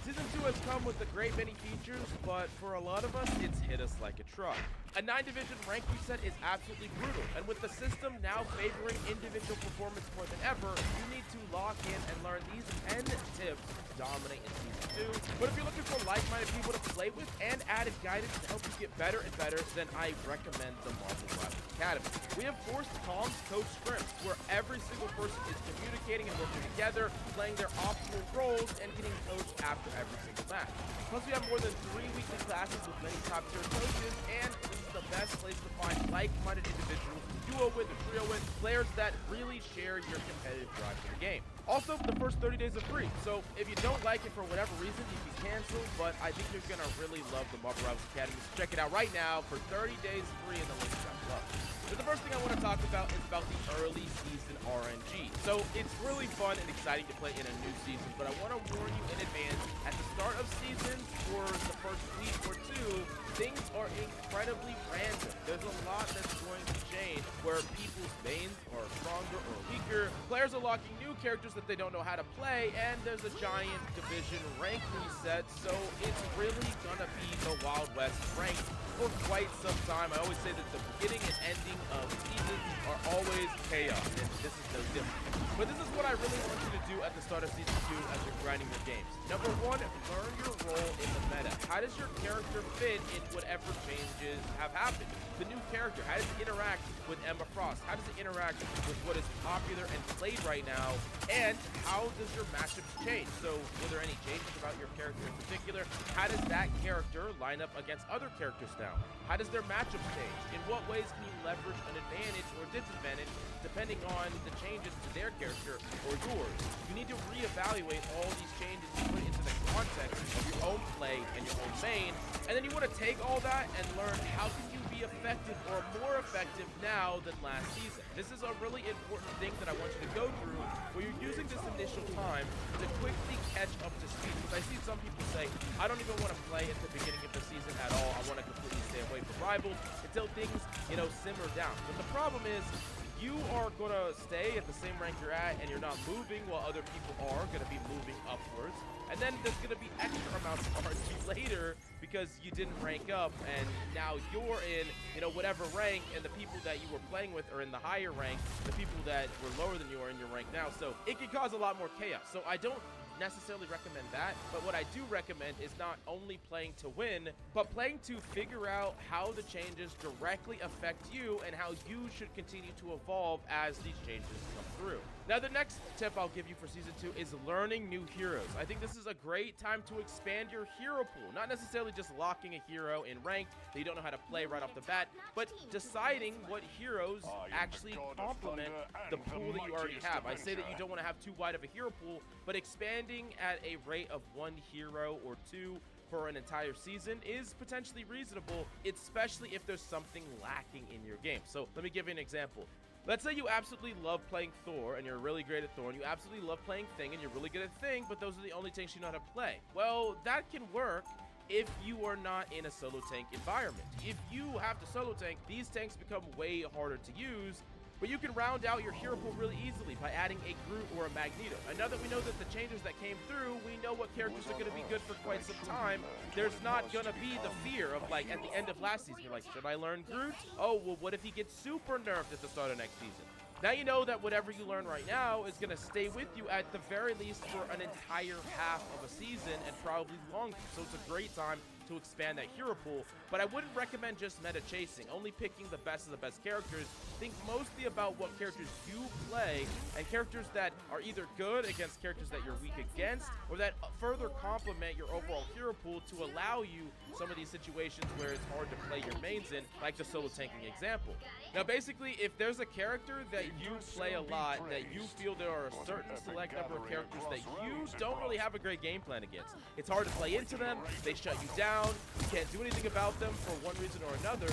Season 2 has come with a great many features, but for a lot of us, it's hit us like a truck. A 9-division rank reset is absolutely brutal, and with the system now favoring individual performance more than ever, you need to lock in and learn these 10 tips to dominate in Season 2. But if you're looking for like-minded people to play with and added guidance to help you get better and better, then I recommend the Marvel Rivals Academy. We have forced comms coach scripts, where every single person is communicating and working together, playing their optimal roles, and getting coached after every single match. Plus, we have more than 3 weekly classes with many top-tier coaches, and this is the best place to find like-minded individuals, duo with or trio with, players that really share your competitive drive for the game. Also, the first 30 days are free, so if you don't like it for whatever reason, you can cancel, but I think you're gonna really love the Marvel Rivals Academy, so check it out right now for 30 days free in the link down below. But the first thing I want to talk about is about the early season RNG. So it's really fun and exciting to play in a new season, but I want to warn you in advance, at the start of seasons or the first week or two, things are incredibly random. There's a lot that's going to change, where people's mains are stronger or weaker, players are locking new characters that they don't know how to play, and there's a giant division rank reset, so it's really gonna be the Wild West rank for quite some time. I always say that the beginning and ending of seasons are always chaos, and this is no different. But this is what I really want you to do at the start of Season 2 as you're grinding your games. Number 1, learn your role in the meta. How does your character fit in whatever changes have happened? The new character, how does it interact with Emma Frost? How does it interact with what is popular and played right now? And how does your matchups change? So were there any changes about your character in particular? How does that character line up against other characters now? How does their matchups change? In what ways can you leverage an advantage or disadvantage depending on the changes to their character or yours? You need to reevaluate all these changes and put it into the context of your own play and your own main, and then you want to take all that and learn how can you be effective or more effective now than last season. This is a really important thing that I want you to go through, where you're using this initial time to quickly catch up to speed, because I see some people say, I don't even want to play at the beginning of the season at all. I want to completely stay away from rivals until things, simmer down. But the problem is, you are going to stay at the same rank you're at, and you're not moving, while other people are going to be moving upwards. And then there's going to be extra amounts of RNG later because you didn't rank up, and now you're in, whatever rank, and the people that you were playing with are in the higher rank. The people that were lower than you are in your rank now. So it can cause a lot more chaos. So I don't necessarily recommend that, but what I do recommend is not only playing to win, but playing to figure out how the changes directly affect you and how you should continue to evolve as these changes come through. Now, the next tip I'll give you for Season 2 is learning new heroes. I think this is a great time to expand your hero pool, not necessarily just locking a hero in ranked that you don't know how to play right off the bat, but deciding what heroes actually complement the pool that you already have. I say that you don't want to have too wide of a hero pool, but expand expanding at a rate of 1 hero or 2 for an entire season is potentially reasonable, especially if there's something lacking in your game. So let me give you an example. Let's say you absolutely love playing Thor and you're really great at Thor, and you absolutely love playing Thing and you're really good at Thing, but those are the only tanks you know how to play. Well, that can work if you are not in a solo tank environment. If you have to solo tank, these tanks become way harder to use, but you can round out your hero pool really easily by adding a Groot or a Magneto. And now that we know that the changes that came through, we know what characters are going to be good for quite some time. There's not going to be the fear of, like, at the end of last season, you're like, should I learn Groot? Oh, well, what if he gets super nerfed at the start of next season? Now you know that whatever you learn right now is going to stay with you at the very least for an entire half of a season and probably longer. So it's a great time to expand that hero pool, but I wouldn't recommend just meta chasing, only picking the best of the best characters. Think mostly about what characters you play and characters that are either good against characters that you're weak against, or that further complement your overall hero pool to allow you some of these situations where it's hard to play your mains in, like the solo tanking example. Now basically, if there's a character that you play a lot, that you feel there are a certain select number of characters that you don't really have a great game plan against, it's hard to play into them, they shut you down, you can't do anything about them for one reason or another,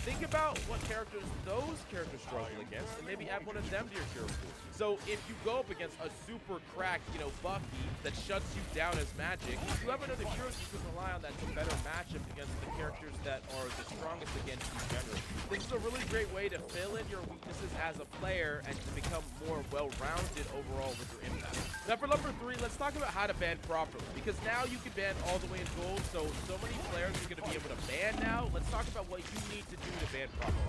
think about what characters those characters struggle against and maybe add one of them to your hero pool. So if you go up against a super cracked, Bucky that shuts you down as magic, you have another hero you can rely on that's a better matchup against the characters that are the strongest against you generally. This is a really great way to fill in your weaknesses as a player and to become more well-rounded overall with your impact. Now for number 3, let's talk about how to ban properly, because now you can ban all the way in gold, so many players are going to be able to ban now. Let's talk about what you need to do to ban properly.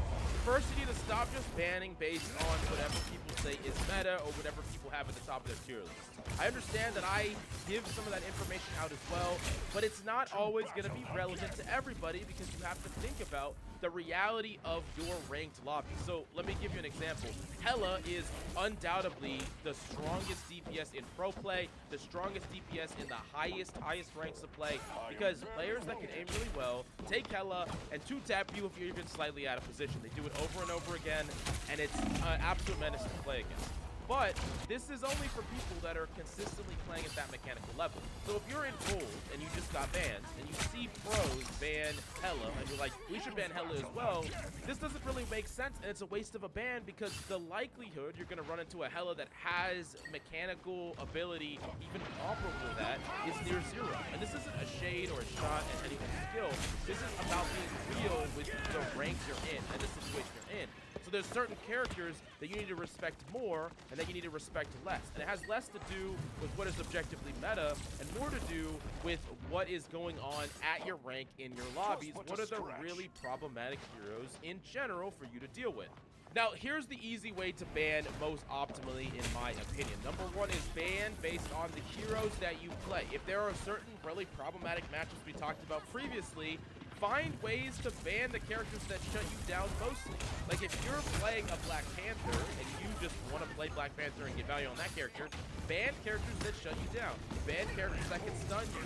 First, you need to stop just banning based on whatever people say is meta or whatever people have at the top of their tier list. I understand that I give some of that information out as well, but it's not always going to be relevant to everybody because you have to think about the reality of your ranked lobby. So let me give you an example. Hela is undoubtedly the strongest DPS in pro play, the strongest DPS in the highest ranks of play, because players that can aim really well take Hela and 2-tap you if you're even slightly out of position. They do it over and over again, and it's an absolute menace to play against. But this is only for people that are consistently playing at that mechanical level. So if you're in gold and you just got banned and you see pros ban Hela and you're like, we should ban Hela as well, this doesn't really make sense, and it's a waste of a ban because the likelihood you're going to run into a Hela that has mechanical ability even comparable to that is near zero. And this isn't a shade or a shot at anyone's skill. This is about being real with the rank you're in and the situation you're in. So there's certain characters that you need to respect more and that you need to respect less. And it has less to do with what is objectively meta and more to do with what is going on at your rank in your lobbies. What are the really problematic heroes in general for you to deal with? Now, here's the easy way to ban most optimally, in my opinion. Number 1 is ban based on the heroes that you play. If there are certain really problematic matchups we talked about previously, find ways to ban the characters that shut you down mostly. Like if you're playing a Black Panther and you just want to play Black Panther and get value on that character, ban characters that shut you down. Ban characters that can stun you,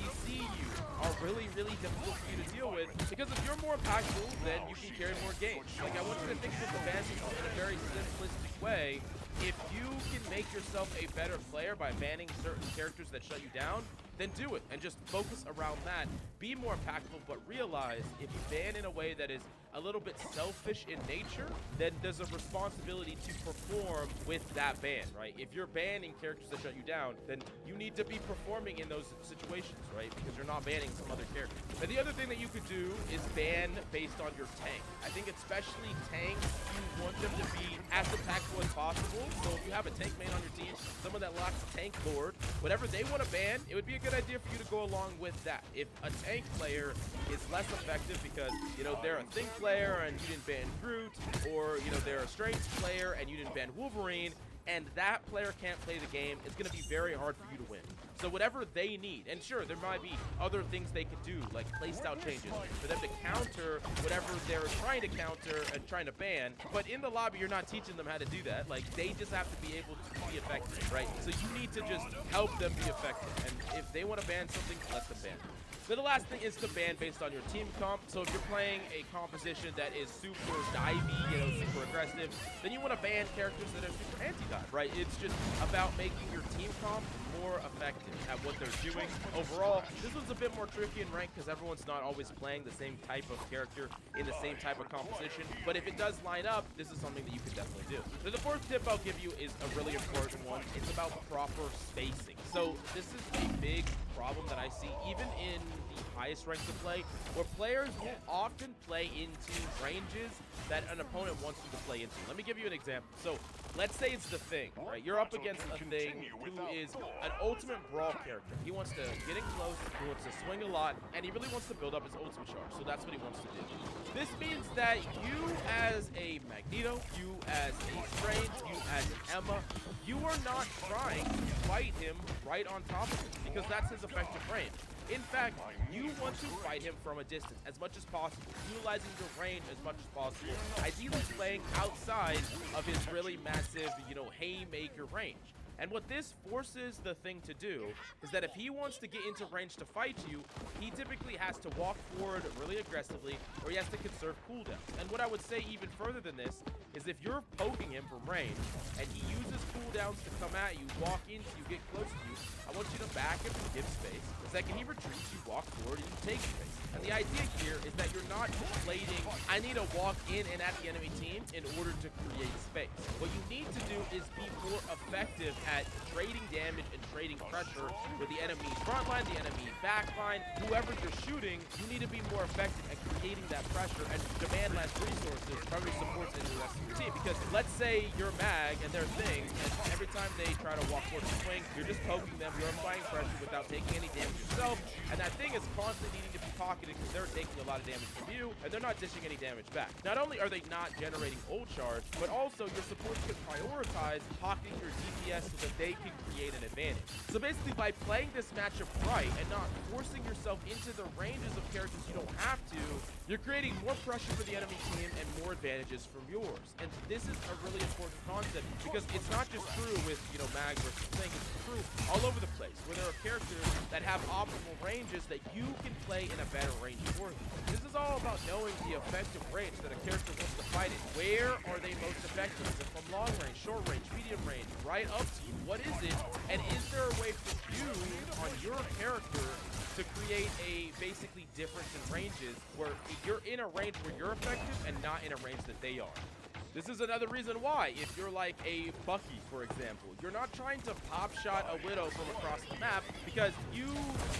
CC you, are really difficult for you to deal with, because if you're more impactful, then you can carry more games. Like I want you to think of the ban system in a very simplistic way. If you can make yourself a better player by banning certain characters that shut you down, then do it and just focus around that. Be more impactful, but realize if you ban in a way that is a little bit selfish in nature, then there's a responsibility to perform with that ban, right? If you're banning characters that shut you down, then you need to be performing in those situations, right? Because you're not banning some other character. And the other thing that you could do is ban based on your tank. I think especially tanks, you want them to be as impactful as possible. So if you have a tank main on your team, someone that locks tank lord, whatever they want to ban, it would be a good idea for you to go along with that. If a tank player is less effective because, they're a Thing player and you didn't ban Groot, or, they're a Strength player and you didn't ban Wolverine, and that player can't play the game, it's going to be very hard for you to win. So whatever they need, and sure, there might be other things they could do, like playstyle changes, for them to counter whatever they're trying to counter and trying to ban, but in the lobby, you're not teaching them how to do that. Like, they just have to be able to be effective, right? So you need to just help them be effective, and if they want to ban something, let them ban. So the last thing is to ban based on your team comp. So if you're playing a composition that is super divey, super aggressive, then you want to ban characters that are super anti-dive, right? It's just about making your team comp more effective at what they're doing. Overall, this one's a bit more tricky in rank because everyone's not always playing the same type of character in the same type of composition. But if it does line up, this is something that you can definitely do. So the fourth tip I'll give you is a really important one. It's about proper spacing. So this is a big problem that I see even in the highest ranks of play, where players will often play into ranges that an opponent wants you to play into. Let me give you an example. So let's say it's the Thing, right? You're up against a Thing who is an ultimate brawl character. He wants to get in close, he wants to swing a lot, and he really wants to build up his ultimate charge. So that's what he wants to do. This means that you as a Magneto, you as a Strange, you as an Emma, you are not trying to fight him right on top of him because that's his effective range. In fact, you want to fight him from a distance as much as possible, utilizing your range as much as possible, ideally playing outside of his really massive, haymaker range. And what this forces the Thing to do is that if he wants to get into range to fight you, he typically has to walk forward really aggressively, or he has to conserve cooldowns. And what I would say even further than this is if you're poking him from range and he uses cooldowns to come at you, walk into you, get close to you, I want you to back him and give space. The second he retreats, you walk forward and you take space. And the idea here is that you're not deflating, I need to walk in and at the enemy team in order to create space. What you need to do is be more effective at trading damage and trading pressure with the enemy front line, the enemy back line, whoever you're shooting. You need to be more effective at creating that pressure and demand less resources from your supports and the rest of your team. Because let's say you're Mag and they're Thing, and every time they try to walk forward and swing, you're just poking them, you're applying pressure without taking any damage yourself, and that Thing is constantly needing to be pocketed because they're taking a lot of damage from you, and they're not dishing any damage back. Not only are they not generating ult charge, but also your supports can prioritize pocketing your DPS so that they can create an advantage. So basically, by playing this matchup right and not forcing yourself into the ranges of characters you don't have to, you're creating more pressure for the enemy team and more advantages from yours. And this is a really important concept because it's not just true with, Mag versus Thing, it's true all over the place, where there are characters that have optimal ranges that you can play in a better range for you. This is all about knowing the effective range that a character wants to fight in. Where are they most effective? Is it from long range, short range, medium range, right up to you? What is it? And is there a way for you on your character to create a basically difference in ranges where you're in a range where you're effective and not in a range that they are? This is another reason why, if you're like a Bucky, for example, you're not trying to pop shot a Widow from across the map because you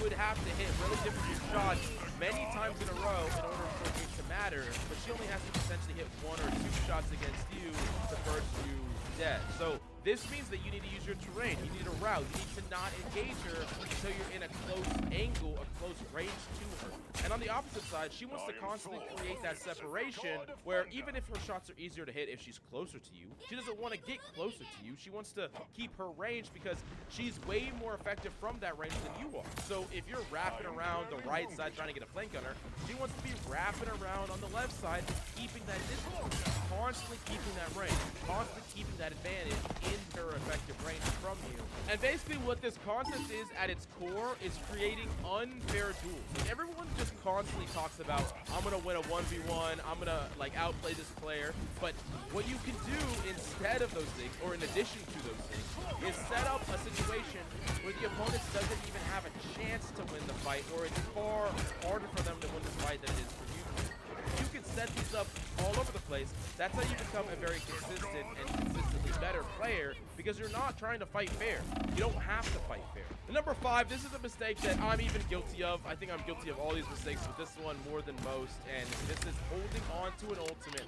would have to hit really difficult shots many times in a row in order for it to matter, but she only has to potentially hit 1 or 2 shots against you to first you dead. So this means that you need to use your terrain, you need to route, you need to not engage her until you're in a close angle, a close range to her. And on the opposite side, she wants to constantly create that separation where even if her shots are easier to hit if she's closer to you, she doesn't want to get closer to you. She wants to keep her range because she's way more effective from that range than you are. So if you're wrapping around the right side trying to get a flank on her, she wants to be wrapping around on the left side, keeping that distance, constantly keeping that range, constantly keeping that advantage in her effective range from you. And basically what this concept is at its core is creating unfair duels. Like, everyone just constantly talks about, I'm gonna win a 1v1, I'm gonna outplay this player. But what you can do instead of those things, or in addition to those things, is set up a situation where the opponent doesn't even have a chance to win the fight, or it's far harder for them to win the fight than it is for you to win. You can set these up all over the place. That's how you become a very consistent and consistently better player, because you're not trying to fight fair. You don't have to fight fair. And number 5, this is a mistake that I'm even guilty of. I think I'm guilty of all these mistakes, but this one more than most, and this is holding on to an ultimate,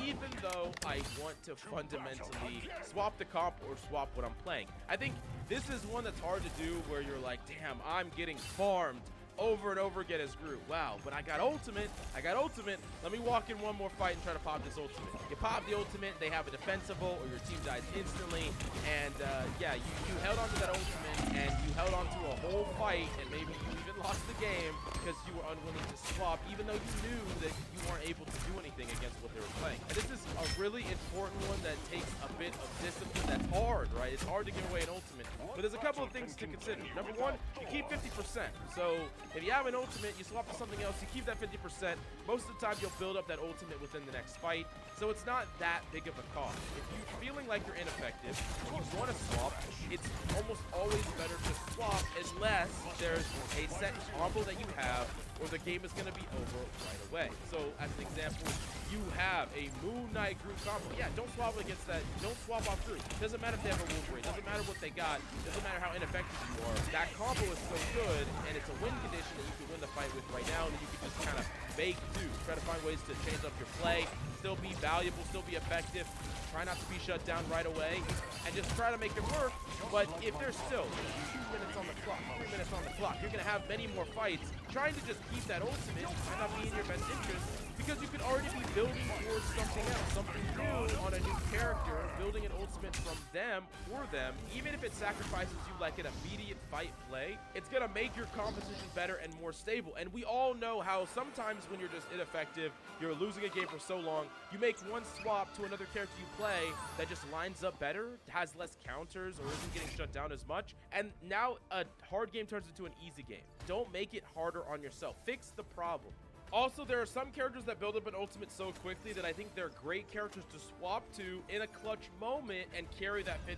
even though I want to fundamentally swap the comp or swap what I'm playing. I think this is one that's hard to do where you're like, damn, I'm getting farmed over and over again as group. Wow, but I got ultimate. Let me walk in one more fight and try to pop this ultimate. You pop the ultimate, they have a defensible, or your team dies instantly. And yeah, you held on to that ultimate, and you held on to a whole fight, and maybe you even lost the game because you were unwilling to swap, even though you knew that you weren't able to do anything against what they were playing. And this is a really important one that takes a bit of discipline. That's hard, right? It's hard to give away an ultimate, but there's a couple of things to consider. Number 1, you keep 50%. So If you have an ultimate, you swap to something else, you keep that 50%. Most of the time, you'll build up that ultimate within the next fight. So it's not that big of a cost. If you're feeling like you're ineffective and you want to swap, it's almost always better to swap unless there's a set combo that you have or the game is going to be over right away. So as an example, you have a Moon Knight group combo. Yeah, don't swap against that. Don't swap off group. Doesn't matter if they have a Wolverine. Doesn't matter what they got. Doesn't matter how ineffective you are. That combo is so good, and it's a win condition that you can win the fight with right now, and then you can just kind of bake do. Try to find ways to change up your play, still be valuable, still be effective. Try not to be shut down right away, and just try to make it work. But if there's still 2 minutes on the clock, 3 minutes on the clock, you're going to have many more fights. Trying to just keep that ultimate might not be in your best interest, because you could already be building towards something else, something new on a new character, building an ultimate from them, for them. Even if it sacrifices you like an immediate fight play, it's gonna make your composition better and more stable. And we all know how sometimes when you're just ineffective, you're losing a game for so long, you make one swap to another character you play that just lines up better, has less counters, or isn't getting shut down as much, and now a hard game turns into an easy game. Don't make it harder on yourself. Fix the problem. Also, there are some characters that build up an ultimate so quickly that I think they're great characters to swap to in a clutch moment and carry that 50%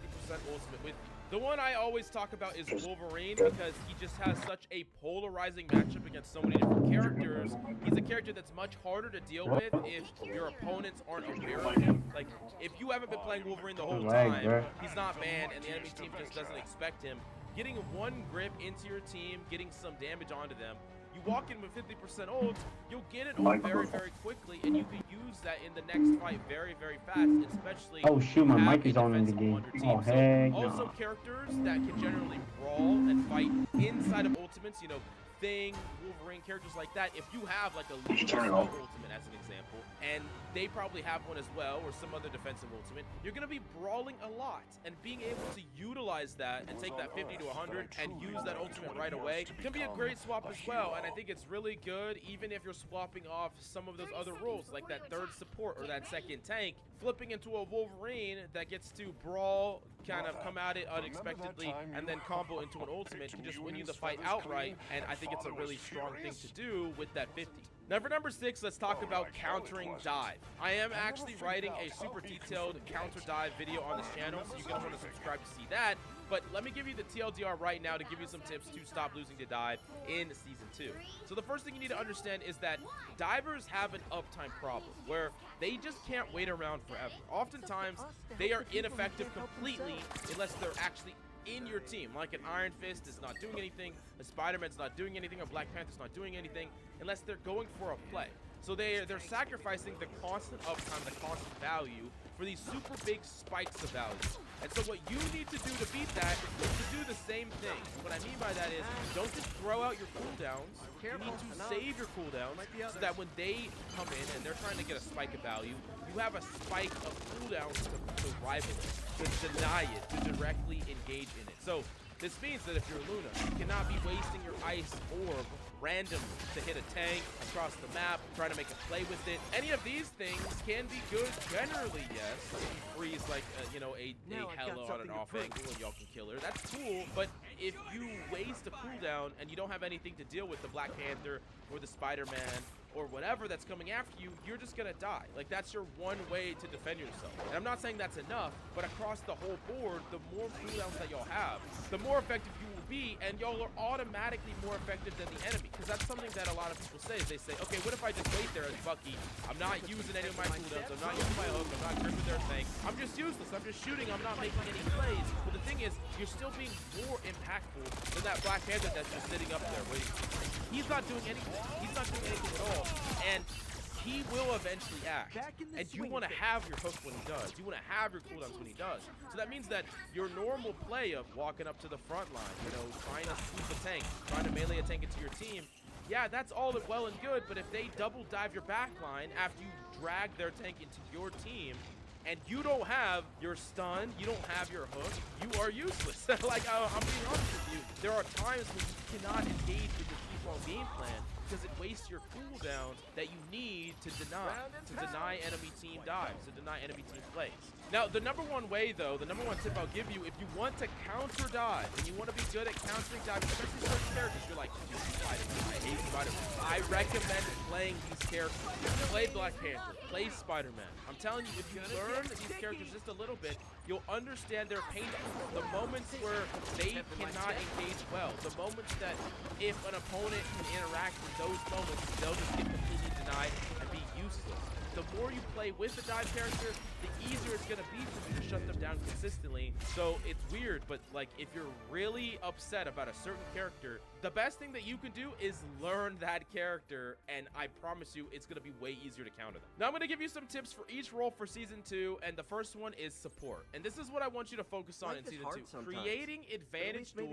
ultimate with you. The one I always talk about is Wolverine, because he just has such a polarizing matchup against so many different characters. He's a character that's much harder to deal with if your opponents aren't aware of him. Like, if you haven't been playing Wolverine the whole time, he's not banned, and the enemy team just doesn't expect him. Getting one grip into your team, getting some damage onto them, you walk in with 50% ults, you'll get it ult very, very quickly, and you can use that in the next fight very, very fast, especially Oh shoot, my mic is on in the defensive game. wonder Oh team. heck So, also no. characters that can generally brawl and fight inside of ultimates, you know, Thing, Wolverine, characters like that. If you have like a Lunar ultimate as an example, and they probably have one as well, or some other defensive ultimate, you're going to be brawling a lot, and being able to utilize that and take that 50 to 100 and use that ultimate right away can be a great swap as well. And I think it's really good even if you're swapping off some of those other roles, like that third support or that second tank, flipping into a Wolverine that gets to brawl, kind of come at it unexpectedly, and then combo into an ultimate can just win you the fight outright. And I think it's a really strong thing to do with that 50. Now for number 6, let's talk about countering dive. I am actually writing a super detailed counter dive video on this channel, so you're going to want to subscribe to see that. But let me give you the TLDR right now to give you some tips to stop losing to dive in Season 2. So the first thing you need to understand is that divers have an uptime problem where they just can't wait around forever. Oftentimes, they are ineffective completely unless they're actually in your team. Like an Iron Fist is not doing anything, a Spider-Man's not doing anything, or Black Panther's not doing anything unless they're going for a play. So they're sacrificing the constant uptime, the constant value for these super big spikes of value. And so what you need to do to beat that is to do the same thing. What I mean by that is, don't just throw out your cooldowns. You need to save your cooldowns so that when they come in and they're trying to get a spike of value, you have a spike of cooldowns to rival it, to deny it, to directly engage in it. So this means that if you're Luna, you cannot be wasting your ice orb randomly to hit a tank across the map, trying to make a play with it. Any of these things can be good generally, yes. If you freeze like, you know, a Hella on an off angle and y'all can kill her, that's cool. But if you waste a cooldown and you don't have anything to deal with the Black Panther or the Spider-Man or whatever that's coming after you, you're just gonna die. Like, that's your one way to defend yourself. And I'm not saying that's enough, but across the whole board, the more cooldowns that y'all have, the more effective you will be, and y'all are automatically more effective than the enemy. Because that's something that a lot of people say, is they say, okay, what if I just wait there as Bucky? I'm not using any of my cooldowns, I'm not using my hook, I'm not gripping their tank, I'm just useless, I'm just shooting, I'm not making any plays. But the thing is, you're still being more impactful than that Black Panther that's just sitting up there waiting. He's not doing anything. He's not doing anything at all. And he will eventually act. And you want to have your hook when he does. You want to have your cooldowns when he does. So that means that your normal play of walking up to the front line, you know, trying to sweep a tank, trying to melee a tank into your team, yeah, that's all well and good, but if they double dive your back line after you drag their tank into your team, and you don't have your stun, you don't have your hook, you are useless. Like, I'm being honest with you. There are times when you cannot engage with your default game plan because it wastes your cooldowns that you need to deny enemy team dives, to deny enemy team plays. Now, the number one way, though, the number one tip I'll give you, if you want to counter dive and you want to be good at countering dive, especially certain characters, you're like, Spider-Man, I hate Spider-Man. I recommend playing these characters. Play Black Panther, play Spider-Man. I'm telling you, if you learn these characters just a little bit, you'll understand their pain points. The moments where they cannot engage well, the moments that if an opponent can interact in those moments, they'll just get completely denied and be useless. The more you play with the dive character, the easier it's going to be for you to shut them down consistently. So it's weird, but like if you're really upset about a certain character, the best thing that you can do is learn that character, and I promise you it's going to be way easier to counter them. Now I'm going to give you some tips for each role for Season 2, and the first one is support. And this is what I want you to focus on in Season 2. Creating advantage tools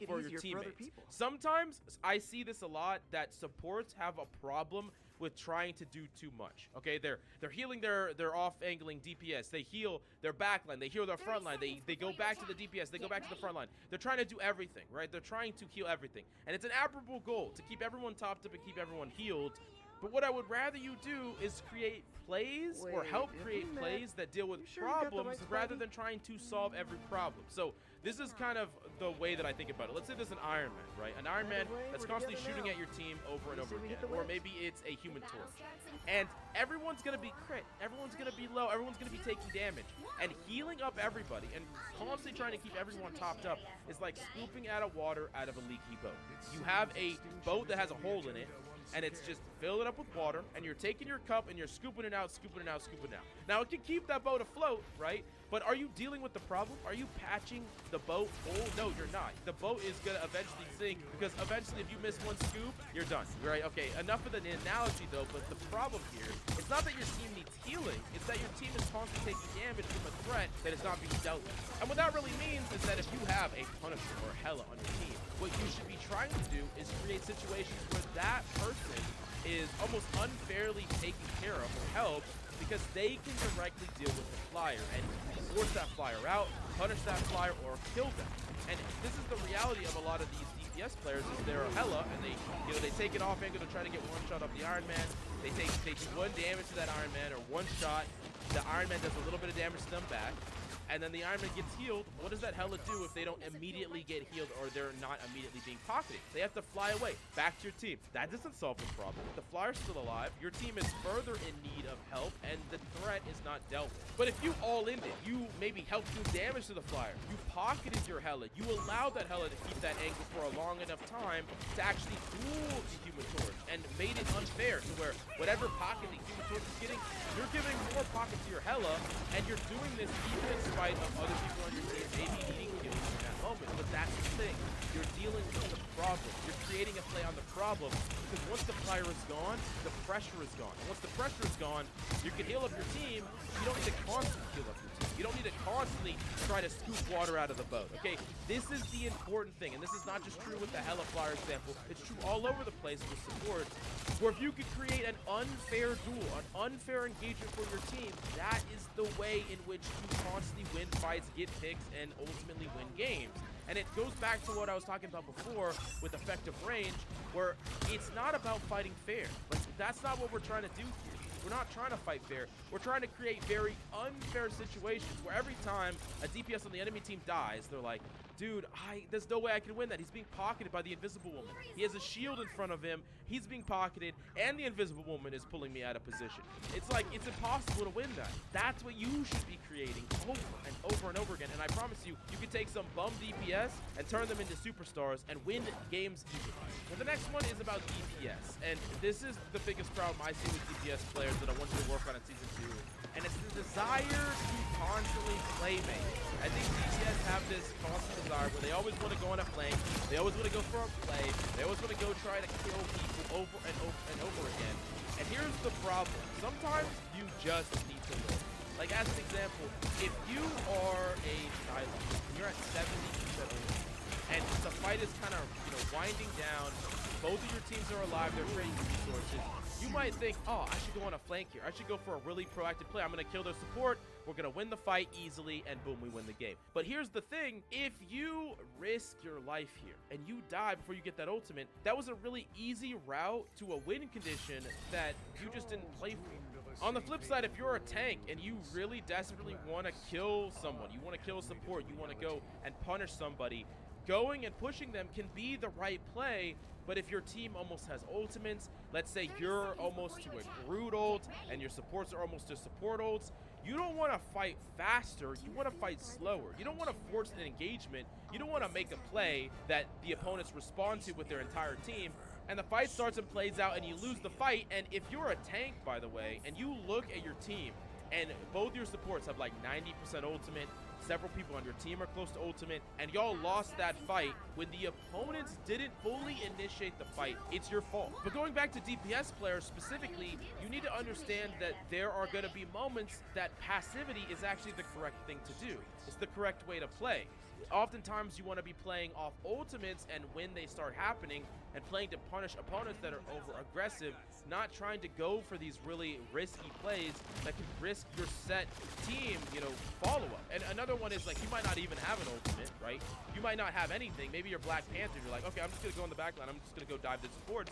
for your teammates. Sometimes I see this a lot, that supports have a problem with trying to do too much. Okay, they're healing their off-angling DPS. They heal their backline. They heal their front line. They go back to the DPS. They go back to the front line. They're trying to do everything, right? They're trying to heal everything. And it's an admirable goal to keep everyone topped up and keep everyone healed. But what I would rather you do is create plays or help create plays that deal with problems rather than trying to solve every problem. So this is kind of the way that I think about it. Let's say there's an Iron Man, right? An Iron Man that's constantly shooting at your team over and over again. Or maybe it's a Human Torch. And everyone's going to be crit. Everyone's going to be low. Everyone's going to be taking damage. And healing up everybody and constantly trying to keep everyone topped up is like scooping out of water out of a leaky boat. You have a boat that has a hole in it, and it's just fill it up with water, and you're taking your cup and you're scooping it out, scooping it out, scooping it out. Now, it can keep that boat afloat, right? But are you dealing with the problem? Are you patching the boat hole? No, you're not. The boat is going to eventually sink, because eventually if you miss one scoop, you're done, right? Okay, enough of the analogy, though, but the problem here, it's not that your team needs healing, it's that your team is constantly taking damage from a threat that is not being dealt with. And what that really means is that if you have a Punisher or a Hela on your team, what you should be trying to do is create situations where that person is almost unfairly taken care of or helped, because they can directly deal with the flyer and force that flyer out, punish that flyer, or kill them. And this is the reality of a lot of these DPS players, is they're a Hela, and they take it off angle to try to get one shot off the Iron Man. They do one damage to that Iron Man, or one shot. The Iron Man does a little bit of damage to them back, and then the Iron Man gets healed. What does that Hela do if they don't immediately get healed, or they're not immediately being pocketed? They have to fly away, back to your team. That doesn't solve the problem. The flyer's still alive. Your team is further in need of help, and the threat is not dealt with. But if you all-in it, you maybe helped do damage to the flyer, you pocketed your Hela, you allowed that Hela to keep that angle for a long enough time to actually fool the Human Torch, and made it unfair to where whatever pocket the Human Torch is getting, you're giving more pocket to your Hela, and you're doing this even in spite of other people on your team maybe needing kills in that moment. But that's the thing. You're dealing with the problem. You're creating a play on the problem, because once the flyer is gone, the pressure is gone. And once the pressure is gone, you can heal up your team. You don't need to constantly heal up your team. You don't need to constantly try to scoop water out of the boat, okay? This is the important thing, and this is not just true with the Hela flyer example. It's true all over the place with support, where if you could create an unfair duel, an unfair engagement for your team, that is the way in which you constantly win fights, get picks, and ultimately win games. And it goes back to what I was talking about before with effective range, where it's not about fighting fair. Like, that's not what we're trying to do here. We're not trying to fight fair. We're trying to create very unfair situations where every time a DPS on the enemy team dies, they're like, dude, there's no way I can win that. He's being pocketed by the Invisible Woman. He has a shield in front of him. He's being pocketed, and the Invisible Woman is pulling me out of position. It's like, it's impossible to win that. That's what you should be creating over and over and over again. And I promise you, you can take some bum DPS and turn them into superstars and win games easily. Now, the next one is about DPS. And this is the biggest problem I see with DPS players that I want you to work on in Season 2. And it's the desire to constantly playmate. I think DPS have this constant desire where they always want to go on a flank, they always want to go for a play, they always want to go try to kill people over and over and over again. And here's the problem. Sometimes you just need to win. Like, as an example, if you are a Shyla, and you're at 70% and the fight is kind of, winding down, both of your teams are alive, they're trading resources, you might think, oh, I should go on a flank here. I should go for a really proactive play. I'm going to kill their support. We're going to win the fight easily, and boom, we win the game. But here's the thing. If you risk your life here and you die before you get that ultimate, that was a really easy route to a win condition that you just didn't play for. On the flip side, if you're a tank and you really desperately want to kill someone, you want to kill support, you want to go and punish somebody, going and pushing them can be the right play. But if your team almost has ultimates, let's say you're almost to a Groot ult and your supports are almost to support ults, you don't want to fight faster, you want to fight slower. You don't want to force an engagement. You don't want to make a play that the opponents respond to with their entire team, and the fight starts and plays out and you lose the fight. And if you're a tank, by the way, and you look at your team and both your supports have like 90% ultimate, several people on your team are close to ultimate, and y'all lost that fight when the opponents didn't fully initiate the fight, it's your fault. But going back to DPS players specifically, you need to understand that there are going to be moments that passivity is actually the correct thing to do. It's the correct way to play. Oftentimes you want to be playing off ultimates, and when they start happening, and playing to punish opponents that are over aggressive, not trying to go for these really risky plays that can risk your set team, follow-up. And another one is, like, you might not even have an ultimate, right? You might not have anything. Maybe you're Black Panther. You're like, okay, I'm just going to go in the back line. I'm just going to go dive the supports.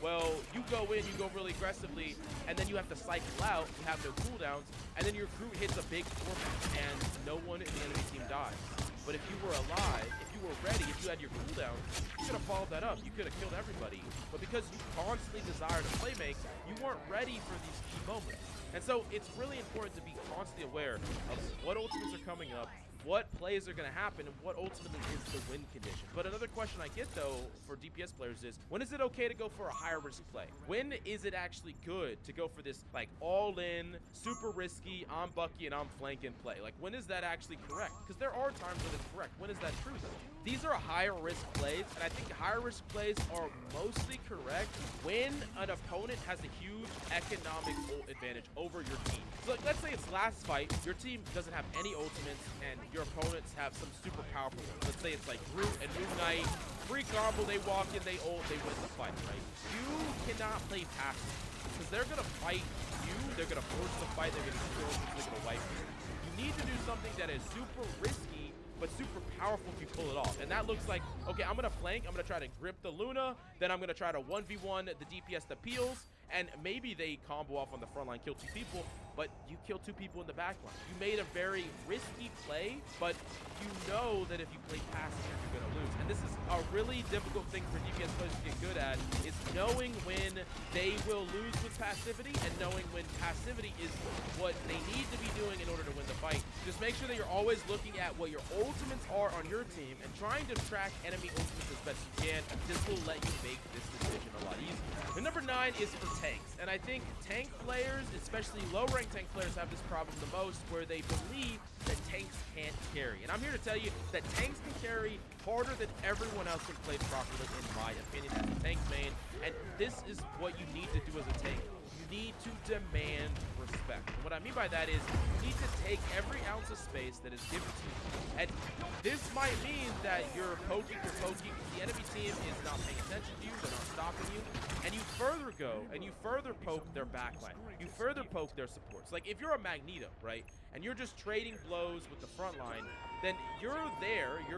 Well, you go in, you go really aggressively, and then you have to cycle out. You have no cooldowns, and then your Groot hits a big 4-man, and no one in the enemy team dies. But if you were alive, if you were ready, if you had your cooldown, you could have followed that up. You could have killed everybody. But because you constantly desire to play make, you weren't ready for these key moments. And so it's really important to be constantly aware of what ultimates are coming up, what plays are going to happen, and what ultimately is the win condition. But another question I get, though, for DPS players is, when is it okay to go for a higher risk play? When is it actually good to go for this, like, all-in, super risky, I'm Bucky and I'm flanking play? Like, when is that actually correct? Because there are times when it's correct. When is that true, though? These are higher risk plays, and I think higher risk plays are mostly correct when an opponent has a huge economic ult advantage over your team. So, like, let's say it's last fight, your team doesn't have any ultimates, and your opponents have some super powerful ones. Let's say it's like Groot and Moon Knight, free combo, they walk in, they ult, they win the fight, right? You cannot play passive, because they're going to fight you, they're going to force the fight, they're going to kill you, they're going to wipe you. You need to do something that is super risky, but super powerful if you pull it off. And that looks like, okay, I'm going to flank, I'm going to try to grip the Luna, then I'm going to try to 1v1 the DPS that peels, and maybe they combo off on the front line, kill 2 people, but you kill 2 people in the back line. You made a very risky play, but you know that if you play passive, you're going to lose. And this is a really difficult thing for DPS players to get good at, is knowing when they will lose with passivity and knowing when passivity is what they need to be doing in order to win the fight. Just make sure that you're always looking at what your ultimates are on your team and trying to track enemy ultimates as best you can. This will let you make this decision a lot easier. And number 9 is for tanks. And I think tank players, especially low-ranked tank players, have this problem the most, where they believe that tanks can't carry. And I'm here to tell you that tanks can carry harder than everyone else can play properly, in my opinion, as a tank main. And this is what you need to do as a tank. You need to demand respect. And what I mean by that is you need to take every ounce of space that is given to you. And this might mean that you're poking, the enemy team is not paying attention to you, they're not stopping you, and you further go and you further poke their backline. You further poke their supports. Like, if you're a Magneto, right, and you're just trading blows with the front line, then you're there, you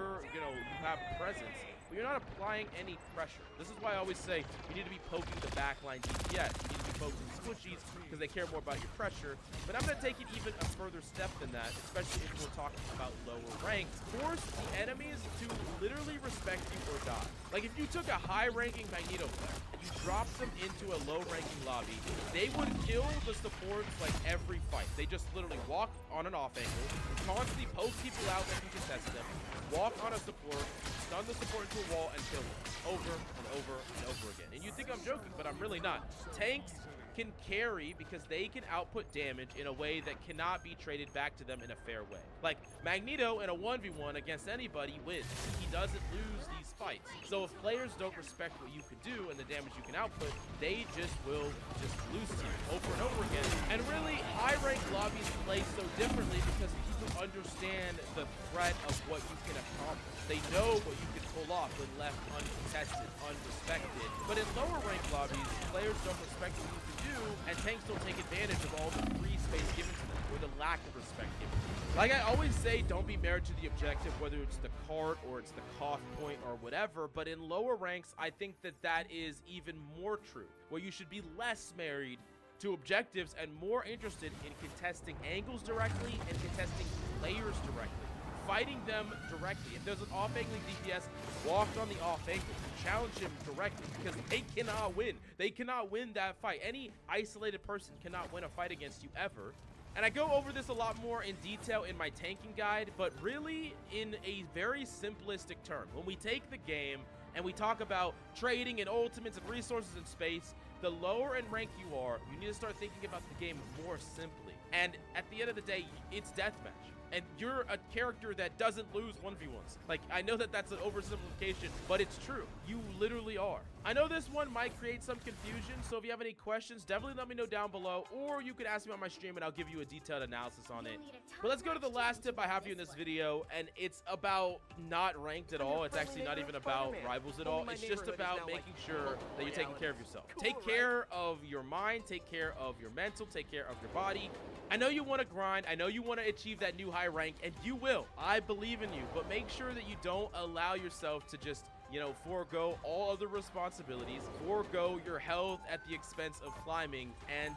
have presence, but you're not applying any pressure. This is why I always say you need to be poking the backline DPS. You need to be poking squishies because they care more about your pressure. But I'm going to take it even a further step than that, especially if we're talking about lower ranks. Force the enemies to literally respect you or die. Like, if you took a high-ranking Magneto player and you dropped them into a low-ranking lobby, they would kill the supports like every fight. They just literally walk on an off angle, constantly poke people out that can contest them, walk on a support, stun the support into a wall, and kill them over and over and over again. And you think I'm joking, but I'm really not. Tanks can carry because they can output damage in a way that cannot be traded back to them in a fair way. Like Magneto in a 1v1 against anybody wins. He doesn't lose these fights. So if players don't respect what you can do and the damage you can output, they will just lose to you over and over again. And really, high rank lobbies play so differently because people understand the threat of what you can accomplish. They know what you can pull off when left uncontested, unrespected. But in lower rank lobbies, players don't respect what you can do, and tanks don't take advantage of all the free space given to them, or the lack of respect given to them. Like I always say, don't be married to the objective, whether it's the cart or it's the cough point or whatever, but in lower ranks, I think that is even more true, where you should be less married to objectives and more interested in contesting angles directly and contesting players directly. Fighting them directly. If there's an off-angling DPS, walk on the off-angle. Challenge him directly because they cannot win. They cannot win that fight. Any isolated person cannot win a fight against you ever. And I go over this a lot more in detail in my tanking guide, but really in a very simplistic term. When we take the game and we talk about trading and ultimates and resources in space, the lower in rank you are, you need to start thinking about the game more simply. And at the end of the day, it's deathmatch. And you're a character that doesn't lose 1v1s. Like, I know that that's an oversimplification, but it's true. You literally are. I know this one might create some confusion, so if you have any questions, definitely let me know down below, or you could ask me on my stream and I'll give you a detailed analysis on it. But let's go to the last tip I have for you in this video, and it's about not ranked at all. It's actually not even about rivals at all. It's just about making sure that you're taking care of yourself. Take care of your mind, take care of your mental, take care of your body. I know you want to grind. I know you want to achieve that new high rank, and you will. I believe in you, but make sure that you don't allow yourself to just, you know, forego all other responsibilities, forego your health at the expense of climbing. And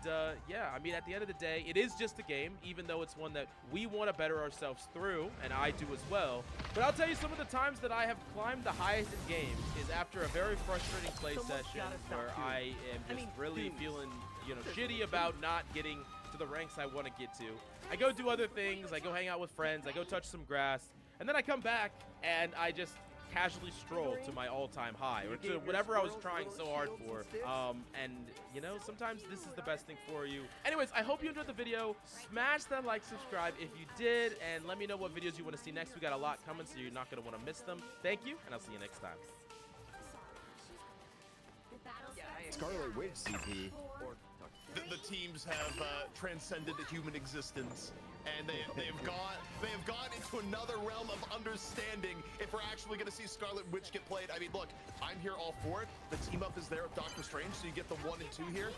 yeah, I mean, at the end of the day, it is just a game, even though it's one that we want to better ourselves through, and I do as well. But I'll tell you, some of the times that I have climbed the highest in games is after a very frustrating play session where I am just really feeling, you know, shitty about not getting to the ranks I want to get to. I go do other things, I go hang out with friends, I go touch some grass, and then I come back and I just casually stroll to my all-time high, or to whatever I was trying so hard for. And you know, sometimes this is the best thing for you. Anyways, I hope you enjoyed the video. Smash that like, subscribe if you did, and let me know what videos you want to see next. We got a lot coming, so you're not going to want to miss them. Thank you, and I'll see you next time. Scarlet Witch CP. The teams have transcended the human existence, and they have gone into another realm of understanding. If we're actually going to see Scarlet Witch get played, I mean, look, I'm here all for it. The team up is there of Doctor Strange, so you get the 1 and 2 here.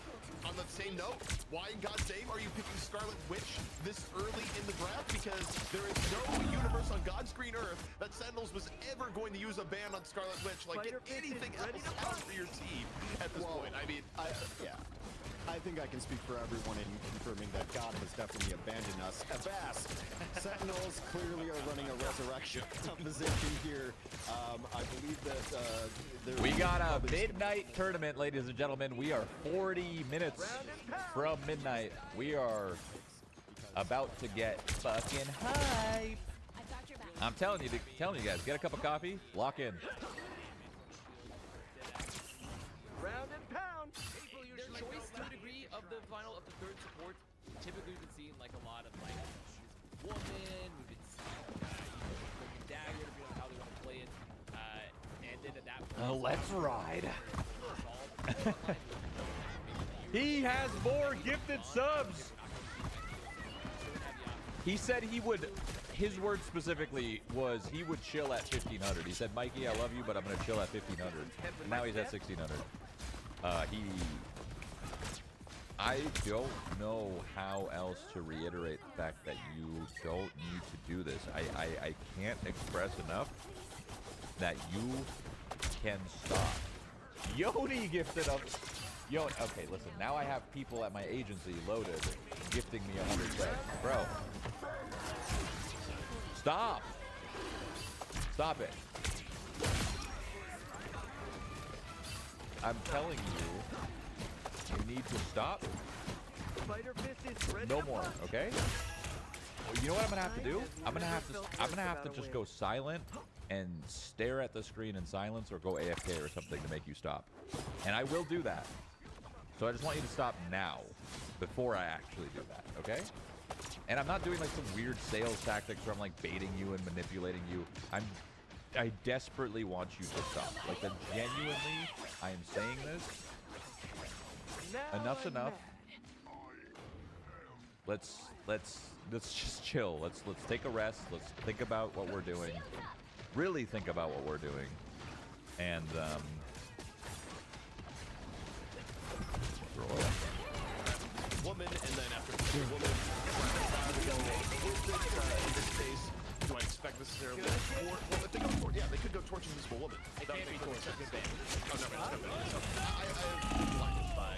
On the same note, why in God's name are you picking Scarlet Witch this early in the draft? Because there is no universe on God's green earth that Sentinels was ever going to use a ban on Scarlet Witch. Like, get anything else out for your team at this point. I mean, yeah. I think I can speak for everyone in confirming that God has definitely abandoned us. Avast! Sentinels clearly are running a resurrection position here. I believe that we got a midnight tournament, ladies and gentlemen. We are 40 minutes from midnight. We are about to get fucking hype. I'm telling you guys, get a cup of coffee, lock in. Round and pound. Their choice to a degree of the final of the third support. Typically, we've been seeing like a lot of like this woman. We've been seeing dagger, depending on how they want to play it. And then at that point, Let's ride. He has more gifted subs. He said he would. His word specifically was he would chill at 1500. He said, Mikey, I love you, but I'm going to chill at 1500. And now he's at 1600. I don't know how else to reiterate the fact that you don't need to do this. I can't express enough that you can stop. Yodi gifted up. Okay, listen, now I have people at my agency loaded gifting me 100 credits. Bro. Stop. Stop it. I'm telling you, you need to stop. No more, okay? Well, you know what I'm gonna have to do? I'm gonna have to just go silent and stare at the screen in silence, or go AFK or something to make you stop. And I will do that. So I just want you to stop now, before I actually do that, okay? And I'm not doing like some weird sales tactics where I'm like baiting you and manipulating you. I desperately want you to stop. Like, genuinely, I am saying this. Enough's enough. Let's just chill. Let's take a rest. Let's think about what we're doing. Really think about what we're doing. And woman, and then after woman, in this case, do I expect necessarily well, if they go torch, yeah, they could go torch invisible woman. It can't be torch. It's good band. Oh no, it's good band. So I am blinded by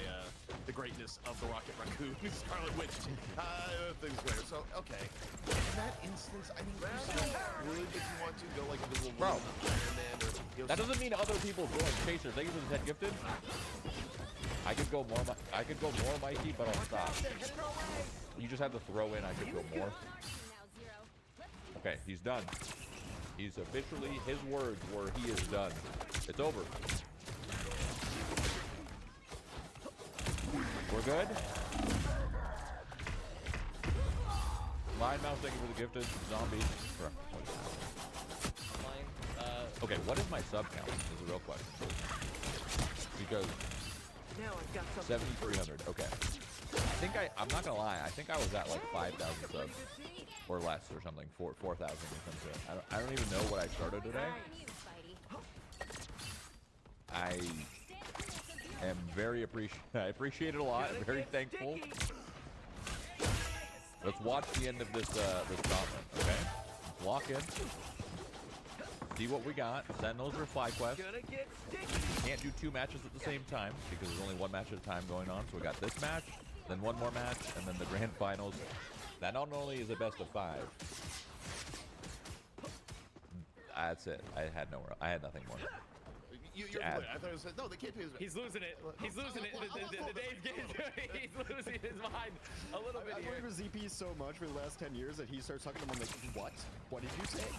the greatness of the Rocket Raccoon, Scarlet Witch. Things later. So okay, in that instance, I mean, you really think you want to go like invisible Bro, woman, Iron Man, or that doesn't mean other people go and chaser. Thank you for the 10 gifted. I could go more Mikey, but I'll stop. You just have to throw in. I could go more. Okay, he's done. He's officially, his words were, he is done. It's over. We're good. Line mouse, thank you for the gifted zombie. Okay, what is my sub count? Is a real question. Because 7,300. Okay. I think I'm not gonna lie. I think I was at like 5,000 subs or less or something. 4,000 or something. I don't even know what I started today. I am very I appreciate it a lot. I'm very thankful. Let's watch the end of this gauntlet. Okay. Let's lock in. See what we got. Sentinels or FlyQuest. Can't do 2 matches at the same time because there's only 1 match at a time going on. So we got this match, then 1 more match, and then the grand finals. That not only is a best of 5. That's it. I had nothing more. You're right. I thought it was no, they can't pay his. He's losing it. He's losing it. The Dave he's losing his mind a little bit I've here. worked with ZP so much for the last 10 years that he starts talking to him. I'm like, what? What did you say?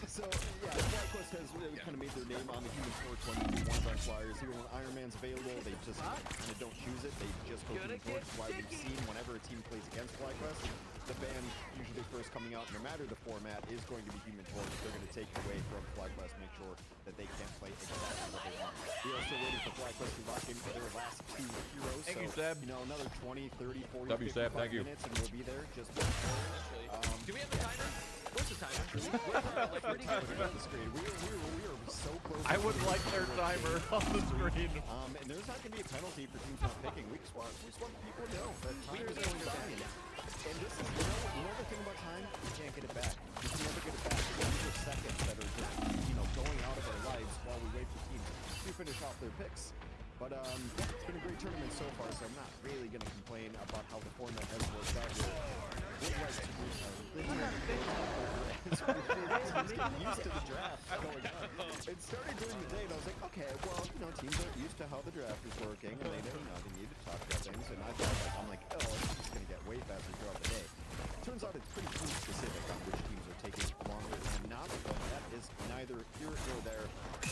So yeah, FlyQuest has really kind of made their name on the Human Torch when they do one-time flyers. Even when Iron Man's available, they just kind of don't choose it. They just go Human Torch. That's why we've seen whenever a team plays against FlyQuest, the ban usually first coming out, no matter the format, is going to be Human Torch. They're going to take away from FlyQuest, make sure that they can't play exactly what they want. We're also waiting for FlyQuest to lock in for their last 2 heroes. Thank so, you, Seb. You know, another 20, 30, 40, W, Seb, 55 thank you. minutes, and we'll be there just Do we have the timer? What's the timer? Like pretty good. on the screen. We are so close. I would like their timer on the screen. And there's not going to be a penalty for teams not picking. We just want people to know that time is going by. And this is, you know the thing about time? You can't get it back. You can never get it back. These are seconds that are just, going out of our lives while we wait for teams to finish off their picks. But it's been a great tournament so far, so I'm not really going to complain about how the format has worked out here. We'd like to be getting used to the draft going on. It started during the day, and I was like, okay, well, teams aren't used to how the draft is working, and they need to talk about things. And I thought, I'm like, oh, it's just going to get way faster throughout the day. Turns out it's pretty team specific on which teams are taking longer and not, but that is neither here nor there.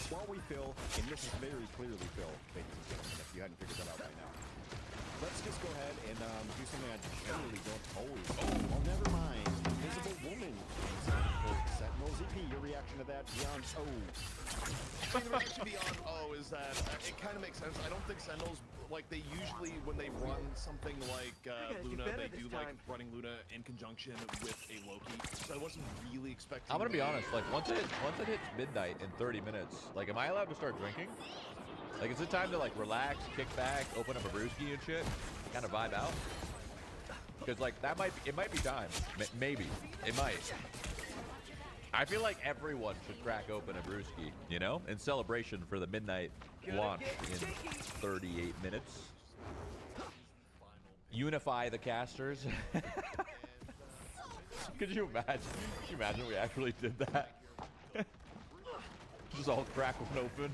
While we fill, and this is very clearly Phil, ladies and gentlemen, if you hadn't figured that out by now. Let's just go ahead and do something I generally don't always. Oh, never mind. Invisible Woman. Sentinel ZP, your reaction to that beyond The reaction beyond is that it kind of makes sense. I don't think Sentinels, like, they usually, when they run something like Luna, they do like running Luna in conjunction with a Loki. So I wasn't really expecting. I'm gonna be honest. Like once it hits midnight in 30 minutes, like, am I allowed to start drinking? Like, is it time to like relax, kick back, open up a brewski and shit, kind of vibe out? Because like it might be time. Maybe it might. I feel like everyone should crack open a brewski, in celebration for the midnight launch in 38 minutes. Unify the casters. Could you imagine? Could you imagine we actually did that? Just all crack one open.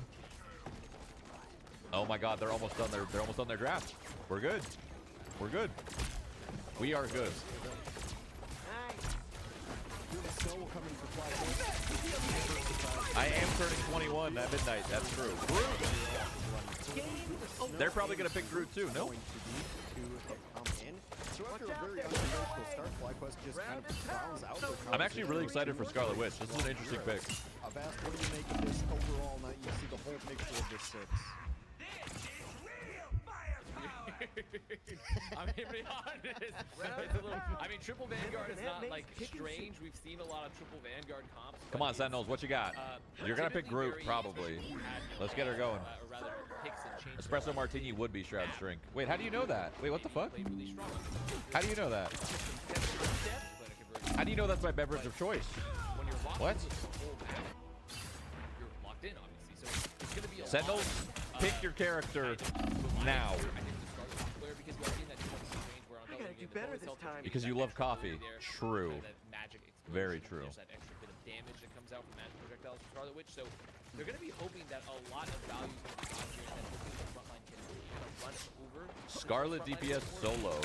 Oh my God, they're almost done their draft. We're good. We're good. We are good. I am turning 21 at midnight. That's true. They're probably gonna pick Groot too. No. Going to need to come in. So after a very unconventional start, FlyQuest just kind of rounds out their I'm actually really conversation. excited for Scarlet Witch. This is an interesting pick. Avast, what do you make of this overall? Now you see the whole picture of this 6. I mean, to be honest, it's a little, I mean, triple Vanguard is not like strange. We've seen a lot of triple Vanguard comps. Come on, Sentinels, what you got? You're gonna pick Groot, probably. Let's get her going. Or rather, picks and changes. Espresso Martini would be Shroud's drink. Wait, how do you know that? Wait, what the fuck? How do you know that? How do you know that's my beverage of choice? When you're locked What? into the whole map, you're locked in, obviously. So it's gonna be a Sentinels, pick your character now. Because you love coffee. True. Very true. There's that extra bit of damage that comes out from magic projectiles from Scarlet Witch. So they're going to be hoping that a lot of value is going to be found here, and that hopefully the front line can kind of run over. Scarlet DPS solo.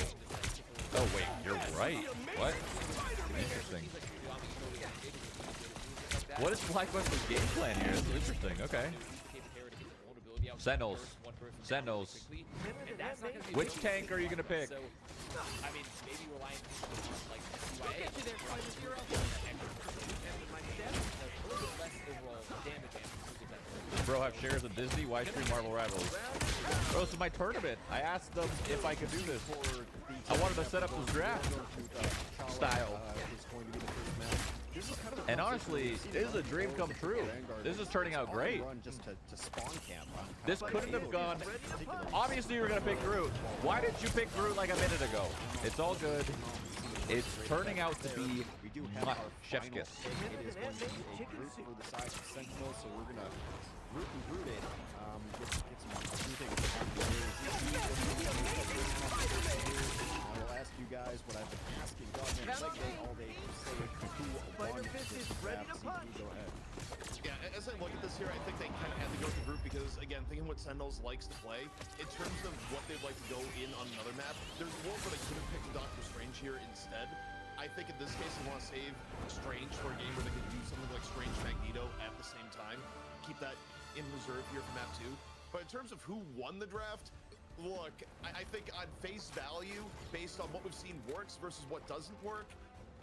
Oh wait, you're right. What? Interesting. What is FlyQuest's game plan here? This is interesting. Okay. Sentinels. Sentinels. Which tank are you gonna pick? So, I mean, maybe relying on like CYA. Bro, have shares of Disney. Why stream Marvel Rivals? Bro, this is my tournament. I asked them if I could do this. I wanted to set up this draft style. And honestly, this is a dream come true. This is turning out great. This couldn't have gone. Obviously, you were gonna pick Groot. Why did you pick Groot like a minute ago? It's all good. It's turning out to be chef's kiss. It is going to be a Groot for the size of Sentinel, so we're gonna root and root it. Get some things. I will ask you guys what I've been asking Dogman all day. Who won this draft? Go ahead. Yeah, as I look at this here, I think they kind of had to go with the group because, again, thinking what Sentinels likes to play, in terms of what they'd like to go in on another map, there's one where they could have picked Doctor Strange here instead. I think in this case, they want to save Strange for a game where they could do something like Strange Magneto at the same time. Keep that in reserve here for map 2. But in terms of who won the draft, look, I think on face value, based on what we've seen works versus what doesn't work,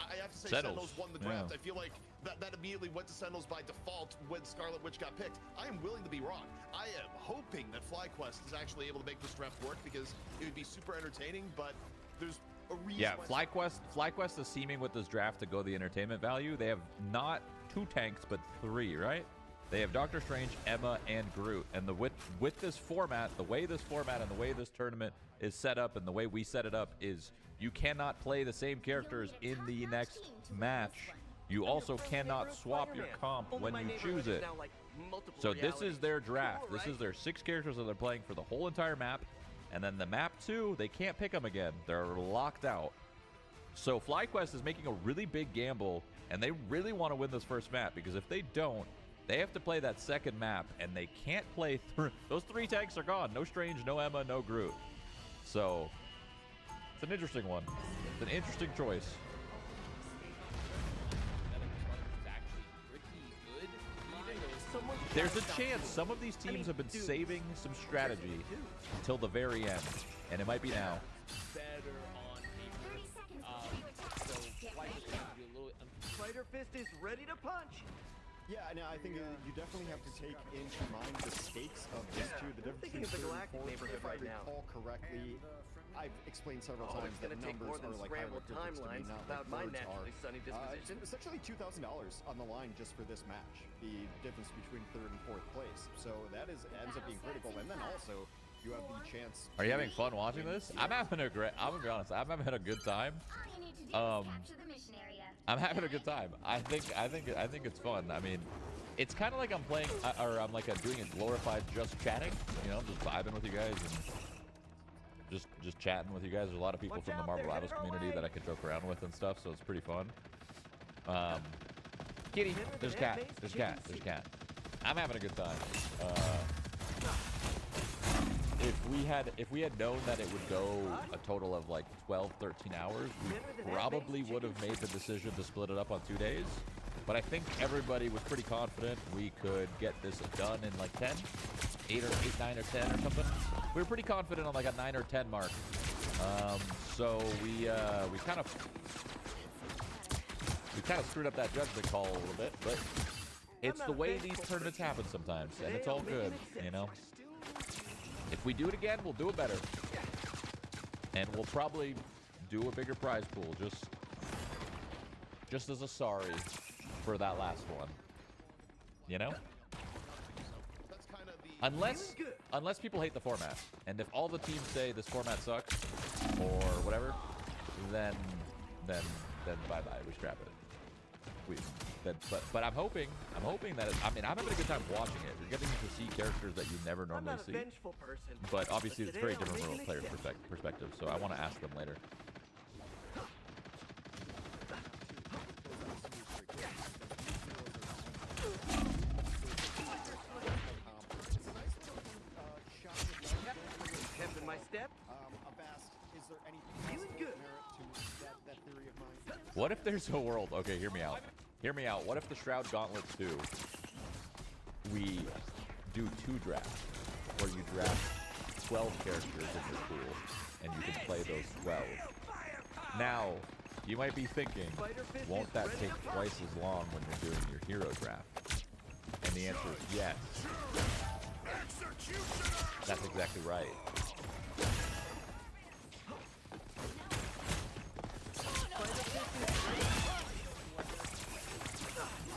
I have to say Sentinels won the draft. Yeah. I feel like that immediately went to Sentinels by default when Scarlet Witch got picked. I am willing to be wrong. I am hoping that FlyQuest is actually able to make this draft work because it would be super entertaining, but there's a reason. Yeah, FlyQuest is seeming with this draft to go the entertainment value. They have not 2 tanks, but 3, right? They have Doctor Strange, Emma, and Groot. And with this format, the way this format and the way this tournament is set up and the way we set it up is you cannot play the same characters in the next match. You also cannot swap your comp when you choose it. So this is their draft. This is their 6 characters that they're playing for the whole entire map. And then the map 2, they can't pick them again. They're locked out. So FlyQuest is making a really big gamble, and they really want to win this first map because if they don't, they have to play that second map, and they can't play through. Those 3 tanks are gone. No Strange, no Emma, no Groot. So it's an interesting one. It's an interesting choice. There's a chance some of these teams have been saving some strategy until the very end, and it might be now. Better on paper. Spider Fist is ready to punch. Yeah, no, I think you definitely have to take into mind the stakes of this too. The difference between 3 and 4, if I recall correctly, I've explained several times that numbers are like highlight difference to me, not like words are. Essentially $2,000 on the line just for this match. The difference between 3rd and 4th place. So that ends up being critical. And then also you have the chance. Are you having fun watching this? I'm having a great. I'm gonna be honest. I'm having a good time. I'm having a good time. I think it's fun. I mean, it's kind of like I'm playing, or I'm like doing a glorified just chatting. You know, just vibing with you guys and just chatting with you guys. There's a lot of people from the Marvel Rivals community that I could joke around with and stuff, so it's pretty fun. Kitty, there's a cat. There's a cat. There's a cat. I'm having a good time. If we had known that it would go a total of like 12, 13 hours, we probably would have made the decision to split it up on 2 days. But I think everybody was pretty confident we could get this done in like 10, 8 or 8, 9 or 10 or something. We were pretty confident on like a 9 or 10 mark. So we kind of screwed up that judgment call a little bit, but it's the way these tournaments happen sometimes, and it's all good, you know. If we do it again, we'll do it better, and we'll probably do a bigger prize pool, just as a sorry for that last one, you know. Unless people hate the format, and if all the teams say this format sucks or whatever, then bye bye, we scrap it. But I'm hoping that I'm having a good time watching it. You're getting to see characters that you never normally see. But obviously it's very different from a player's perspective, so I want to ask them later. My step. Avast, is there any merit to that theory of mine? What if there's a world? Okay, hear me out. Hear me out. What if the Shroud Gauntlet 2, we do 2 drafts, where you draft 12 characters in your pool, and you can play those 12. Now, you might be thinking, won't that take twice as long when you're doing your hero draft? And the answer is yes. That's exactly right.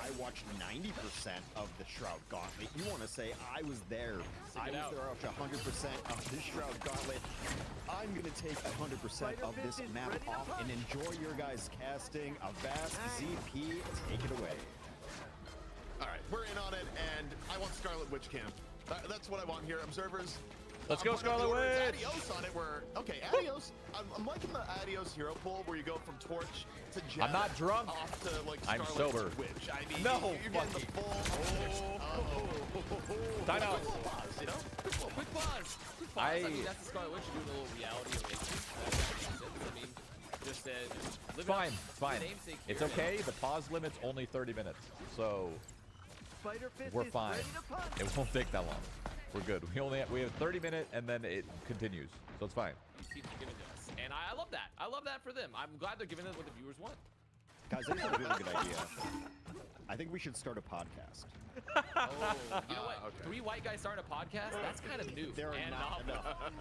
I watched 90% of the Shroud Gauntlet. You want to say I was there. I was there up to 100% of this Shroud Gauntlet. I'm going to take 100% of this map off and enjoy your guys' casting. Avast, ZP, take it away. All right, we're in on it, and I want Scarlet Witch Camp. That's what I want here. Observers. Let's go, Scarlet Witch! Adios on it. Okay, Adios. I'm liking the Adios hero pool where you go from Torch to Jet. I'm not drunk. Off to like I'm Scarlet sober. Witch. I mean, no, you're getting the full. Time out. Quick pause, you know? Quick pause. I mean, that's the Scarlet Witch. You're doing a little reality relation. I mean, just it's fine. It's fine. It's okay. The pause limit's only 30 minutes, so we're fine. It won't take that long. We're good. We have a 30-minute, and then it continues, so it's fine. These keep giving to us, and I love that. I love that for them. I'm glad they're giving us what the viewers want. Guys, that's a really good idea. I think we should start a podcast. Oh, you know what? Okay. 3 white guys starting a podcast? That's kind of new. There are not enough.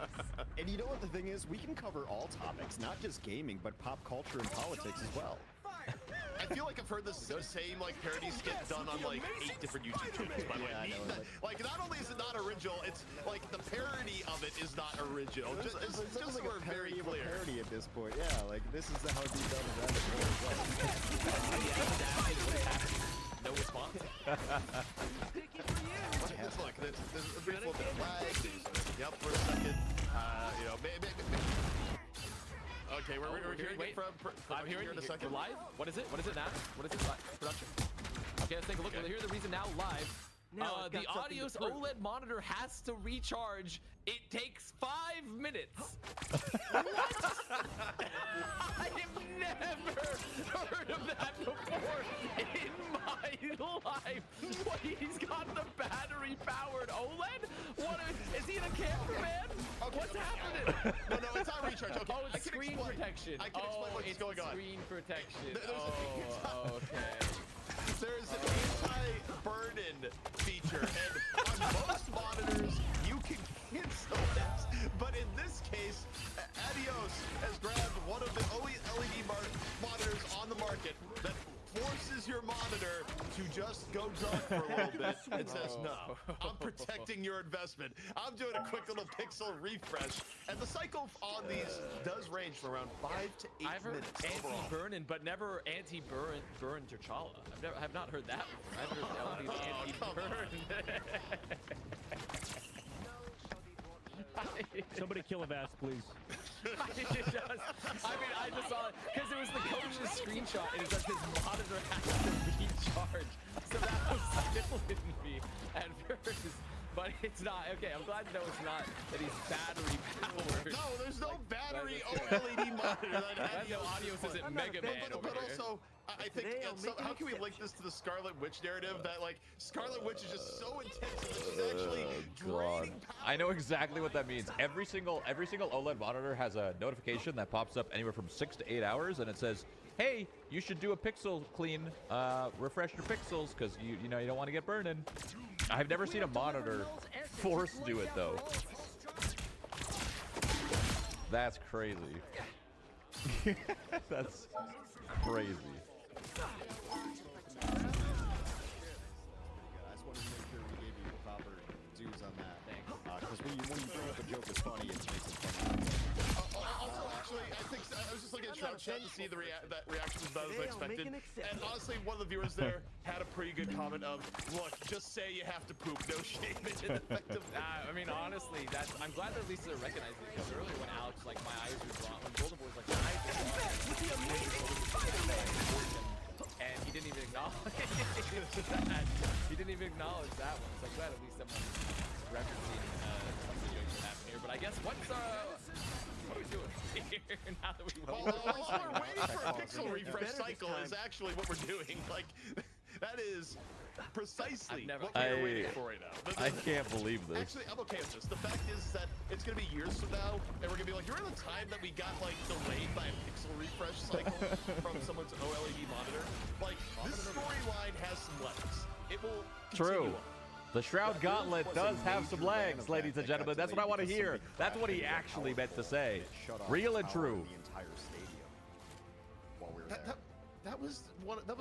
And you know what the thing is? We can cover all topics, not just gaming, but pop culture and politics as well. I feel like I've heard this same like parody skit done on like 8 different YouTube channels. By the way, like not only is it not original, it's like the parody of it is not original. Just so we're very clear. Parody at this point, yeah. Like this is how it'd be done. No response. Look, there's a brief little bit of lag. Yep, for a second. You know, maybe. Okay, we're hearing it from I'm hearing in a second. We're live? What is it? What is it now? What is it? Production. Okay, let's take a look. We'll hear the reason now live. The Adios OLED monitor has to recharge. It takes 5 minutes. What? I have never heard of that before in my life. What, he's got the battery-powered OLED? What is he the cameraman? Okay, What's happening? No, it's not recharge. Okay, Oh, it's screen protection. I can explain what's going on. Screen protection. Okay. There's an anti-burn-in feature, and on most monitors, you can cancel it. But in this case, Adios has grabbed one of the only LED monitors on the market that forces your monitor to just go dark for a little bit and says, no, I'm protecting your investment. I'm doing a quick little pixel refresh. And the cycle on these does range from around 5 to 8 I've heard minutes anti-burn-in, but never anti-burn T'Challa. I have not heard that before. I've heard anti-burn. Somebody kill Avast, please. I just saw it because it was the coach's screenshot, and it says his monitor has to recharge. So that was killing me at first. But it's not. Okay, I'm glad to know it's not that he's battery powered. No, there's no battery OLED monitor. That Adios isn't Mega Man over but here. also, I I think how can we link this to the Scarlet Witch narrative that like Scarlet Witch is just so intense that she's actually draining power. I know exactly what that means. Every single OLED monitor has a notification that pops up anywhere from 6 to 8 hours, and it says, "Hey, you should do a pixel clean, refresh your pixels because you know you don't want to get burning." I've never seen a monitor force do it though. That's crazy. That's crazy. I just wanted to make sure we gave you the proper dues on that. Because when you bring up a joke that's funny, it makes it funny. Also, actually, I was just looking at Shroud Chat to see that reaction was about as I expected. And honestly, one of the viewers there had a pretty good comment of, "Look, just say you have to poop, no shame in it." Effectively. I mean, honestly, I'm glad that at least they're recognizing it, because earlier when Alex, like, my eyes were drawn, when Golden Boy was like, my eyes were drawn, and he didn't even acknowledge that. He didn't even acknowledge that one. So I'm glad at least someone's referencing some of the jokes that happen here. But I guess what are we doing here now that we Well, we're waiting for a pixel refresh cycle is actually what we're doing. Like, that is precisely what we're waiting for right now. I can't believe this. Actually, I'm okay with this. The fact is that it's going to be years from now, and we're going to be like, you remember the time that we got, like, delayed by a pixel refresh cycle from someone's OLED monitor? Like, this storyline has some legs. It will continue on. The Shroud Gauntlet does have some legs, ladies and gentlemen. That's what I want to hear. That's what he actually meant to say. Real and true. The entire stadium while we were there. That was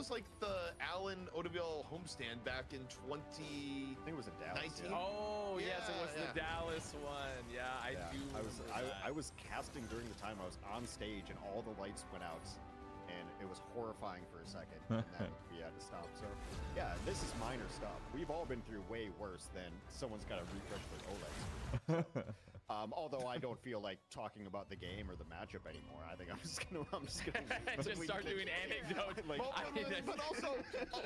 like the Allen OWL homestand back in 20. I think it was in Dallas. Yeah. Oh yes, it was the Dallas one. Yeah, I do. I was casting during the time I was on stage and all the lights went out, and it was horrifying for a second. And then we had to stop. So yeah, this is minor stuff. We've all been through way worse than someone's got to refresh their OLEDs. Although I don't feel like talking about the game or the matchup anymore. I think I'm just gonna just start doing anecdotes. But also,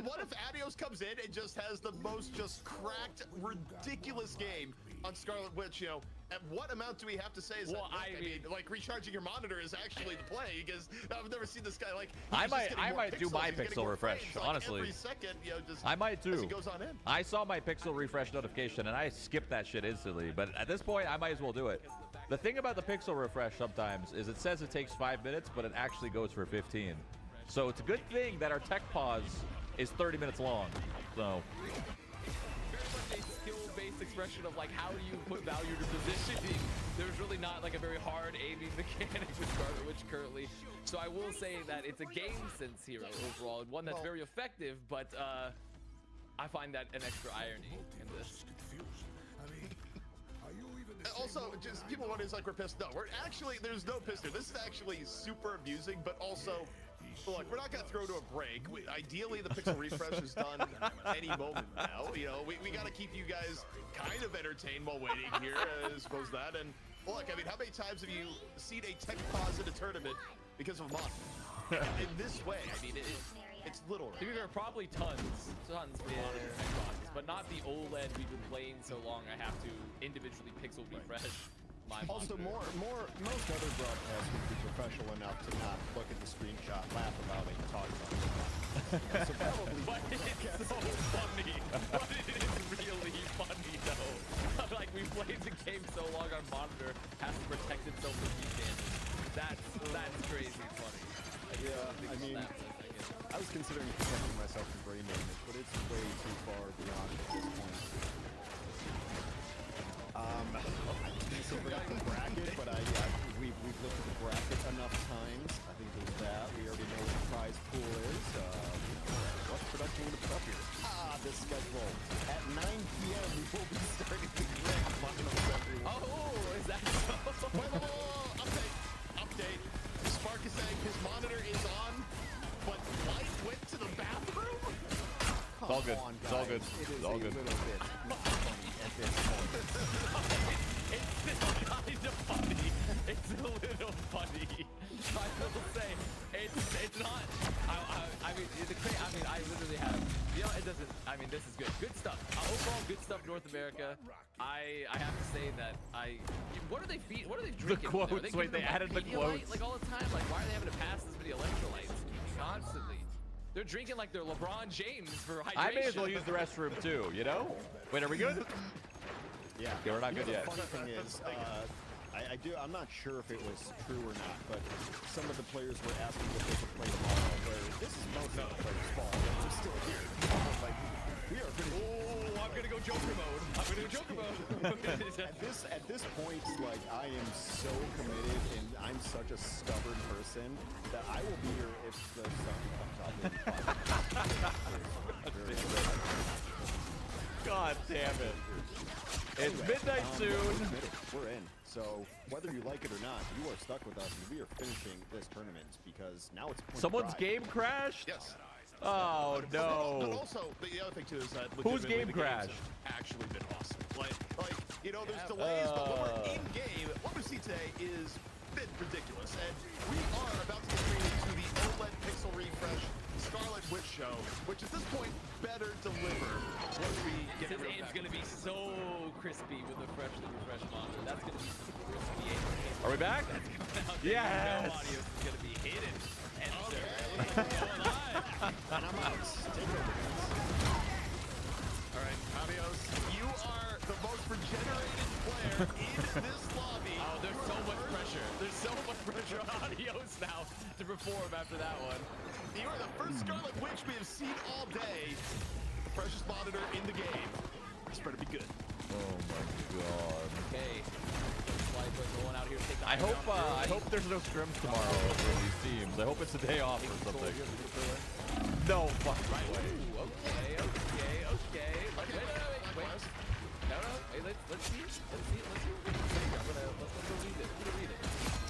what if Adios comes in and just has the most just cracked, ridiculous game on Scarlet Witch? You know, at what amount do we have to say? Is well, that, I mean, like recharging your monitor is actually the play because I've never seen this guy like. I might do my pixel refresh, honestly. Every second, you know, just I might too. As it goes on in. I saw my pixel refresh notification and I skipped that shit instantly. But at this point, I might as well do it. The thing about the pixel refresh sometimes is it says it takes 5 minutes, but it actually goes for 15. So it's a good thing that our tech pause is 30 minutes long. So. Very much a skill-based expression of like how do you put value to positioning. There's really not like a very hard aiming mechanic with Scarlet Witch currently. So I will say that it's a game sense hero overall, and one that's very effective, but I find that an extra irony in this. Also, just people wondering, like, we're pissed. No, we're actually, there's no piss here. This is actually super amusing, but also, look, we're not going to throw to a break. Ideally, the pixel refresh is done any moment now. You know, we got to keep you guys kind of entertained while waiting here, I suppose that. And look, I mean, how many times have you seen a tech pause in a tournament because of a mod? In this way, I mean, it's little. To be fair, probably tons of tech pauses, but not the OLED we've been playing so long. I have to individually pixel refresh my Also, monitor. most other broadcasts would be professional enough to not look at the screenshot, laugh about it, and talk about it. So probably. But it's so funny. But it is really funny though. Like we played the game so long on monitor, has to protect itself from heat damage. That's crazy funny. Yeah, I mean, I was considering protecting myself from brain damage, but it's way too far beyond at this point. I forgot the bracket, but we've looked at the bracket enough times. I think there's that. We already know what the prize pool is. What's production going to put up here? This schedule. At 9 p.m. we will be starting the grand finals, everyone. Oh, is that so? Wait, update. Spark is saying his monitor is on, but light went to the bathroom? It's all good. It's all good. It's all good. It is a little bit funny at this point. It's kind of funny. It's a little funny. I will say, it's not. I mean, I literally have. You know, it doesn't. I mean, this is good. Good stuff. Overall, good stuff. North America. I have to say that What are they feeding? What are they drinking? The quotes. Wait, they added the quotes. Like all the time. Like, why are they having to pass this many electrolytes constantly? They're drinking like they're LeBron James for hydration. I may as well use the restroom too, you know? Wait, are we good? Yeah. Okay, we're not good yet. The funny thing is, I'm not sure if it was true or not, but some of the players were asking if they could play tomorrow, where this is most of the players' fault. I'm still here. Like, we are pretty... Oh, I'm gonna go Joker mode. I'm gonna go Joker mode. At this point, like, I am so committed and I'm such a stubborn person that I will be here if the sun comes out. God damn it. It's Anyway, midnight soon. We're in. So whether you like it or not, you are stuck with us, and we are finishing this tournament because now it's point Someone's pride. game crashed? Yes. Oh, But no. also, the other thing too is that Whose legitimately game the games crashed? have actually been awesome. Like you know, there's delays, but when we're in game, what we see today is a bit ridiculous. And we are about to get treated to the OLED pixel refresh Scarlet Witch show, which at this point better deliver once we get His real aim's back. gonna be so crispy with the freshly refreshed monitor. That's gonna be some crispy aim. Are we back? That's coming out there. Yes. You know audio is gonna be hidden. And going live. And I'm out. Take over. All right, Adios. You are the most regenerated player in this lobby. Oh, there's so much pressure. There's so much pressure on Adios now to perform after that one. You are the first Scarlet Witch we have seen all day. The freshest monitor in the game. This better be good. Oh my god. Okay. Slifer going out here to take the I high hope ground early. there's no scrims tomorrow for these teams. I hope it's a day off or something. No fucking way. Ooh, okay. Wait. No. Hey, let's see. Let's see what we can say here. Let's go read it. I'm gonna read it.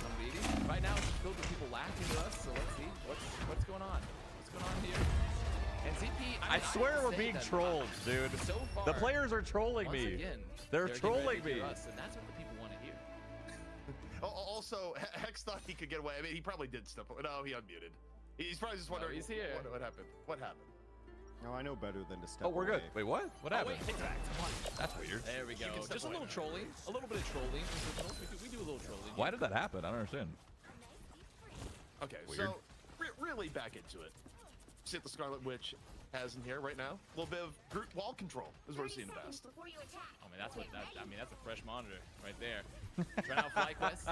I'm reading. Right now it's just filled with people laughing at us, so let's see. What's going on? What's going on here? And ZP, I swear we're being trolled, dude. So far, The players are trolling once me. again, They're getting trolling ready to me. hear us, and that's what the people want to hear. Also, Hex thought he could get away. I mean, he probably did step away. No, he unmuted. He's probably just wondering. he's here. What happened? What happened? No, I know better than to step Oh, we're away. good. Wait, what? What Oh, happened? wait, interact. Come on. That's weird. There we go. can step Just a away little now. trolling. A little bit of trolling. We do a little trolling. Why did that happen? I don't understand. Okay, Weird. so really back into it. See what the Scarlet Witch has in here right now. A little bit of group wall control is what we're seeing best. Before you attack. I mean, that's a fresh monitor right there. Trying out FlyQuest,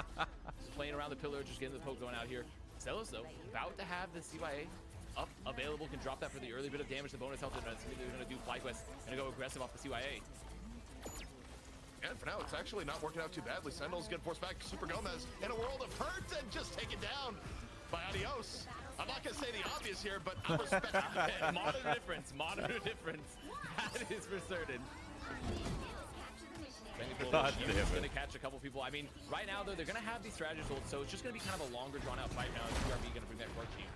just playing around the pillar, just getting the poke going out here. Stelos, though, about to have the CYA up, available, can drop that for the early bit of damage, the bonus health, and they're going to do FlyQuest, going to go aggressive off the CYA. And for now, it's actually not working out too badly. Sentinel's getting forced back. Super Gomez in a world of hurt and just taken down by Adios. I'm not going to say the obvious here, but I'm respecting it. Monitor difference. That is for certain. God damn it. Going to catch a couple people. I mean, right now, though, they're going to have these strategies hold, so it's just going to be kind of a longer, drawn-out fight now. TRB going to bring that Spark Chief.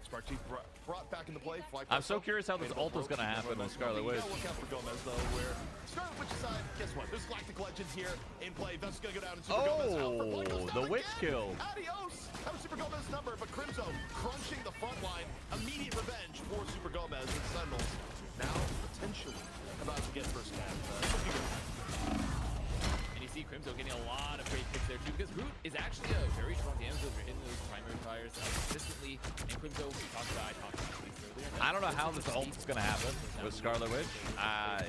Spark Chief brought back into play. I'm so curious how this ult is going to happen on Scarlet Witch. You gotta look out for Gomez, though, where Scarlet Witch's side, guess what? There's Galactic Legends here in play. That's going to go down and Super Gomez out for play. Goes down the witch again. kill. Adios! That was Super Gomez's number, but Crimzo crunching the front line. Immediate revenge for Super Gomez and Sentinels. Now, potentially, about to get first cap. And you see Crimzo getting a lot of great picks there, too, because Groot is actually a very strong damage dealer in those primary fires consistently. And Crimzo, I talked about this earlier. I don't know how this ult is going to happen with Scarlet Witch.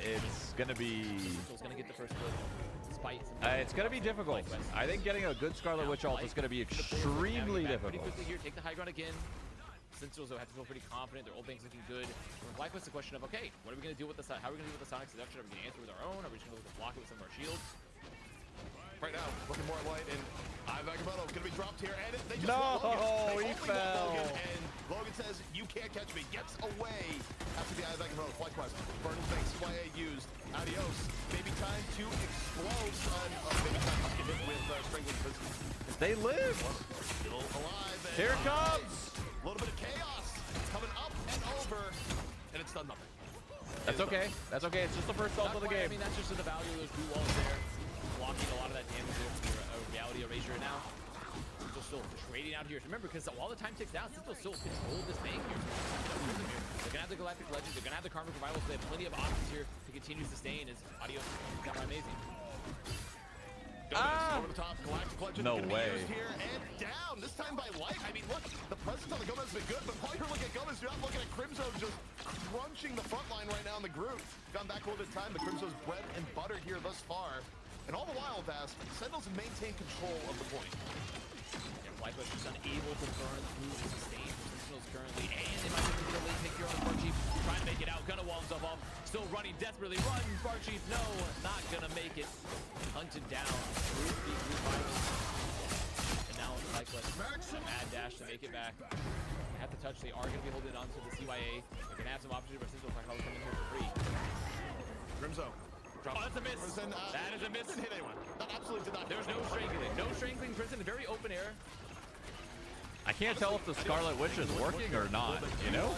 It's going to be... Crimzo's going to get the first blood. it's going to be difficult. I think getting a good Scarlet Witch ult is going to be extremely difficult. Pretty quickly here, take the high ground again. Sentinels have to feel pretty confident. Their ult bank's looking good. For FlyQuest, the question of, okay, what are we going to do with the how are we going to do with the Sonic Seduction? Are we going to answer with our own? Are we just going to look to block it with some of our shields? Right now, looking more light, and Vagabondo going to be dropped here, and they just No, Logan. he They only want fell. Logan, and Logan says, "You can't catch me." Gets away after the Vagabondo. FlyQuest, Burning Bank, CYA used. Adios. Maybe time to explode. Maybe time to get hit with Strangling Pistol. They live. Still alive. And Here it comes. A little bit of chaos coming up and over, and it's done nothing. That's okay. That's okay. It's just the first ult of the game. I mean, that's just the value of those blue walls there. Blocking a lot of that damage there for reality erasure now. Still trading out here. Remember, because while the time ticks down, Sentinel still control this bank here. They're gonna have the Galactic Legend. They're gonna have the Karmic Revival. So they have plenty of options here to continue to sustain. As Adios is amazing. Over the top, Galactic Legend No gonna way. be used here and down. This time by Light. I mean, look, the presence on the Gomez has been good, but while you're looking at Gomez, you're not looking at Crimzo just crunching the front line right now in the group. Gone back a little bit of time, but Crimzo's bread and butter here thus far. And all the while, Vast, Sentinels have maintained control of the point. Yeah, FlyQuest just unable to burn through the sustain for Sentinels currently, and they might be able to get a late pick here on the Bar Chief. Trying to make it out, gonna wall himself off. Still running desperately. Run, Bar Chief, no, not gonna make it. Hunted down. Group rivals. And now FlyQuest, a mad dash to make it back. They have to touch, they are gonna be holding on to the CYA. They're gonna have some opportunity, but Sentinels are coming in here for free. Crimzo. Oh, that's a miss. Prison, that is a miss. Didn't hit anyone. That absolutely did not. There's no strangling. No strangling prison. Very open air. I can't tell if the Scarlet Witch is working or not, you know?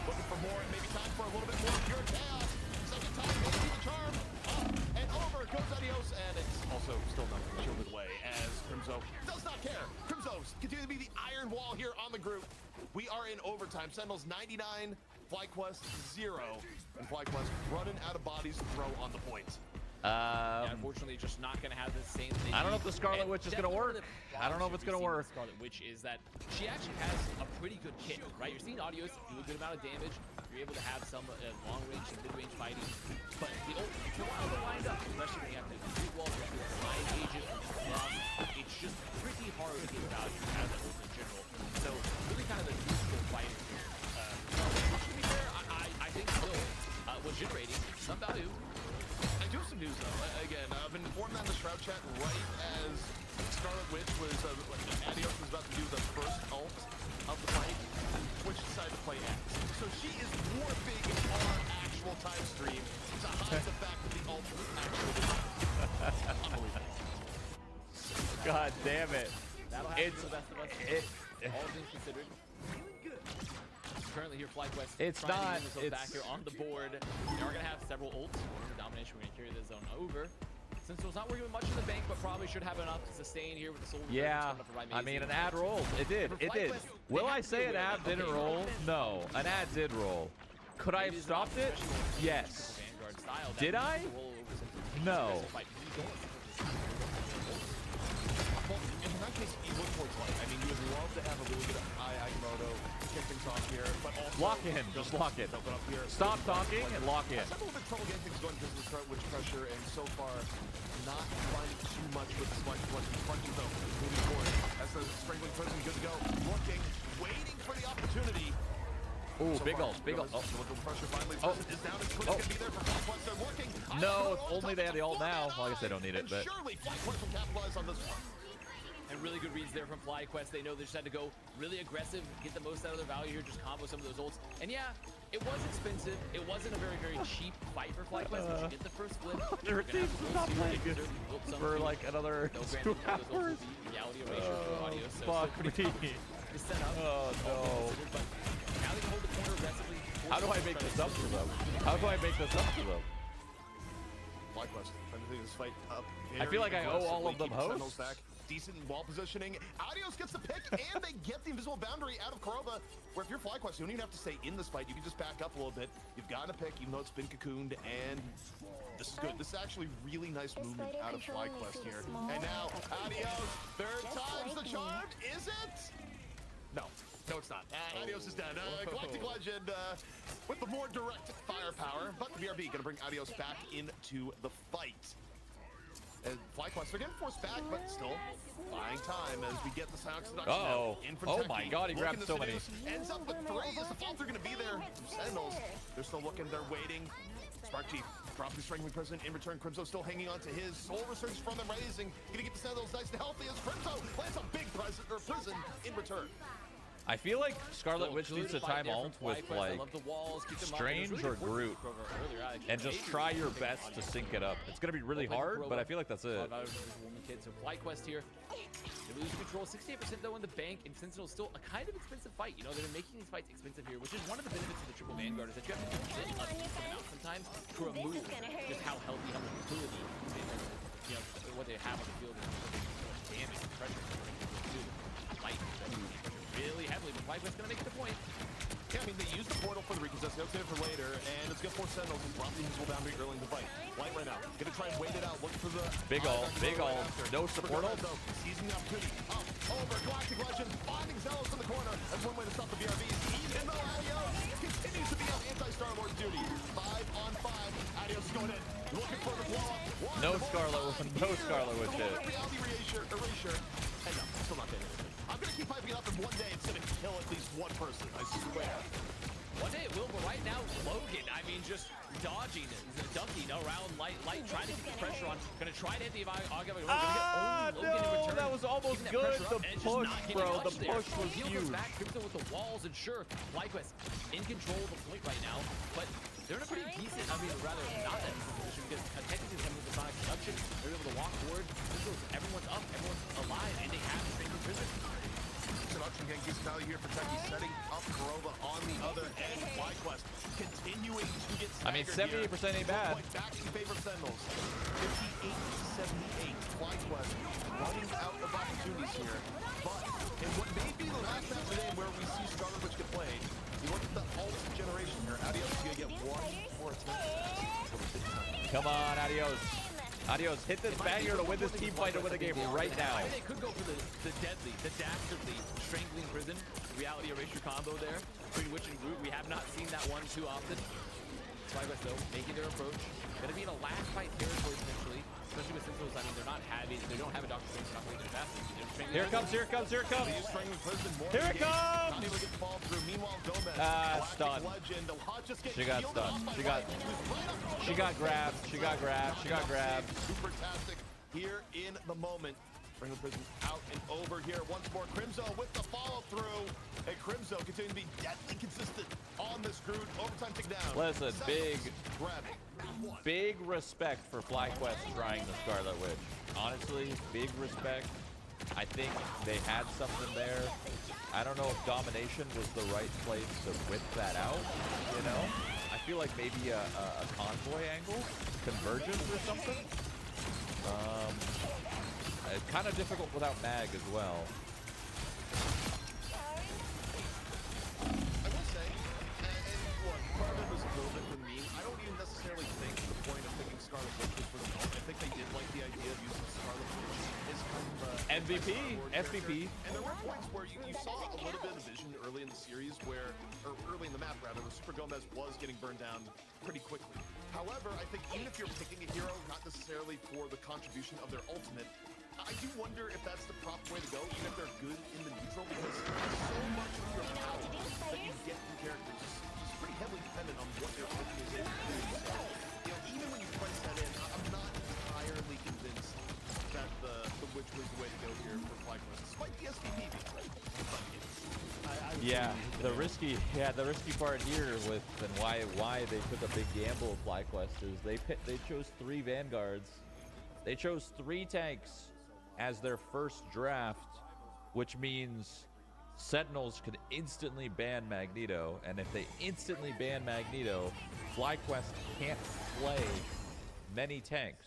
Looking for more, and maybe time for a little bit more pure chaos. Second time, maybe the charm. Up and over goes Adios, and it's also still not shielded away as Crimzo does not care. Crimzo continue to be the iron wall here on the group. We are in overtime. Sentinels 99, FlyQuest 0, and FlyQuest running out of bodies to throw on the point. Yeah, unfortunately, just not going to have the same thing. I don't know if the Scarlet Witch is going to work. I don't know if it's going to work. Scarlet Witch is that she actually has a pretty good kit, right? You're seeing Adios do a good amount of damage. You're able to have some long range and mid range fighting. But the ult, if you're lined up, especially when you have to do walls, you have to slide agent, it's just pretty hard to get value out of that ult in general. So, really kind of a useful fighter. Which, to be fair, I think still was generating some value. I do have some news though. Again, I've been informed on the Shroud chat right as Scarlet Witch was, Adios was about to do the first ult of the fight. Twitch decided to play ads. So she is warping our actual time stream to hide the fact that the ult was actually unbelievable. God damn it. That'll happen to the best of us. All things considered. Currently here, FlyQuest. It's not. It's back here on the board. They are going to have several ults. The domination, we're going to carry this zone over. Since it was not working with much in the bank, but probably should have enough to sustain here with the soul. Yeah, I mean, an ad rolled. It did. It did. Will I say an ad didn't roll? No, an ad did roll. Could I have stopped it? Yes. Did I? No. Well, in that case, you look towards light. I mean, you would love to have a really good Agimoto to kick things off here, but also Lock in. Just lock in. Stop talking and lock in. I've had a little bit of trouble getting things going because of the Scarlet Witch pressure, and so far, not finding too much with the Spike Punches, though. Moving forward, as the Strangling Prison good to go. Looking, waiting for the opportunity. Ooh, So big far, ult, big ult. the pressure finally is down. It's Oh. going to be there for FlyQuest. They're working. No, if only they had the ult now. Well, I guess they don't need it, but. Surely FlyQuest will capitalize on this one. And really good reads there from FlyQuest. They know they just had to go really aggressive, get the most out of their value here, just combo some of those ults. And yeah, it was expensive. It wasn't a very, very cheap fight for FlyQuest. But you get the first flip. Their team's not playing good for like another 2 hours. Fuck me. Oh no. But now they can hold the corner aggressively. How do I make this up to them? How do I make this up to them? FlyQuest trying to take this fight up. I feel like I owe all of them Sentinels hosts. back. Decent wall positioning. Adios gets the pick, and they get the invisible boundary out of Kurova. Where if you're FlyQuest, you don't even have to stay in this fight. You can just back up a little bit. You've gotten a pick, even though it's been cocooned, and this is good. This is actually really nice movement out of FlyQuest here. And now, Adios, third time's the charm. Is it? No. No, it's not. Adios is dead. Galactic Legend with the more direct firepower, but the BRB going to bring Adios back into the fight. And FlyQuest are getting forced back, but still buying time as we get the sound seduction Uh-oh. in from Oh Techie. my god, he grabbed so many. Ends up with 3 as the falls are going to be there from Sentinels. They're still looking, they're waiting. Spark Chief dropping Strangling Prison. In return, Crimzo still hanging on to his. Soul Resurgence from them raising. Going to get the Sentinels nice and healthy as Crimzo lands a big prison in return. I feel like Scarlet Witch needs to time ult with like Strange or Groot and just try your best to sync it up. It's gonna be really hard, but I feel like that's it. So FlyQuest here, they lose control 68% though in the bank, and Sentinel's still a kind of expensive fight. You know, they've been making these fights expensive here, which is one of the benefits of the triple Vanguard is that you have to do a bit of them out sometimes to remove just how healthy, how much utility, you know, what they have on the field and damage and pressure. Light really heavily, but FlyQuest gonna make the point. Yeah, I mean, they used the portal for the recontest. They'll save it for later, and it's going to force Sentinels and drop the invisible boundary early in the fight. Light right now. Going to try and wait it out. Look for the... Big ult. No support ult. Seizing the opportunity. Up, over, Galactic Legend, finding Zealous in the corner. That's one way to stop the BRBs. Even though Adios continues to be on anti-Star-Lord duty. 5 on 5. Adios is going in. Looking for the blow-up. No Scarlet with shit. Reality erasure. And no, still not getting it. I'm going to keep piping it up, and one day it's going to kill at least one person, I swear. One day it will, but right now, Logan, I mean, just dodging, ducking around Light, trying to keep the pressure on. Gonna try to hit the August. No, that was almost good. The push, bro. The push was huge. Back, Crimson with the walls, and sure, FlyQuest in control of the point right now, but they're in a pretty decent, I mean, rather not that decent position, because technically coming with the Sonic production, they're able to walk forward. Everyone's up, everyone's alive, and they have to stay in prison. Production Genki's value here for Techie, setting up Kurova on the other end. FlyQuest continuing to get I mean, 78% ain't bad. Back in favor of Sentinels. 58-78. FlyQuest running out of opportunities here. But in what may be the last match of the game where we see Scarlet Witch get played, you look at the ult generation here. Adios is going to get one more attempt. Come on, Adios. Adios, hit this banger to win this team fight to win the game right now. They could go for the deadly, the dastardly strangling prison reality erasure combo there between Witch and Root. We have not seen that one too often. FlyQuest though making their approach, going to be in a last fight territory potentially, especially with Sentinels. I mean, they're not having, they don't have a Doctor Strange, not going to fast. Here it comes. Here it comes. Not able to get the ball through. Meanwhile, Gomez, stunned. Legend, She got stunned. She got grabbed. Super-tastic here in the moment. Bring the prison out and over here once more. Crimzo with the follow-through. And Crimzo continuing to be deadly consistent on this Groot. Overtime tick down. Listen, grabbing. big respect for FlyQuest trying the Scarlet Witch. Honestly, big respect. I think they had something there. I don't know if domination was the right place to whip that out, you know? I feel like maybe a convoy angle, convergence or something. Kind of difficult without mag as well. I will say, and look, part of it was a little bit for me. I don't even necessarily think the point of picking Scarlet Witch was for the moment. I think they did like the idea of using Scarlet Witch as kind of MVP. And there were points where you saw a little bit of vision early in the series where, or early in the map rather, where Super Gomez was getting burned down pretty quickly. However, I think even if you're picking a hero, not necessarily for the contribution of their ultimate, I do wonder if that's the proper way to go, even if they're good in the neutral, because so much of your power that you get from characters is pretty heavily dependent on what their ultimate is able to do. So, you know, even when you price that in, I'm not entirely convinced that the Witch was the way to go here for FlyQuest, despite the SVP being The risky part here with and why they took a big gamble of FlyQuest is they chose 3 Vanguards. They chose 3 tanks as their first draft, which means Sentinels could instantly ban Magneto, and if they instantly ban Magneto, FlyQuest can't play many tanks.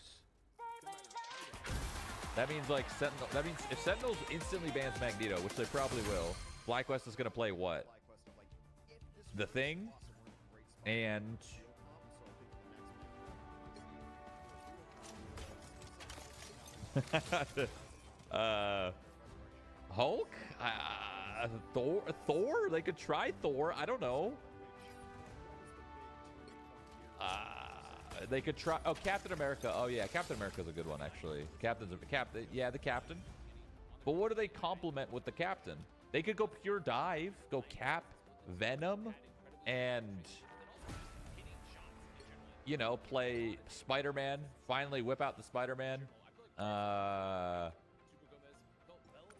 That means if Sentinels instantly bans Magneto, which they probably will, FlyQuest is gonna play what? The Thing and Hulk? Thor? They could try Thor. I don't know. They could try. Oh, Captain America. Oh yeah, Captain America's a good one actually. Yeah, the Captain. But what do they complement with the Captain? They could go pure dive, go Cap, Venom, and you know, play Spider-Man. Finally whip out the Spider-Man. I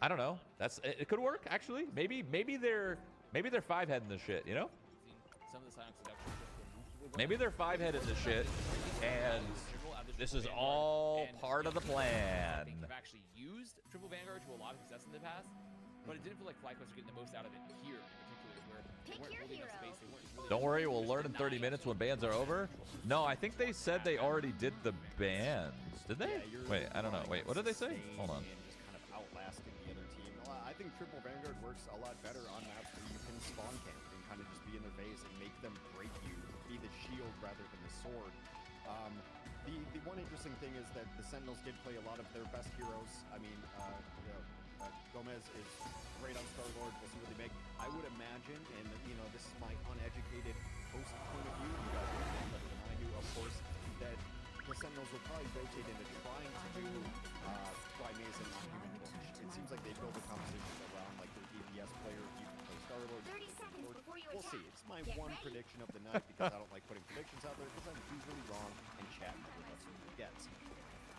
don't know. It could work actually. Maybe they're 5-heading this shit, you know? Maybe they're 5-heading this shit, and this is all part of the plan. I've actually used Triple Vanguard to a lot of success in the past, but it didn't feel like FlyQuest was getting the most out of it here in particular, where they weren't holding enough space. They weren't really. Don't worry, we'll learn in 30 minutes when bans are over. No, I think they said they already did the bans. Did they? Wait, I don't know. Wait, what did they say? Hold on. Just kind of outlasting the other team. I think Triple Vanguard works a lot better on maps where you can spawn camp and kind of just be in their face and make them break you, be the shield rather than the sword. The one interesting thing is that the Sentinels did play a lot of their best heroes. I mean, Gomez is great on Star-Lord. We'll see what they make. I would imagine, and this is my uneducated host point of view, you guys know better than I do, of course, that the Sentinels will probably rotate into trying to do Maze and non-human push. It seems like they build a composition around like their DPS player, you can play Star-Lord. We'll see. It's my one prediction of the night because I don't like putting predictions out there because I'm usually wrong and chat never lets me forget.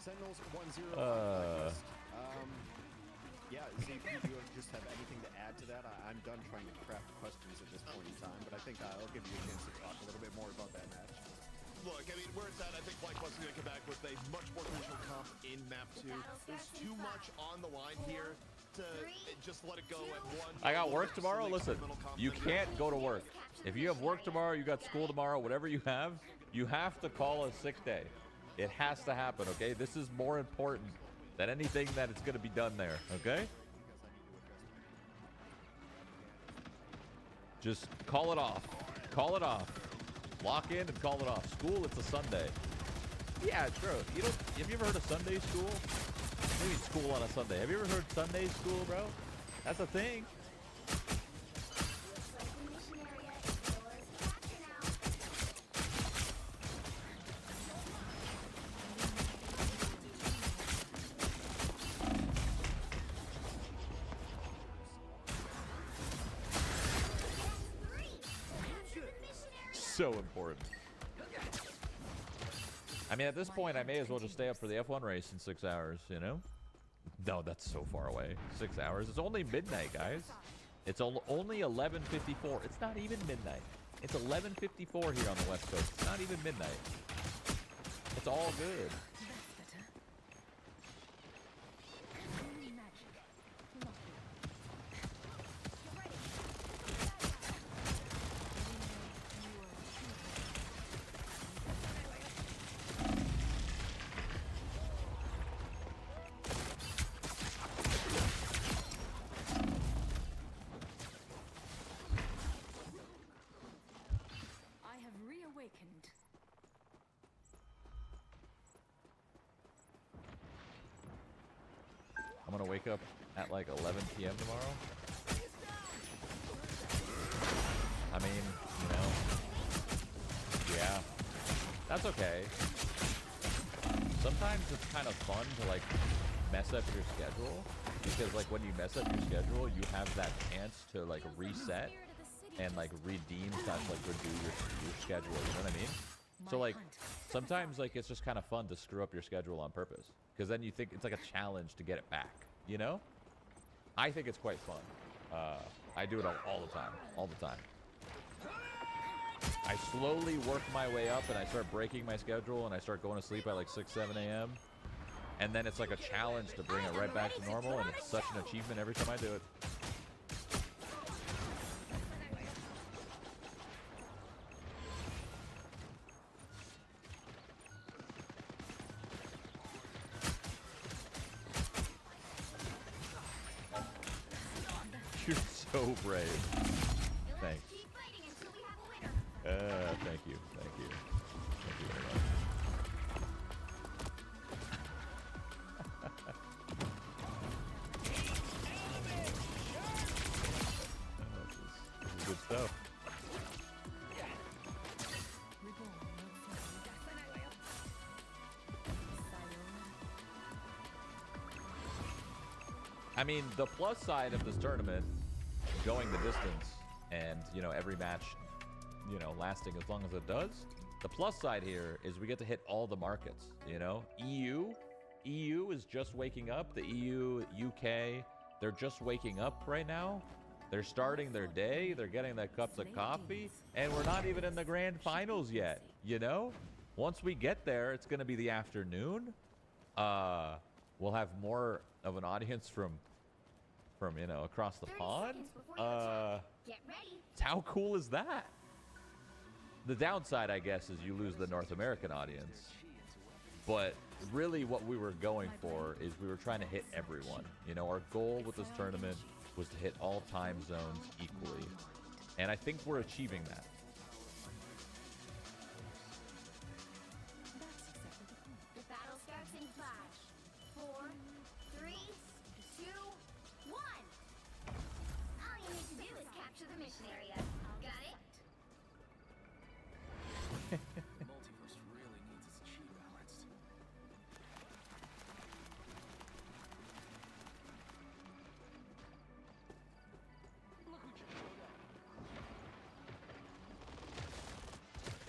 Sentinels 1-0. Yeah, ZP, do you just have anything to add to that? I'm done trying to craft questions at this point in time, but I think I'll give you a chance to talk a little bit more about that match. Look, I mean, where it's at, I think FlyQuest is going to come back with a much more traditional comp in map 2. There's too much on the line here to just let it go at one. I got work tomorrow. Listen, you can't go to work. If you have work tomorrow, you got school tomorrow, whatever you have to call a sick day. It has to happen, okay? This is more important than anything that it's going to be done there, okay? Just call it off. Call it off. Lock in and call it off. School, it's a Sunday. Yeah, true. Have you ever heard of Sunday school? Maybe school on a Sunday. Have you ever heard Sunday school, bro? That's a thing. So important. I mean, at this point, I may as well just stay up for the F1 race in 6 hours, you know? No, that's so far away. 6 hours. It's only midnight, guys. It's only 11:54. It's not even midnight. It's 11:54 here on the West Coast. It's not even midnight. It's all good. I'm gonna wake up at like 11 p.m. tomorrow. I mean, yeah, that's okay. Sometimes it's kind of fun to like mess up your schedule because like when you mess up your schedule, you have that chance to like reset and like redeem / like redo your schedule. You know what I mean? So like sometimes like it's just kind of fun to screw up your schedule on purpose because then you think it's like a challenge to get it back, you know? I think it's quite fun. I do it all the time. I slowly work my way up and I start breaking my schedule and I start going to sleep at like 6, 7 a.m. And then it's like a challenge to bring it right back to normal, and it's such an achievement every time I do it. You're so brave. Thanks. Thank you. Thank you. Thank you very much. This is good stuff. I mean, the plus side of this tournament, going the distance and, every match, lasting as long as it does. The plus side here is we get to hit all the markets, EU is just waking up. The EU, UK, they're just waking up right now. They're starting their day. They're getting their cups of coffee. And we're not even in the grand finals yet, Once we get there, it's going to be the afternoon. We'll have more of an audience from across the pond. How cool is that? The downside, I guess, is you lose the North American audience. But really what we were going for is we were trying to hit everyone. Our goal with this tournament was to hit all time zones equally. And I think we're achieving that. The battle starts in 5, 4, 3, 2, 1. All you need to do is capture the mission area. Got it? Multiverse really needs its chi balanced.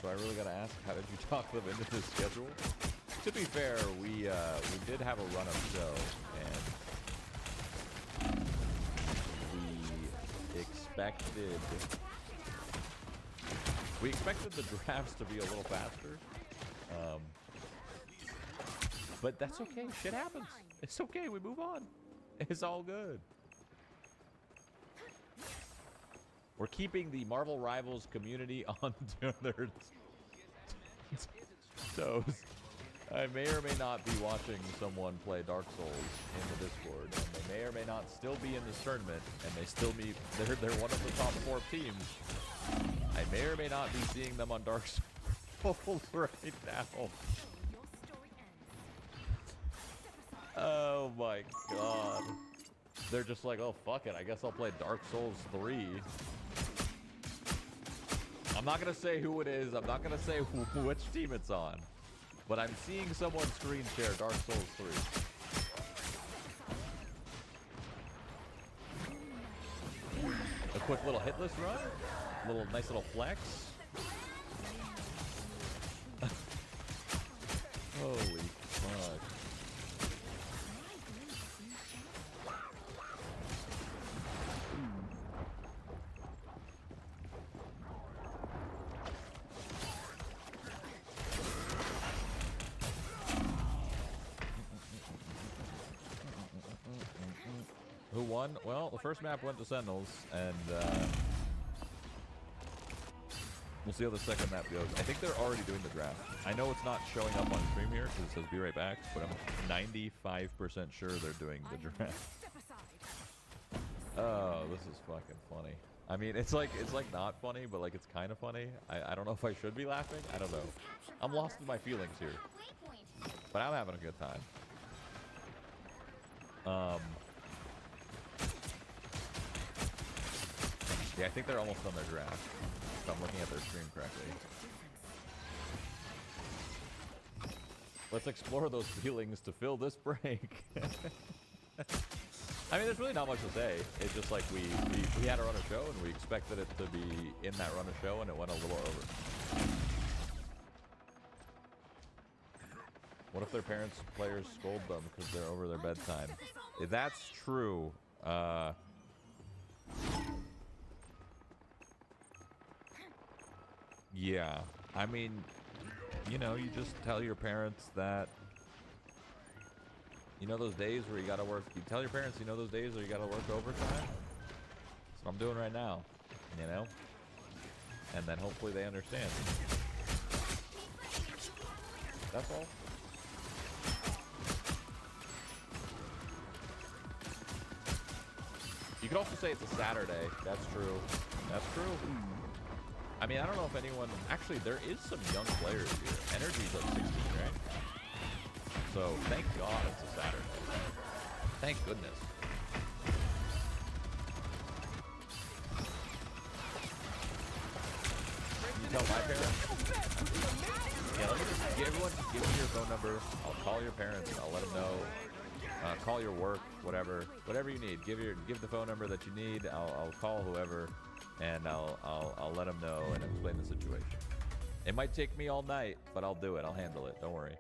So I really gotta ask, how did you talk them into this schedule? To be fair, we did have a run-up show, and we expected the drafts to be a little faster, but that's okay. Shit happens. It's okay. We move on. It's all good. We're keeping the Marvel Rivals community on their toes. I may or may not be watching someone play Dark Souls in the Discord, and they may or may not still be in this tournament, and they still be they're one of the top 4 teams. I may or may not be seeing them on Dark Souls right now. Oh my god. They're just like, oh fuck it, I guess I'll play Dark Souls 3. I'm not gonna say who it is, I'm not gonna say which team it's on, but I'm seeing someone screen share Dark Souls 3. A quick little hitless run, nice little flex. Holy fuck. Who won? Well, the first map went to Sentinels, and we'll see how the second map goes. I think they're already doing the draft. I know it's not showing up on stream here because it says be right back, but I'm 95% sure they're doing the draft. Oh, this is fucking funny. I mean, it's like not funny, but like it's kind of funny. I don't know if I should be laughing. I don't know. I'm lost in my feelings here, but I'm having a good time. Yeah, I think they're almost on their draft, if I'm looking at their stream correctly. Let's explore those feelings to fill this break. I mean, there's really not much to say. It's just like we had a run of show, and we expected it to be in that run of show, and it went a little over. What if their players scold them because they're over their bedtime? If that's true, yeah, I mean, you know, you just tell your parents that, you know, those days where you gotta work, you tell your parents, you know, those days where you gotta work overtime? That's what I'm doing right now, you know? And then hopefully they understand. That's all. You could also say it's a Saturday. That's true. That's true. I mean, I don't know if anyone... Actually, there is some young players here. Energy's like 16, right? So, thank God it's a Saturday. Thank goodness. You tell my parents? Yeah, let me just... Everyone, give me your phone number. I'll call your parents. I'll let them know. Call your work, whatever you need. Give the phone number that you need. I'll call whoever, and I'll let them know and explain the situation. It might take me all night, but I'll do it. I'll handle it. Don't worry.